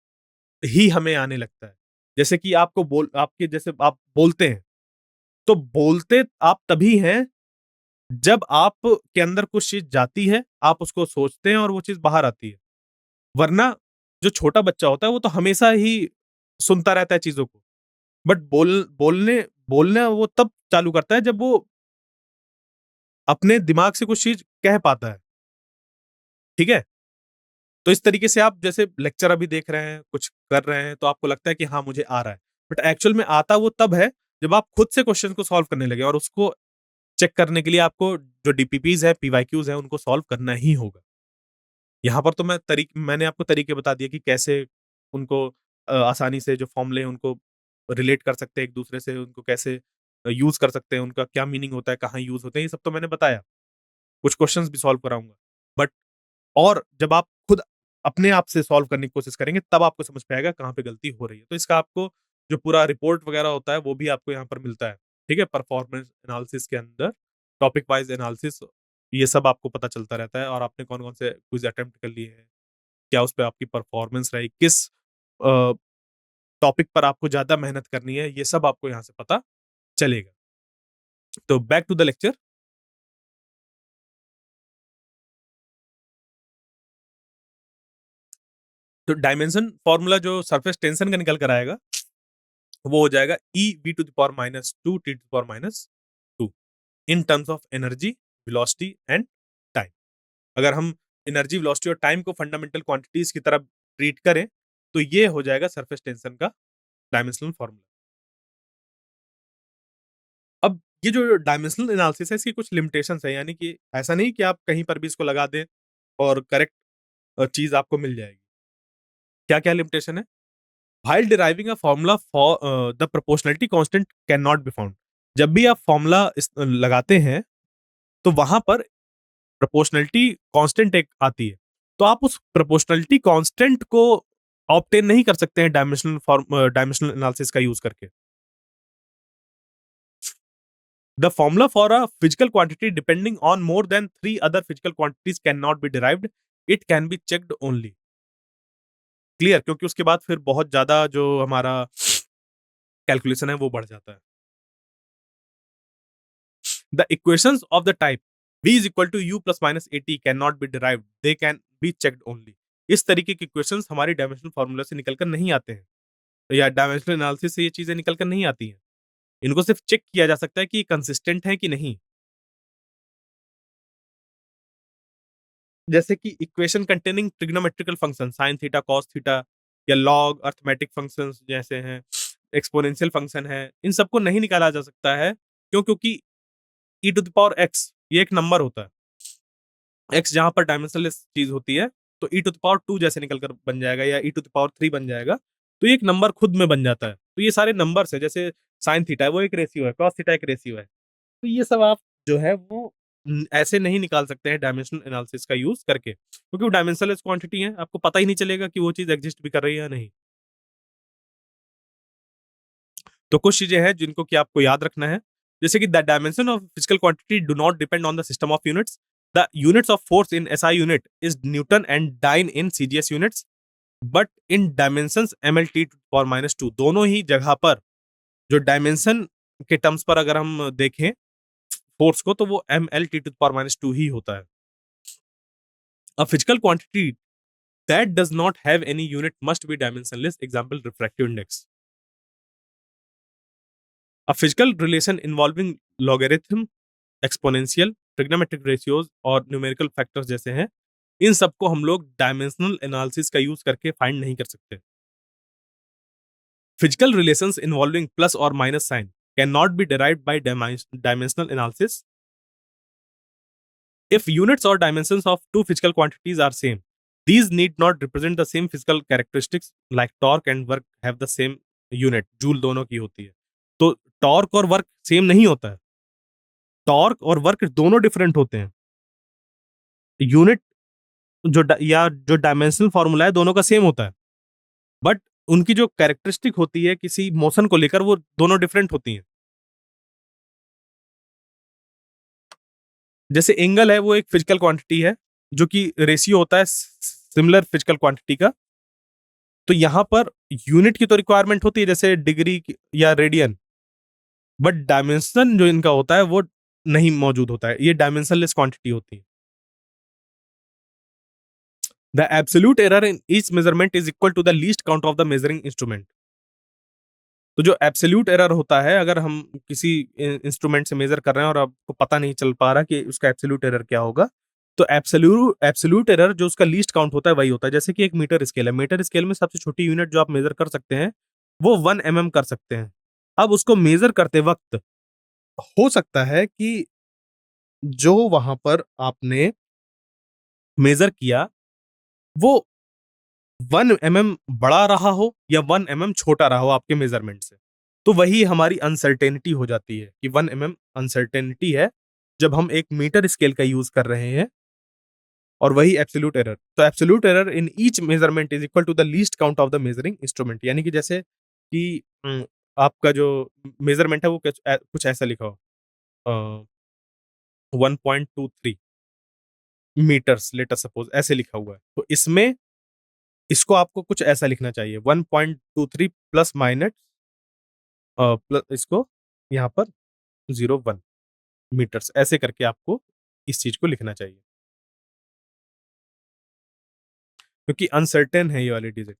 ही हमें आने लगता है। जैसे कि आपके जैसे आप बोलते हैं, तो बोलते आप तभी हैं जब आप के अंदर कुछ चीज़ जाती है, आप उसको सोचते हैं और वो चीज़ बाहर आती है। वरना जो छोटा बच्चा होता है वो तो हमेशा ही सुनता रहता है चीज़ों को। बट बोलना वो तब चालू करता है जब वो अपने दिमाग से कुछ चीज़ कह पाता है। ठीक है? तो इस तरीके से आप जैसे लेक्चर अभी देख रहे हैं, कुछ कर रहे हैं, तो आपको लगता है कि हाँ, मुझे आ रहा है। बट एक्चुअल में आता वो तब है, जब आप खुद से क्वेश्चन को सॉल्व करने लगे, और उसको चेक करने के लिए आपको जो डीपीपीज़ है, पीवाईक्यूज़ हैं, उनको सॉल्व करना ही होगा। यहाँ पर तो मैंने आपको तरीके बता दिए कि कैसे उनको आसानी से जो फ़ॉर्मूले हैं, उनको रिलेट कर सकते हैं एक-दूसरे से, उनको कैसे यूज़ कर सकते हैं, उनका क्या मीनिंग होता है, कहाँ यूज़ होते हैं, ये सब तो मैंने बताया। कुछ क्वेश्चन्स भी सॉल्व कराऊँगा। बट और जब आप खुद अपने आप से सॉल्व करने की कोशिश करेंगे, तब आपको समझ में आएगा कहाँ पे गलती हो रही है। तो इसका आपको जो पूरा रिपोर्ट वगैरह होता है, वो भी आपको यहाँ पर मिलता है। ठीक है? परफॉर्मेंस एनालिसिस के अंदर टॉपिक वाइज़ एनालिसिस, ये सब आपको पता चलता रहता है, और आपने कौन-कौन से क्विज़ अटेम्प्ट कर लिए हैं, क्या उस पे आपकी परफॉर्मेंस रही, किस अ, टॉपिक पर आपको ज़्यादा मेहनत करनी है, ये सब आपको यहाँ से पता चलेगा। तो बैक टू द लेक्चर। तो डायमेंशन फॉर्मूला जो सरफेस टेंशन का निकल कर आएगा, वो हो जाएगा E V to the power minus 2 T to the power minus 2 in terms of energy, velocity and time. अगर हम एनर्जी, वेलोसिटी और टाइम को फंडामेंटल क्वांटिटीज की तरह ट्रीट करें, तो ये हो जाएगा सरफेस टेंशन का डायमेंशनल फॉर्मूला। अब ये जो डायमेंशनल एनालिसिस है, इसकी कुछ लिमिटेशंस है, यानी कि ऐसा नहीं कि आप कहीं पर भी इसको लगा दें और करेक्ट चीज आपको मिल जाएगी। क्या क्या लिमिटेशन है? While deriving a formula for the proportionality constant cannot be found। जब भी आप फॉर्मूला लगाते हैं, तो वहां पर प्रोपोर्शनलिटी कांस्टेंट एक आती है, तो आप उस प्रोपोर्शनलिटी कांस्टेंट को ऑब्टेन नहीं कर सकते हैं डायमेंशनल एनालिसिस का यूज करके। The formula for a physical quantity depending on more than 3 other physical quantities can not B derived it can be checked only. Clear? क्योंकि उसके बाद फिर बहुत ज्यादा जो हमारा कैलकुलेशन है वो बढ़ जाता है। The equations of the type v is equal to u plus minus at cannot be derived, they can be checked only। इस तरीके के इक्वेशंस हमारी डायमेंशनल फार्मूला से निकलकर नहीं आते हैं, या डायमेंशनल एनालिसिस से ये चीजें निकलकर नहीं आती हैं। इनको सिर्फ चेक किया जा सकता है कि कंसिस्टेंट है कि नहीं। जैसे कि equation containing trigonometrical function sine theta cos theta, या लॉग अर्थमेटिक फंक्शंस जैसे हैं, एक्सपोनेंशियल फंक्शन है, इन सबको नहीं निकाला जा सकता है। क्यों? क्योंकि ई टू द पावर एक्स ये एक नंबर होता है। एक्स जहां पर डायमेंशनलेस चीज होती है, तो ई टू द पावर 2 जैसे निकलकर बन जाएगा, या ई टू द पावर 3 बन जाएगा। तो ये एक नंबर खुद में बन जाता है। तो ये सारे नंबर्स है, जैसे साइन थीटा है वो एक रेशियो है, कॉस थीटा एक रेशियो है। तो ये सब आप जो है वो ऐसे नहीं निकाल सकते हैं डायमेंशनल एनालिसिस का यूज करके, क्योंकि वो डायमेंशनलेस क्वांटिटी है, आपको पता ही नहीं चलेगा कि वो चीज एग्जिस्ट भी कर रही है या नहीं। तो कुछ चीजें हैं जिनको कि आपको याद रखना है, जैसे कि the dimension of physical quantity do not depend on the system of units. The units of force in SI unit is newton and dyne in CGS units, but in dimensions ML T power minus two. दोनों ही जगह पर जो dimension के terms पर अगर हम देखें फोर्स को, तो वो M L T to power minus two ही होता है। A physical quantity that does not have any unit must be dimensionless, example refractive index. A physical relation involving logarithm, exponential, trigonometric ratios और numerical factors जैसे हैं, इन सबको हम लोग डायमेंशनल एनालिसिस का यूज करके फाइंड नहीं कर सकते। फिजिकल रिलेशंस इन्वॉल्विंग प्लस और minus sign can not be derived by dimensional analysis if units or dimensions of two physical quantities are same, these need not represent the same physical characteristics, like torque and work have the same unit, joule दोनों की होती है। तो torque और work same नहीं होता है, torque और वर्क दोनों डिफरेंट होते हैं। यूनिट या जो डायमेंशनल फॉर्मूला है दोनों का सेम होता है, बट उनकी जो कैरेक्टरिस्टिक होती है किसी मोशन को लेकर वो दोनों डिफरेंट होती हैं। जैसे एंगल है वो एक फिजिकल क्वांटिटी है, जो कि रेशियो होता है सिमिलर फिजिकल क्वांटिटी का। तो यहां पर यूनिट की तो रिक्वायरमेंट होती है जैसे डिग्री या रेडियन, बट डायमेंशन जो इनका होता है वो नहीं मौजूद होता है, ये डायमेंशनलेस क्वांटिटी होती है। The absolute error in each measurement is equal to the least count of the measuring instrument. तो जो एब्सोल्यूट एरर होता है, अगर हम किसी इंस्ट्रूमेंट से मेजर कर रहे हैं और आपको पता नहीं चल पा रहा कि उसका एब्सोल्यूट एरर क्या होगा, तो एब्सोल्यूट एरर जो उसका लीस्ट काउंट होता है वही होता है। जैसे कि एक मीटर स्केल है, मीटर स्केल में सबसे छोटी यूनिट जो आप मेजर कर सकते हैं वो 1 mm कर सकते हैं। अब उसको मेजर करते वक्त हो सकता है कि जो वहां पर आपने मेजर किया वो 1 mm बड़ा रहा हो या 1 mm छोटा रहा हो आपके मेजरमेंट से। तो वही हमारी अनसर्टेनिटी हो जाती है कि 1 mm अनसर्टेनिटी है जब हम एक मीटर स्केल का यूज कर रहे हैं, और वही एब्सोल्यूट एरर। तो absolute error in each measurement is equal to the least count of the measuring instrument, यानी कि जैसे कि आपका जो मेजरमेंट है वो कुछ ऐसा लिखा हो, 1.23 मीटर्स लेटर सपोज ऐसे लिखा हुआ है, तो इसमें इसको आपको कुछ ऐसा लिखना चाहिए 1.23 प्लस माइनस प्लस इसको यहाँ पर 0.1 मीटर्स ऐसे करके आपको इस चीज को लिखना चाहिए, क्योंकि अनसर्टेन है ये वाली डिजिट।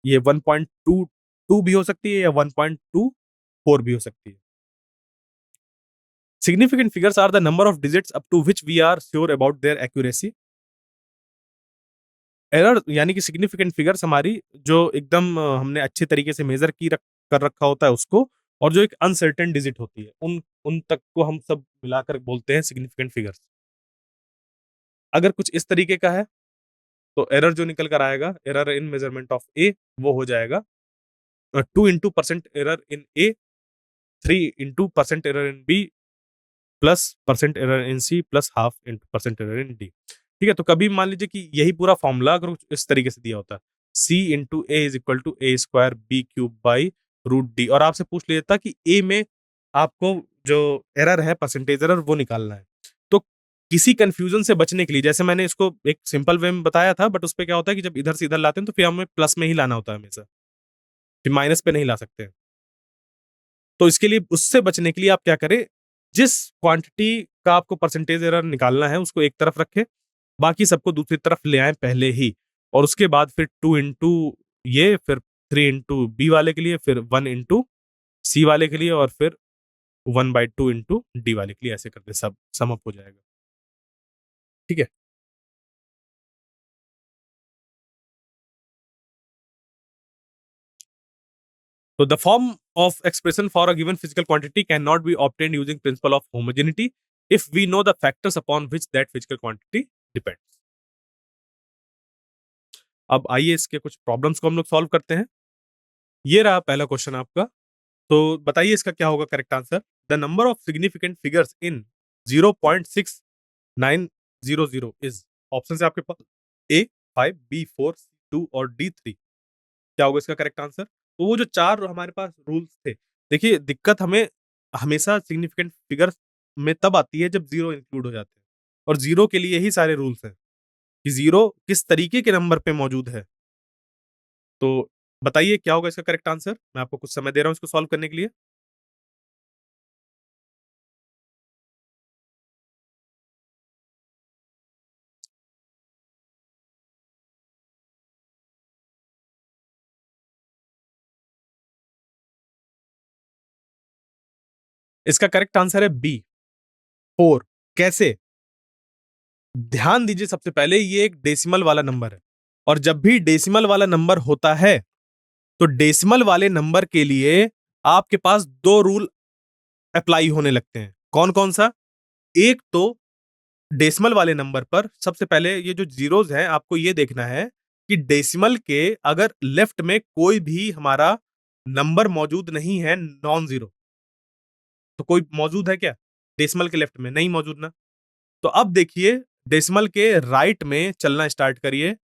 ये 1.22 भी हो सकती है या 1.24 भी हो सकती है। Significant figures are the number of digits up to which we are sure about their accuracy. Error यानी कि सिग्निफिकेंट फिगर्स हमारी जो एकदम हमने अच्छे तरीके से मेजर कर रखा होता है उसको, और जो एक अनसर्टेन डिजिट होती है उन उन तक को हम सब मिलाकर बोलते हैं सिग्निफिकेंट फिगर्स। अगर कुछ इस तरीके का है तो एरर जो निकल कर आएगा, error in measurement of A, वो हो जाएगा 2 into % error in A, 3 into % error in B, plus % error in C, plus ½ % error in D. ठीक है, तो कभी मान लीजिए कि यही पूरा फॉर्मूला अगर कुछ इस तरीके से दिया होता है, C into A is equal to A square B cube by root D, और आपसे पूछ लिया था कि ए में आपको जो एरर है परसेंटेज एरर वो निकालना है। तो किसी कंफ्यूजन से बचने के लिए, जैसे मैंने इसको एक सिंपल वे में बताया था, बट उसपे क्या होता है कि जब इधर से इधर लाते हैं तो फिर हमें प्लस में ही लाना होता है हमेशा, फिर माइनस पे नहीं ला सकते हैं। तो इसके लिए, उससे बचने के लिए आप क्या करें, जिस क्वांटिटी का आपको परसेंटेज एरर निकालना है उसको एक तरफ रखें, बाकी सबको दूसरी तरफ ले आए पहले ही, और उसके बाद फिर 2 इंटू ये, फिर 3 इंटू बी वाले के लिए, फिर 1 इंटू सी वाले के लिए, और फिर 1/2 इंटू डी वाले के लिए, ऐसे करके सब सम अप हो जाएगा। ठीक है। So the form of expression for a given physical quantity cannot be obtained using principle of homogeneity if we know the factors upon which that physical quantity depends. अब आइए इसके कुछ प्रॉब्लम्स को हम लोग सॉल्व करते हैं। ये रहा पहला क्वेश्चन आपका। तो बताइए इसका क्या होगा correct answer. The number of significant figures in 0.6900 is, option है आपके पास ए 5, बी 4, सी 2 और डी 3। क्या होगा इसका करेक्ट आंसर। तो वो जो चार हमारे पास रूल्स थे, देखिए दिक्कत हमें हमेशा सिग्निफिकेंट फिगर्स में तब आती है जब जीरो इंक्लूड हो जाते हैं, और जीरो के लिए ही सारे रूल्स हैं कि जीरो किस तरीके के नंबर पे मौजूद है। तो बताइए क्या होगा इसका करेक्ट आंसर। मैं आपको कुछ समय दे रहा हूं इसको सॉल्व करने के लिए। इसका करेक्ट आंसर है बी 4। कैसे, ध्यान दीजिए, सबसे पहले ये एक डेसिमल वाला नंबर है, और जब भी डेसिमल वाला नंबर होता है तो डेसिमल वाले नंबर के लिए आपके पास दो रूल अप्लाई होने लगते हैं। कौन कौन सा। एक तो डेसिमल वाले नंबर पर सबसे पहले ये जो जीरोस हैं, आपको ये देखना है कि डेसिमल के अगर लेफ्ट में कोई भी हमारा नंबर मौजूद नहीं है नॉन जीरो, तो कोई मौजूद है क्या डेसिमल के लेफ्ट में, नहीं मौजूद ना। तो अब देखिए डेसिमल के राइट में चलना स्टार्ट करिए,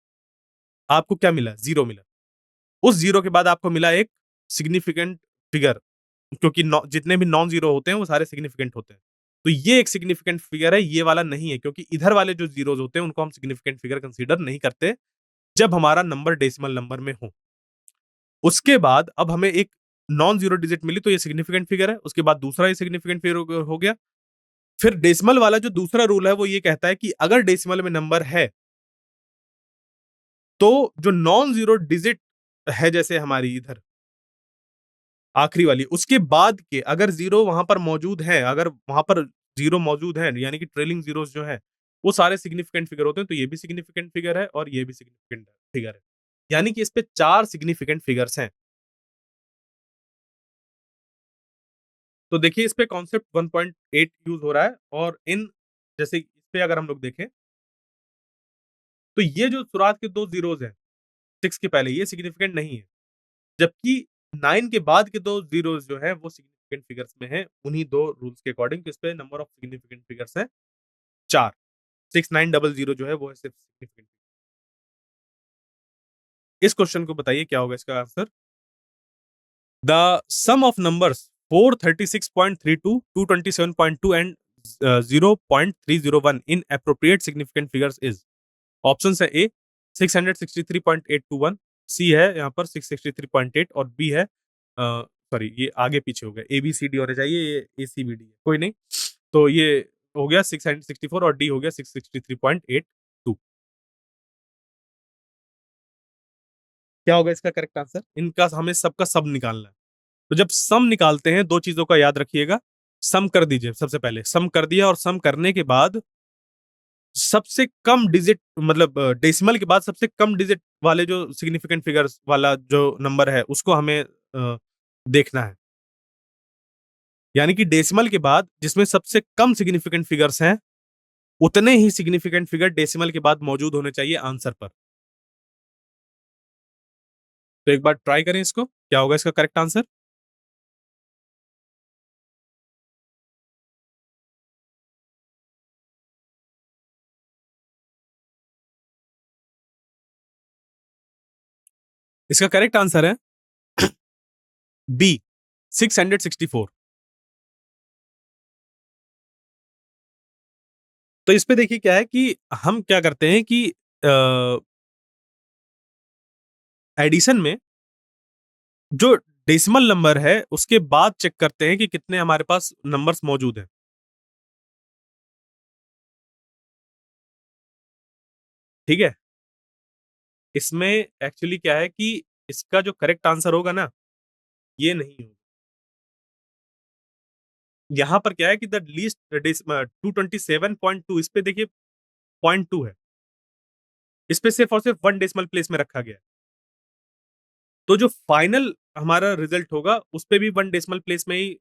आपको क्या मिला, जीरो मिला। उस जीरो के बाद आपको मिला एक सिग्निफिकेंट फिगर, क्योंकि जितने भी नॉन जीरो होते हैं वो सारे सिग्निफिकेंट होते हैं। तो ये एक सिग्निफिकेंट फिगर है, ये वाला नहीं है, क्योंकि इधर वाले जो जीरोस होते हैं उनको हम सिग्निफिकेंट फिगर कंसीडर नहीं करते जब हमारा नंबर डेसिमल नंबर में हो। उसके बाद अब हमें एक नॉन जीरो डिजिट मिली, तो ये सिग्निफिकेंट फिगर है। उसके बाद दूसरा ये सिग्निफिकेंट फिगर हो गया। फिर डेसिमल वाला जो दूसरा रूल है वो ये कहता है कि अगर डेसिमल में नंबर है तो जो नॉन जीरो डिजिट है, जैसे हमारी इधर आखिरी वाली, उसके बाद के अगर जीरो वहां पर मौजूद है, अगर वहां पर जीरो मौजूद है, यानी कि ट्रेलिंग जीरोस जो है वो सारे सिग्निफिकेंट फिगर होते हैं। तो ये भी सिग्निफिकेंट फिगर है और ये भी सिग्निफिकेंट फिगर है, यानी कि इस पे चार सिग्निफिकेंट फिगर्स हैं। तो देखिए इस पे कॉन्सेप्ट 1.8 यूज हो रहा है, और इन जैसे इस पे अगर हम लोग देखें तो ये जो शुरुआत के दो जीरोस हैं 6 के पहले, ये सिग्निफिकेंट नहीं है, जबकि 9 के बाद के दो जीरोस जो है वो सिग्निफिकेंट फिगर्स में है, उन्हीं दो रूल्स के अकॉर्डिंग। तो इस पे नंबर ऑफ सिग्निफिकेंट फिगर्स है 4। 6900 जो है वो है सिर्फ सिग्निफिकेंट। इस क्वेश्चन को बताइए क्या होगा इसका answer. The sum of numbers 436.32, 227.2 and 0.301 in appropriate significant figures is, option है ए 663.821, सी है यहाँ पर 663.8, और बी है सॉरी ये आगे पीछे हो गया, ए बी सी डी होना चाहिए, ये ए सी बी डी है, कोई नहीं। तो ये हो गया 664 और डी हो गया 663.82। क्या होगा इसका करेक्ट आंसर। इनका हमें सबका सब निकालना है। तो जब सम निकालते हैं दो चीजों का याद रखिएगा। सम कर दीजिए, सबसे पहले सम कर दिया, और सम करने के बाद सबसे कम डिजिट, मतलब डेसिमल के बाद सबसे कम डिजिट वाले जो सिग्निफिकेंट फिगर्स वाला जो नंबर है उसको हमें देखना है। यानी कि डेसिमल के बाद जिसमें सबसे कम सिग्निफिकेंट फिगर्स हैं, उतने ही सिग्निफिकेंट फिगर डेसिमल के बाद मौजूद होने चाहिए आंसर पर। तो एक बार ट्राई करें इसको, क्या होगा इसका करेक्ट आंसर। इसका करेक्ट आंसर है बी 664। तो इस पे देखिए क्या है कि हम क्या करते हैं कि एडिशन में जो डेसिमल नंबर है, उसके बाद चेक करते हैं कि कितने हमारे पास नंबर्स मौजूद हैं। ठीक है? इसमें एक्चुअली क्या है कि इसका जो करेक्ट आंसर होगा ना, ये नहीं होगा। यहाँ पर क्या है कि द लीस्ट 227.2 इस पे देखिए 0.2 है। इस पे सिर्फ़ और सिर्फ़ 1 डेसिमल प्लेस में रखा गया है। तो जो फाइनल हमारा रिज़ल्ट होगा, उसपे भी 1 डेसिमल प्लेस में ही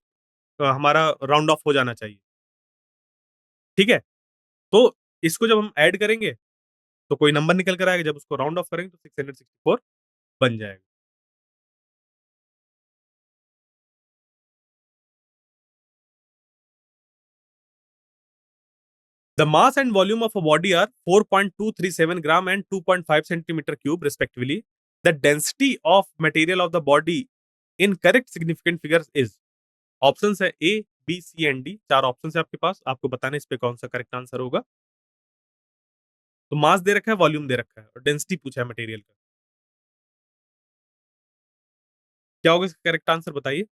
हमारा राउंड ऑफ हो जाना चाहिए। ठीक है? तो इसको जब हम ऐड करेंगे, तो कोई नंबर निकल कर आएगा, जब उसको राउंड ऑफ करेंगे तो 664 बन जाएगा। The mass and volume of a body are 4.237 gram and 2.5 centimeter cube respectively. The density of material of the body in correct significant figures is options है ए, बी, सी एंड डी। चार option है आपके पास, आपको बताना है इस पे कौन सा करेक्ट आंसर होगा। तो मास दे रखा है, वॉल्यूम दे रखा है और डेंसिटी पूछा है मटेरियल का। क्या होगा इसका करेक्ट आंसर बताइए।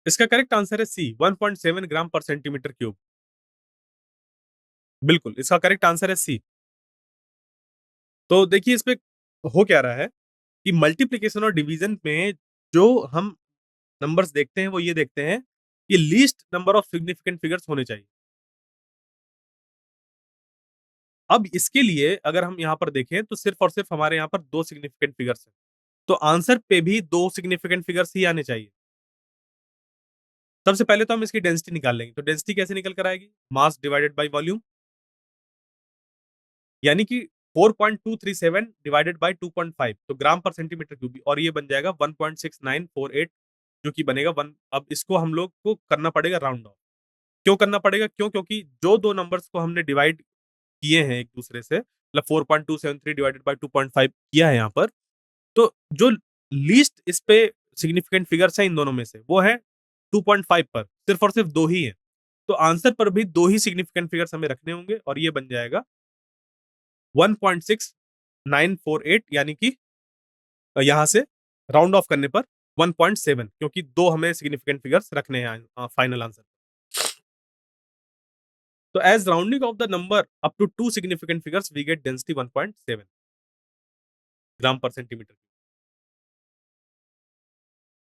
इसका करेक्ट आंसर है सी, 1.7 ग्राम पर सेंटीमीटर क्यूब। बिल्कुल, इसका करेक्ट आंसर है सी। तो देखिए इस पे हो क्या रहा है कि मल्टीप्लिकेशन और डिवीजन में जो हम नंबर्स देखते हैं वो ये देखते हैं कि least number of significant figures होने चाहिए। अब इसके लिए अगर हम यहाँ पर देखें तो सिर्फ और सिर्फ हमारे यहाँ पर 2 सिग्निफिकेंट फिगर्स हैं। तो आंसर पे भी 2 सिग्निफिकेंट फिगर्स ही आने चाहिए। सबसे पहले तो हम इसकी डेंसिटी निकाल लेंगे। तो डेंसिटी कैसे निकल कर आएगी? मास डिवाइडेड बाय वॉल्यूम, यानी कि 4.237 डिवाइडेड बाय 2.5 तो ग्राम पर सेंटीमीटर क्यूब और ये बन जाएगा 1.6948 जो कि बनेगा 1। अब इसको हम लोग को करना पड़ेगा राउंड ऑफ। क्यों करना पड़ेगा? क्यों? क्योंकि जो 2 नंबर्स को हमने डिवाइड किए हैं एक-दूसरे से, मतलब 4.273 डिवाइडेड बाय 2.5 किया है यहाँ पर, तो जो लीस्ट इस पे सिग्निफिकेंट फिगर्स हैं इन दोनों में से, वो है 2.5 पर, सिर्फ और सिर्फ 2 ही हैं। तो आंसर पर भी 2 ही सिग्निफिकेंट फिगर्स हमें रखने होंगे और ये बन जाएगा 1.6948 यानी कि यहाँ से राउंड ऑफ करने पर 1.7 क्योंकि 2 हमें सिग्निफिकेंट फिगर्स रखने हैं फाइनल आंसर। तो as rounding off the number up to 2 significant figures we get density 1.7 gram per centimetre.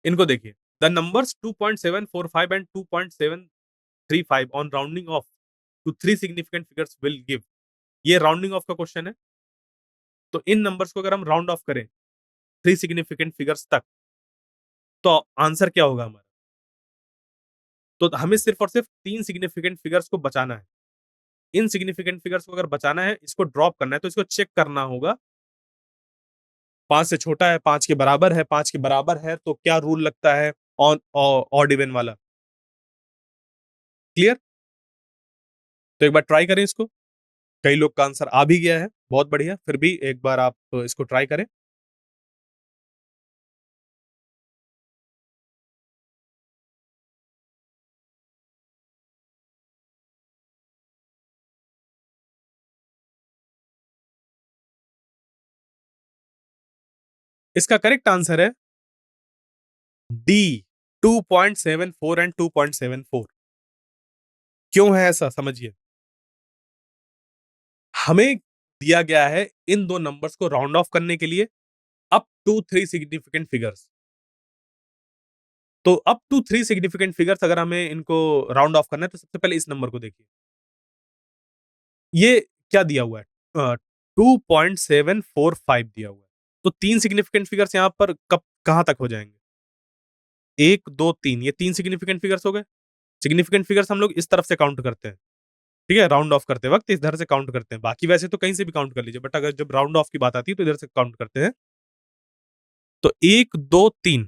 इनको देखिए, the numbers 2.745 and 2.735 on rounding off to 3 significant figures will give. ये राउंडिंग ऑफ का question है। तो इन numbers को अगर हम राउंड ऑफ करें 3 सिग्निफिकेंट फिगर्स तक, तो आंसर क्या होगा हमारा? तो हमें सिर्फ और सिर्फ 3 सिग्निफिकेंट फिगर्स को बचाना है। इन सिग्निफिकेंट फिगर्स को अगर बचाना है, इसको ड्रॉप करना है, तो इसको चेक करना होगा 5 से छोटा है, 5 के बराबर है, 5 के बराबर है, तो क्या रूल लगता है ऑन ऑड इवन वाला। क्लियर? तो एक बार ट्राई करें इसको। कई लोग का आंसर आ भी गया है, बहुत बढ़िया। फिर भी एक बार आप इसको ट्राई करें। इसका करेक्ट आंसर है डी, 2.74 एंड 2.74। क्यों है ऐसा समझिए। हमें दिया गया है इन 2 नंबर्स को राउंड ऑफ करने के लिए अप टू 3 सिग्निफिकेंट फिगर्स। तो अप टू 3 सिग्निफिकेंट फिगर्स अगर हमें इनको राउंड ऑफ करना है, तो सबसे पहले इस नंबर को देखिए। ये क्या दिया हुआ है? 2.745 दिया हुआ है। तो 3 सिग्निफिकेंट फिगर्स यहाँ पर कब कहाँ तक हो जाएँगे? 1, 2, 3 ये 3 सिग्निफिकेंट फिगर्स हो गए। सिग्निफिकेंट फिगर्स हम लोग इस तरफ से काउंट करते हैं, ठीक है? राउंड ऑफ करते वक़्त इधर से काउंट करते हैं। बाकी वैसे तो कहीं से भी काउंट कर लीजिए, बट अगर जब राउंड ऑफ की बात आती है तो इधर से काउंट करते हैं। तो 1, 2, 3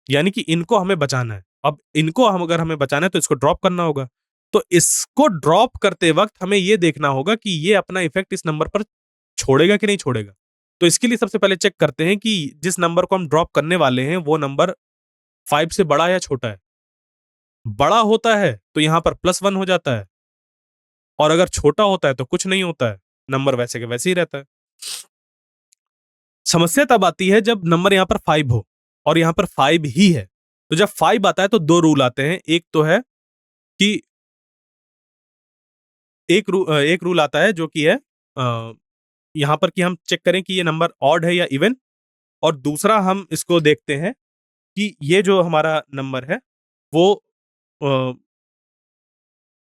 यानी कि इनको हमें बचाना है। अब इनको हम अगर हमें बचाना है तो इसको ड्रॉप करना होगा। तो इसको ड्रॉप करते वक्त हमें ये देखना होगा कि ये अपना इफेक्ट इस नंबर पर छोड़ेगा कि नहीं छोड़ेगा। तो इसके लिए सबसे पहले चेक करते हैं कि जिस नंबर को हम ड्रॉप करने वाले हैं वो नंबर 5 से बड़ा या छोटा है। बड़ा होता है तो यहां पर +1 हो जाता है, और अगर छोटा होता है तो कुछ नहीं होता है, नंबर वैसे के वैसे ही रहता है। समस्या तब आती है जब नंबर यहां पर 5 हो और यहां पर 5 ही है। तो जब 5 आता है तो दो रूल आते हैं। एक तो है कि एक रूल आता है जो कि है यहां पर कि हम चेक करें कि ये नंबर ऑड है या इवन, और दूसरा हम इसको देखते हैं कि ये जो हमारा नंबर है वो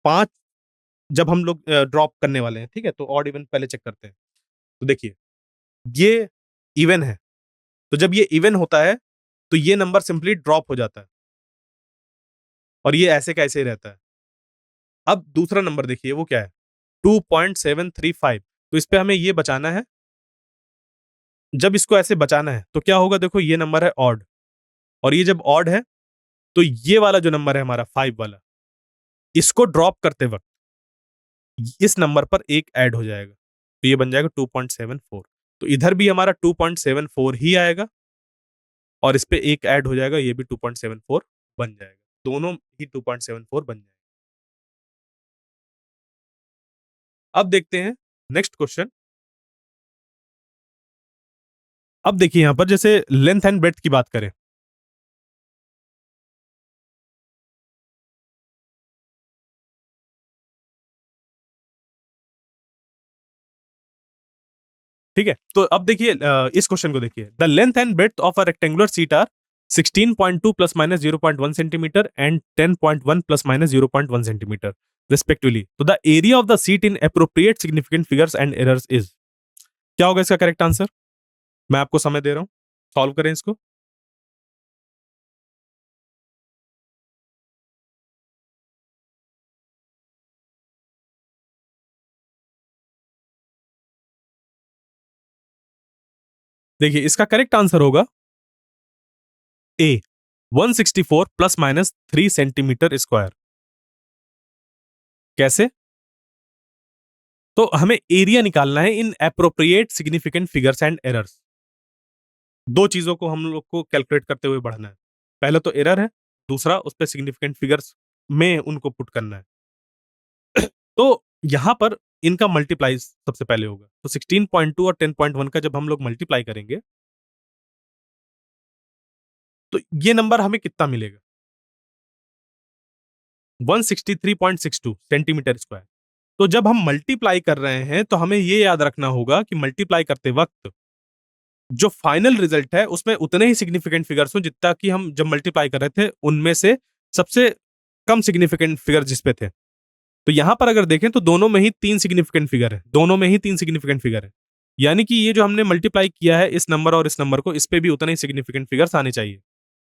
5 जब हम लोग ड्रॉप करने वाले हैं, ठीक है? तो ऑड इवन पहले चेक करते हैं। तो देखिए, ये इवन है, तो जब ये इवन होता है तो ये नंबर सिंपली ड्रॉप हो जाता है और ये ऐसे का ऐसे ही रहता है। अब दूसरा नंबर देखिए वो क्या है? 2.735। तो इस पे हमें ये बचाना है। जब इसको ऐसे बचाना है तो क्या होगा? देखो, ये नंबर है ऑड, और ये जब ऑड है तो ये वाला जो नंबर है हमारा 5 वाला, इसको ड्रॉप करते वक्त इस नंबर पर एक ऐड हो जाएगा, तो ये बन जाएगा 2.74। तो इधर भी हमारा 2.74 ही आएगा और इस पे एक ऐड हो जाएगा, ये भी 2.74 बन जाएगा। दोनों ही 2.74 बन जाएंगे। अब देखते हैं नेक्स्ट क्वेश्चन। अब देखिए यहां पर जैसे लेंथ एंड ब्रेड्थ की बात करें, ठीक है? तो अब देखिए इस क्वेश्चन को देखिए। The length and breadth of a rectangular sheet are 16.2 plus minus 0.1 centimetre and 10.1 plus minus 0.1 centimetre respectively. तो the area of the sheet in appropriate significant figures and errors is. क्या होगा इसका करेक्ट आंसर? मैं आपको समय दे रहा हूं, solve करें इसको। देखिए इसका करेक्ट आंसर होगा ए, 164 प्लस माइनस 3 सेंटीमीटर स्क्वायर। कैसे? तो हमें एरिया निकालना है इन appropriate significant figures and errors. दो चीजों को हम लोग को कैलकुलेट करते हुए बढ़ना है। पहले तो एरर है, दूसरा उस पे सिग्निफिकेंट फिगर्स में उनको पुट करना है। तो यहां पर इनका मल्टीप्लाई सबसे पहले होगा। तो 16.2 और 10.1 का जब हम लोग मल्टीप्लाई करेंगे तो ये नंबर हमें कितना मिलेगा? 163.62 सेंटीमीटर स्क्वायर। तो जब हम मल्टीप्लाई कर रहे हैं तो हमें ये याद रखना होगा कि मल्टीप्लाई करते वक्त जो फाइनल रिजल्ट है उसमें उतने ही सिग्निफिकेंट फिगर्स हो जितना कि हम जब मल्टीप्लाई कर रहे थे उनमें से सबसे कम सिग्निफिकेंट फिगर जिस पे थे। तो यहां पर अगर देखें तो दोनों में ही तीन सिग्निफिकेंट फिगर है, दोनों में ही तीन सिग्निफिकेंट फिगर है। यानी कि ये जो हमने मल्टीप्लाई किया है इस नंबर और इस नंबर को, इस पे भी उतने ही सिग्निफिकेंट फिगर्स आने चाहिए।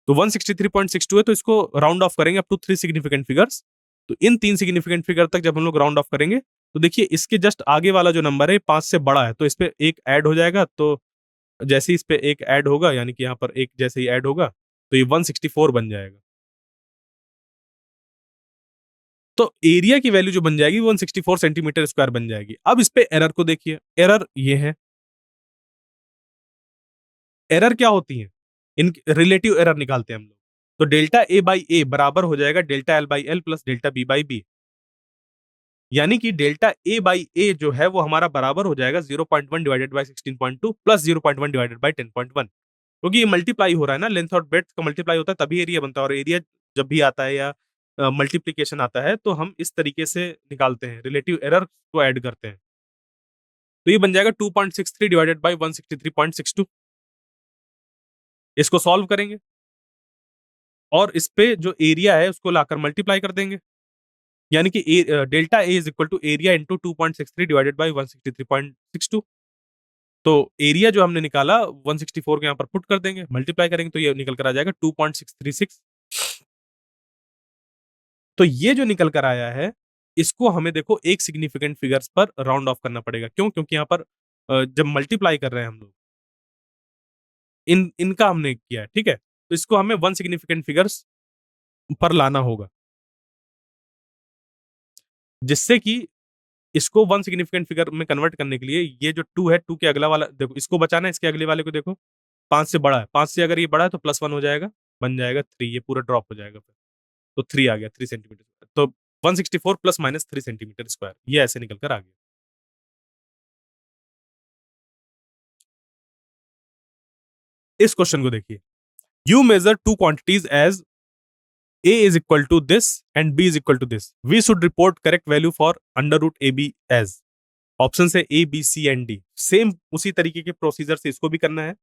तो 163.62 है तो इसको राउंड ऑफ करेंगे up to three significant figures. तो इन तीन सिग्निफिकेंट फिगर तक जब हम लोग राउंड ऑफ करेंगे तो देखिए इसके जस्ट आगे वाला जो नंबर है 5 से बड़ा है, तो इस पे एक ऐड हो जाएगा। तो जैसे ही इस पे एक ऐड होगा, यानी कि यहाँ पर एक जैसे ही ऐड होगा तो ये 164 बन जाएगा। तो एरिया की वैल्यू जो बन जाएगी 164 सेंटीमीटर स्क्वायर बन जाएगी। अब इस पे एरर को देखिए। एरर ये है। एरर क्या होती है? इन रिलेटिव एरर निकालते हैं हम लोग। तो डेल्टा ए बाई ए बराबर हो जाएगा delta L by L plus delta B by B. यानी कि डेल्टा ए बाई ए जो है वो हमारा बराबर हो जाएगा 0.1 divided by 16.2 plus 0.1 divided by 10.1। क्योंकि ये मल्टीप्लाई हो रहा है ना, लेंथ और ब्रेड्थ का मल्टीप्लाई होता है तभी एरिया बनता है। और एरिया जब भी आता है या मल्टीप्लीकेशन आता है तो हम इस तरीके से निकालते हैं, रिलेटिव एरर को ऐड करते हैं। तो ये बन जाएगा 2.63 डिवाइडेड बाई 163.62। इसको सॉल्व करेंगे और इस पे जो एरिया है उसको लाकर मल्टीप्लाई कर देंगे। यानी कि delta A is equal to area into 2.63 divided by 163.62। तो एरिया जो हमने निकाला 164 के यहाँ पर पुट कर देंगे, मल्टीप्लाई करेंगे तो ये निकल कर आ जाएगा 2.636। तो ये जो निकल कर आया है इसको हमें देखो एक सिग्निफिकेंट फिगर्स पर राउंड ऑफ करना पड़ेगा। क्यों? क्योंकि यहाँ पर जब मल्टीप्लाई कर रहे हैं हम लोग इनका हमने किया है, ठीक है? तो इसको हमें वन सिग्निफिकेंट फिगर्स पर लाना होगा। जिससे कि इसको वन सिग्निफिकेंट फिगर में कन्वर्ट करने के लिए ये जो 2 है, 2 के अगला वाला देखो, इसको बचाना है, इसके अगले वाले को देखो, 5 से बड़ा है, 5 से अगर ये बड़ा है तो +1 हो जाएगा, बन जाएगा 3, ये पूरा ड्रॉप हो जाएगा फिर। तो 3 आ गया, 3 सेंटीमीटर। तो 164 प्लस माइनस 3 सेंटीमीटर स्क्वायर, ये ऐसे निकल कर आ गया। इस क्वेश्चन को देखिए, you measure two quantities as A is equal to this and B is equal to this. We should report correct value for under root AB as. Option है A, B, C and D। Same उसी तरीके के procedure से इसको भी करना है,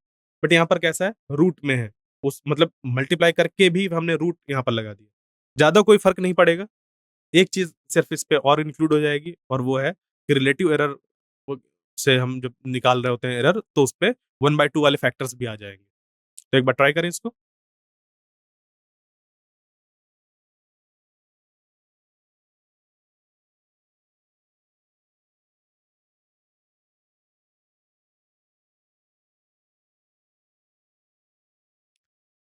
but यहाँ पर कैसा है, रूट में है, उस मतलब मल्टीप्लाई करके भी हमने रूट यहाँ पर लगा दिया, ज्यादा कोई फर्क नहीं पड़ेगा। एक चीज सिर्फ इस पे और इंक्लूड हो जाएगी, और वो है कि रिलेटिव एरर से हम जब निकाल रहे होते हैं एरर, तो उस पे 1/2 वाले फैक्टर्स भी आ जाएंगे। तो एक बार ट्राई करें इसको।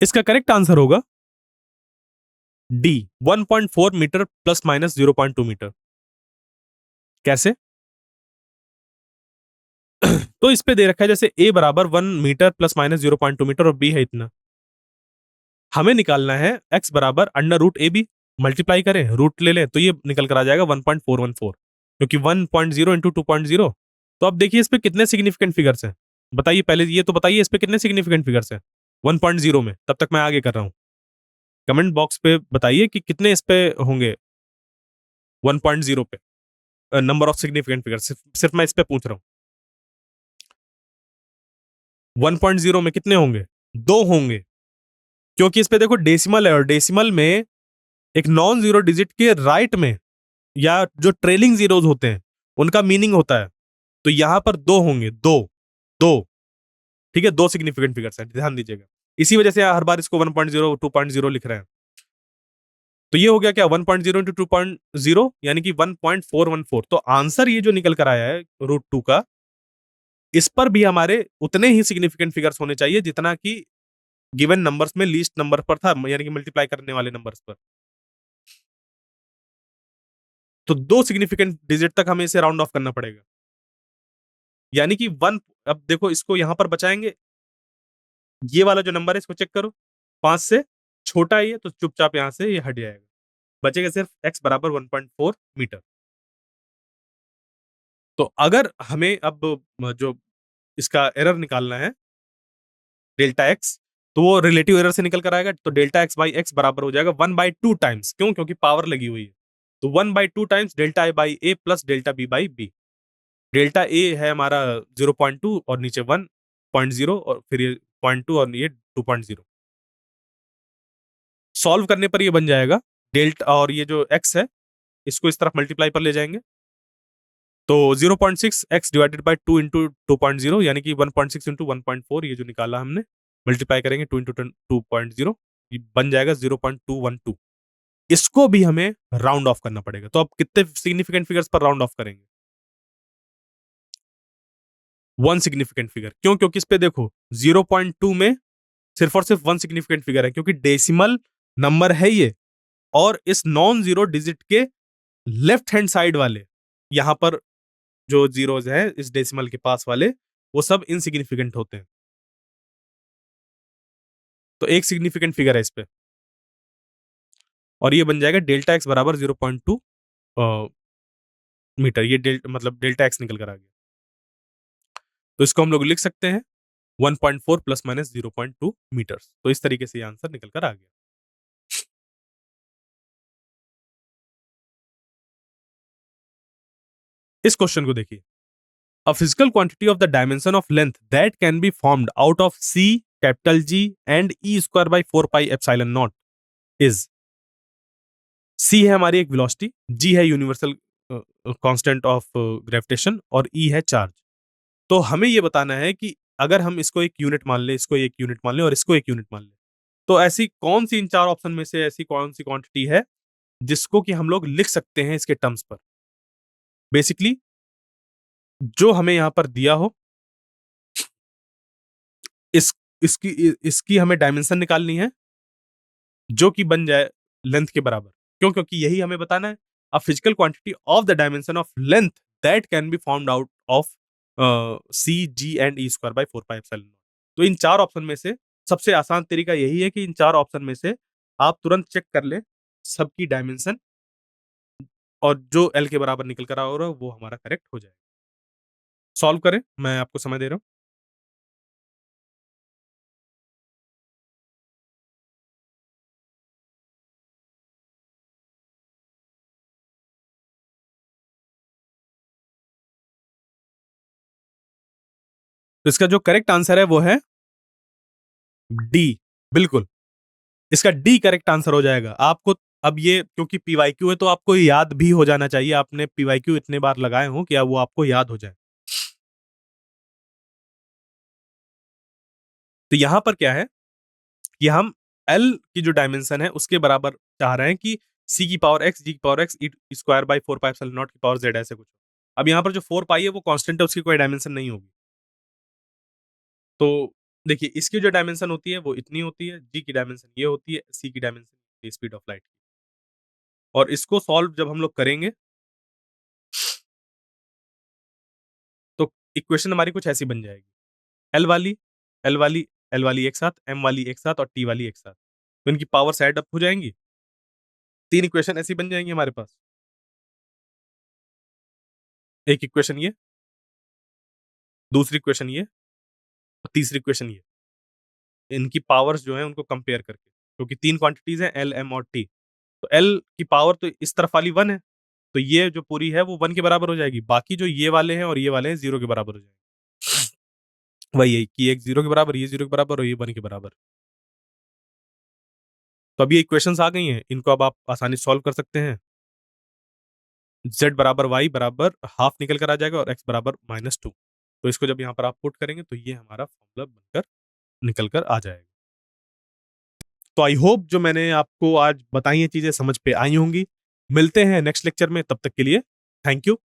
इसका करेक्ट आंसर होगा D, 1.4 metre plus minus 0.2 metre. कैसे? तो इस पे दे रखा है जैसे ए बराबर 1 मीटर प्लस माइनस 0.2 मीटर और बी है इतना। हमें निकालना है एक्स बराबर under root A B, multiply करें, रूट ले लें, तो ये निकल कर आ जाएगा 1.414, क्योंकि 1.0 इंटू 2.0। तो अब देखिए इस पे कितने सिग्निफिकेंट फिगर्स हैं, बताइए पहले ये तो बताइए इस पे कितने सिग्निफिकेंट फिगर्स हैं 1.0 में, तब तक मैं आगे कर रहा हूं। कमेंट बॉक्स पे बताइए कि कितने इस पे होंगे 1.0 पे, नंबर ऑफ सिग्निफिकेंट फिगर्स, सिर्फ मैं इस पे पूछ रहा हूं। 1.0 में कितने होंगे? दो होंगे, क्योंकि इस पे देखो डेसिमल है, और डेसिमल में एक नॉन जीरो डिजिट के राइट में या जो ट्रेलिंग जीरोज होते हैं उनका मीनिंग होता है, तो यहां पर दो होंगे, दो, दो। ठीक है, दो सिग्निफिकेंट फिगर्स हैं, ध्यान दीजिएगा। इसी वजह से हर बार इसको 1.0 2.0 लिख रहे हैं। तो ये हो गया क्या, 1.0 इंटू 2.0 यानी कि 1.414। तो आंसर ये जो निकल कर आया है √2 का, इस पर भी हमारे उतने ही सिग्निफिकेंट फिगर्स होने चाहिए जितना कि गिवन नंबर्स में लीस्ट नंबर पर था, यानी कि मल्टीप्लाई करने वाले नंबर्स पर। तो दो सिग्निफिकेंट डिजिट तक हमें इसे राउंड ऑफ करना पड़ेगा, यानी कि वन। अब देखो इसको यहां पर बचाएंगे, ये वाला जो नंबर है इसको चेक करो, 5 से छोटा ही है, तो चुपचाप यहां से ये हट जाएगा, बचेगा सिर्फ x बराबर 1.4 मीटर। तो अगर हमें अब जो इसका एरर निकालना है डेल्टा एक्स, तो वो रिलेटिव एरर से निकल कर आएगा, तो डेल्टा एक्स बाई एक्स बराबर हो जाएगा 1/2 टाइम्स, क्यों, क्योंकि पावर लगी हुई है, तो 1/2 times delta A by A plus delta B by B. Delta A है हमारा 0.2 और नीचे 1.0 और फिर ये 0.2 और ये 2.0। सॉल्व करने पर ये बन जाएगा डेल्टा, और ये जो एक्स है इसको इस तरफ मल्टीप्लाई पर ले जाएंगे, तो 0.6 एक्स डिवाइडेड बाई 2 इंटू 2.0 यानी कि 1.6 इंटू 1.4, ये जो निकाला हमने, मल्टीप्लाई करेंगे 2 इंटू 2.0, ये बन जाएगा 0.212। इसको भी हमें राउंड ऑफ करना पड़ेगा। तो अब कितने सिग्निफिकेंट फिगर्स पर राउंड ऑफ करेंगे? One significant figure. क्यों? क्योंकि इस पे देखो 0.2 में सिर्फ और सिर्फ वन सिग्निफिकेंट फिगर है, क्योंकि डेसिमल नंबर है ये, और इस नॉन जीरो डिजिट के लेफ्ट हैंड साइड वाले यहां पर जो जीरोज हैं इस डेसिमल के पास वाले, वो सब इनसिग्निफिकेंट होते हैं। तो एक सिग्निफिकेंट फिगर है इस पे, और ये बन जाएगा डेल्टा एक्स बराबर 0.2 मीटर। ये मतलब डेल्टा एक्स निकल कर आ गया, तो इसको हम लोग लिख सकते हैं 1.4 प्लस माइनस 0.2 मीटर। तो इस तरीके से ये आंसर निकल कर आ गया। इस क्वेश्चन को देखिए, a physical quantity of the dimension of length that can be formed out of C capital G and E square by 4 pi epsilon naught is. C है हमारी एक वेलोसिटी, जी है यूनिवर्सल कांस्टेंट ऑफ ग्रेविटेशन, और ई है charge. तो हमें ये बताना है कि अगर हम इसको एक यूनिट मान लें, इसको एक यूनिट मान लें और इसको एक यूनिट मान लें, तो ऐसी कौन सी इन चार ऑप्शन में से ऐसी कौन सी क्वांटिटी है जिसको कि हम लोग लिख सकते हैं इसके टर्म्स पर। बेसिकली जो हमें यहां पर दिया हो, इस इसकी इसकी हमें डायमेंशन निकालनी है जो कि बन जाए लेंथ के बराबर। क्यों? क्योंकि यही हमें बताना है a physical quantity of the dimension of length that can be found out of c g and e square by 4 pi epsilon naught. तो इन चार ऑप्शन में से सबसे आसान तरीका यही है कि इन चार ऑप्शन में से आप तुरंत चेक कर लें सबकी डायमेंशन, और जो एल के बराबर निकल कर आ रहा है वो हमारा करेक्ट हो जाएगा। सॉल्व करें, मैं आपको समय दे रहा हूं। तो इसका जो करेक्ट आंसर है वो है डी। बिल्कुल, इसका डी करेक्ट आंसर हो जाएगा। आपको अब ये क्योंकि पीवाईक्यू है तो आपको याद भी हो जाना चाहिए, आपने पीवाईक्यू इतने बार लगाए हो कि अब वो आपको याद हो जाए। तो यहां पर क्या है कि हम एल की जो डायमेंशन है उसके बराबर चाह रहे हैं कि सी की पावर एक्स, जी की power x, E square by 4 pi epsilon not की पावर जेड, ऐसे कुछ। अब यहाँ पर जो 4 पाई है वो कांस्टेंट है, उसकी कोई डायमेंशन नहीं होगी। तो देखिए, इसकी जो डायमेंशन होती है वो इतनी होती है, जी की डायमेंशन ये होती है, सी की डायमेंशन स्पीड ऑफ लाइट। और इसको सॉल्व जब हम लोग करेंगे तो इक्वेशन हमारी कुछ ऐसी बन जाएगी। एल वाली, एल वाली, एल वाली एक साथ, एम वाली एक साथ और टी वाली एक साथ। तो इनकी पावर सेट अप हो जाएंगी। तीन इक्वेशन ऐसी बन जाएंगी हमारे पास। एक इक्वेशन ये, दूसरी इक्वेशन ये, और तीसरी इक्वेशन ये। इनकी पावर्स जो है उनको कंपेयर करके, क्योंकि तीन क्वांटिटीज हैं एल, एम और टी। तो एल की पावर तो इस तरफ वाली 1 है, तो ये जो पूरी है वो 1 के बराबर हो जाएगी। बाकी जो ये वाले हैं और ये वाले हैं 0 के बराबर हो जाएंगे। वही है कि एक 0 के बराबर, ये 0 के बराबर और ये 1 के बराबर। तो अब ये इक्वेशंस आ गई हैं, इनको अब आप आसानी से सॉल्व कर सकते हैं। z बराबर y बराबर हाफ निकल कर आ जाएगा और x बराबर -2। तो इसको जब यहाँ पर आप पुट करेंगे तो ये हमारा फॉर्मूला बनकर निकल कर आ जाएगा। तो आई होप जो मैंने आपको आज बताई हैं चीजें समझ पे आई होंगी। मिलते हैं नेक्स्ट लेक्चर में, तब तक के लिए थैंक यू।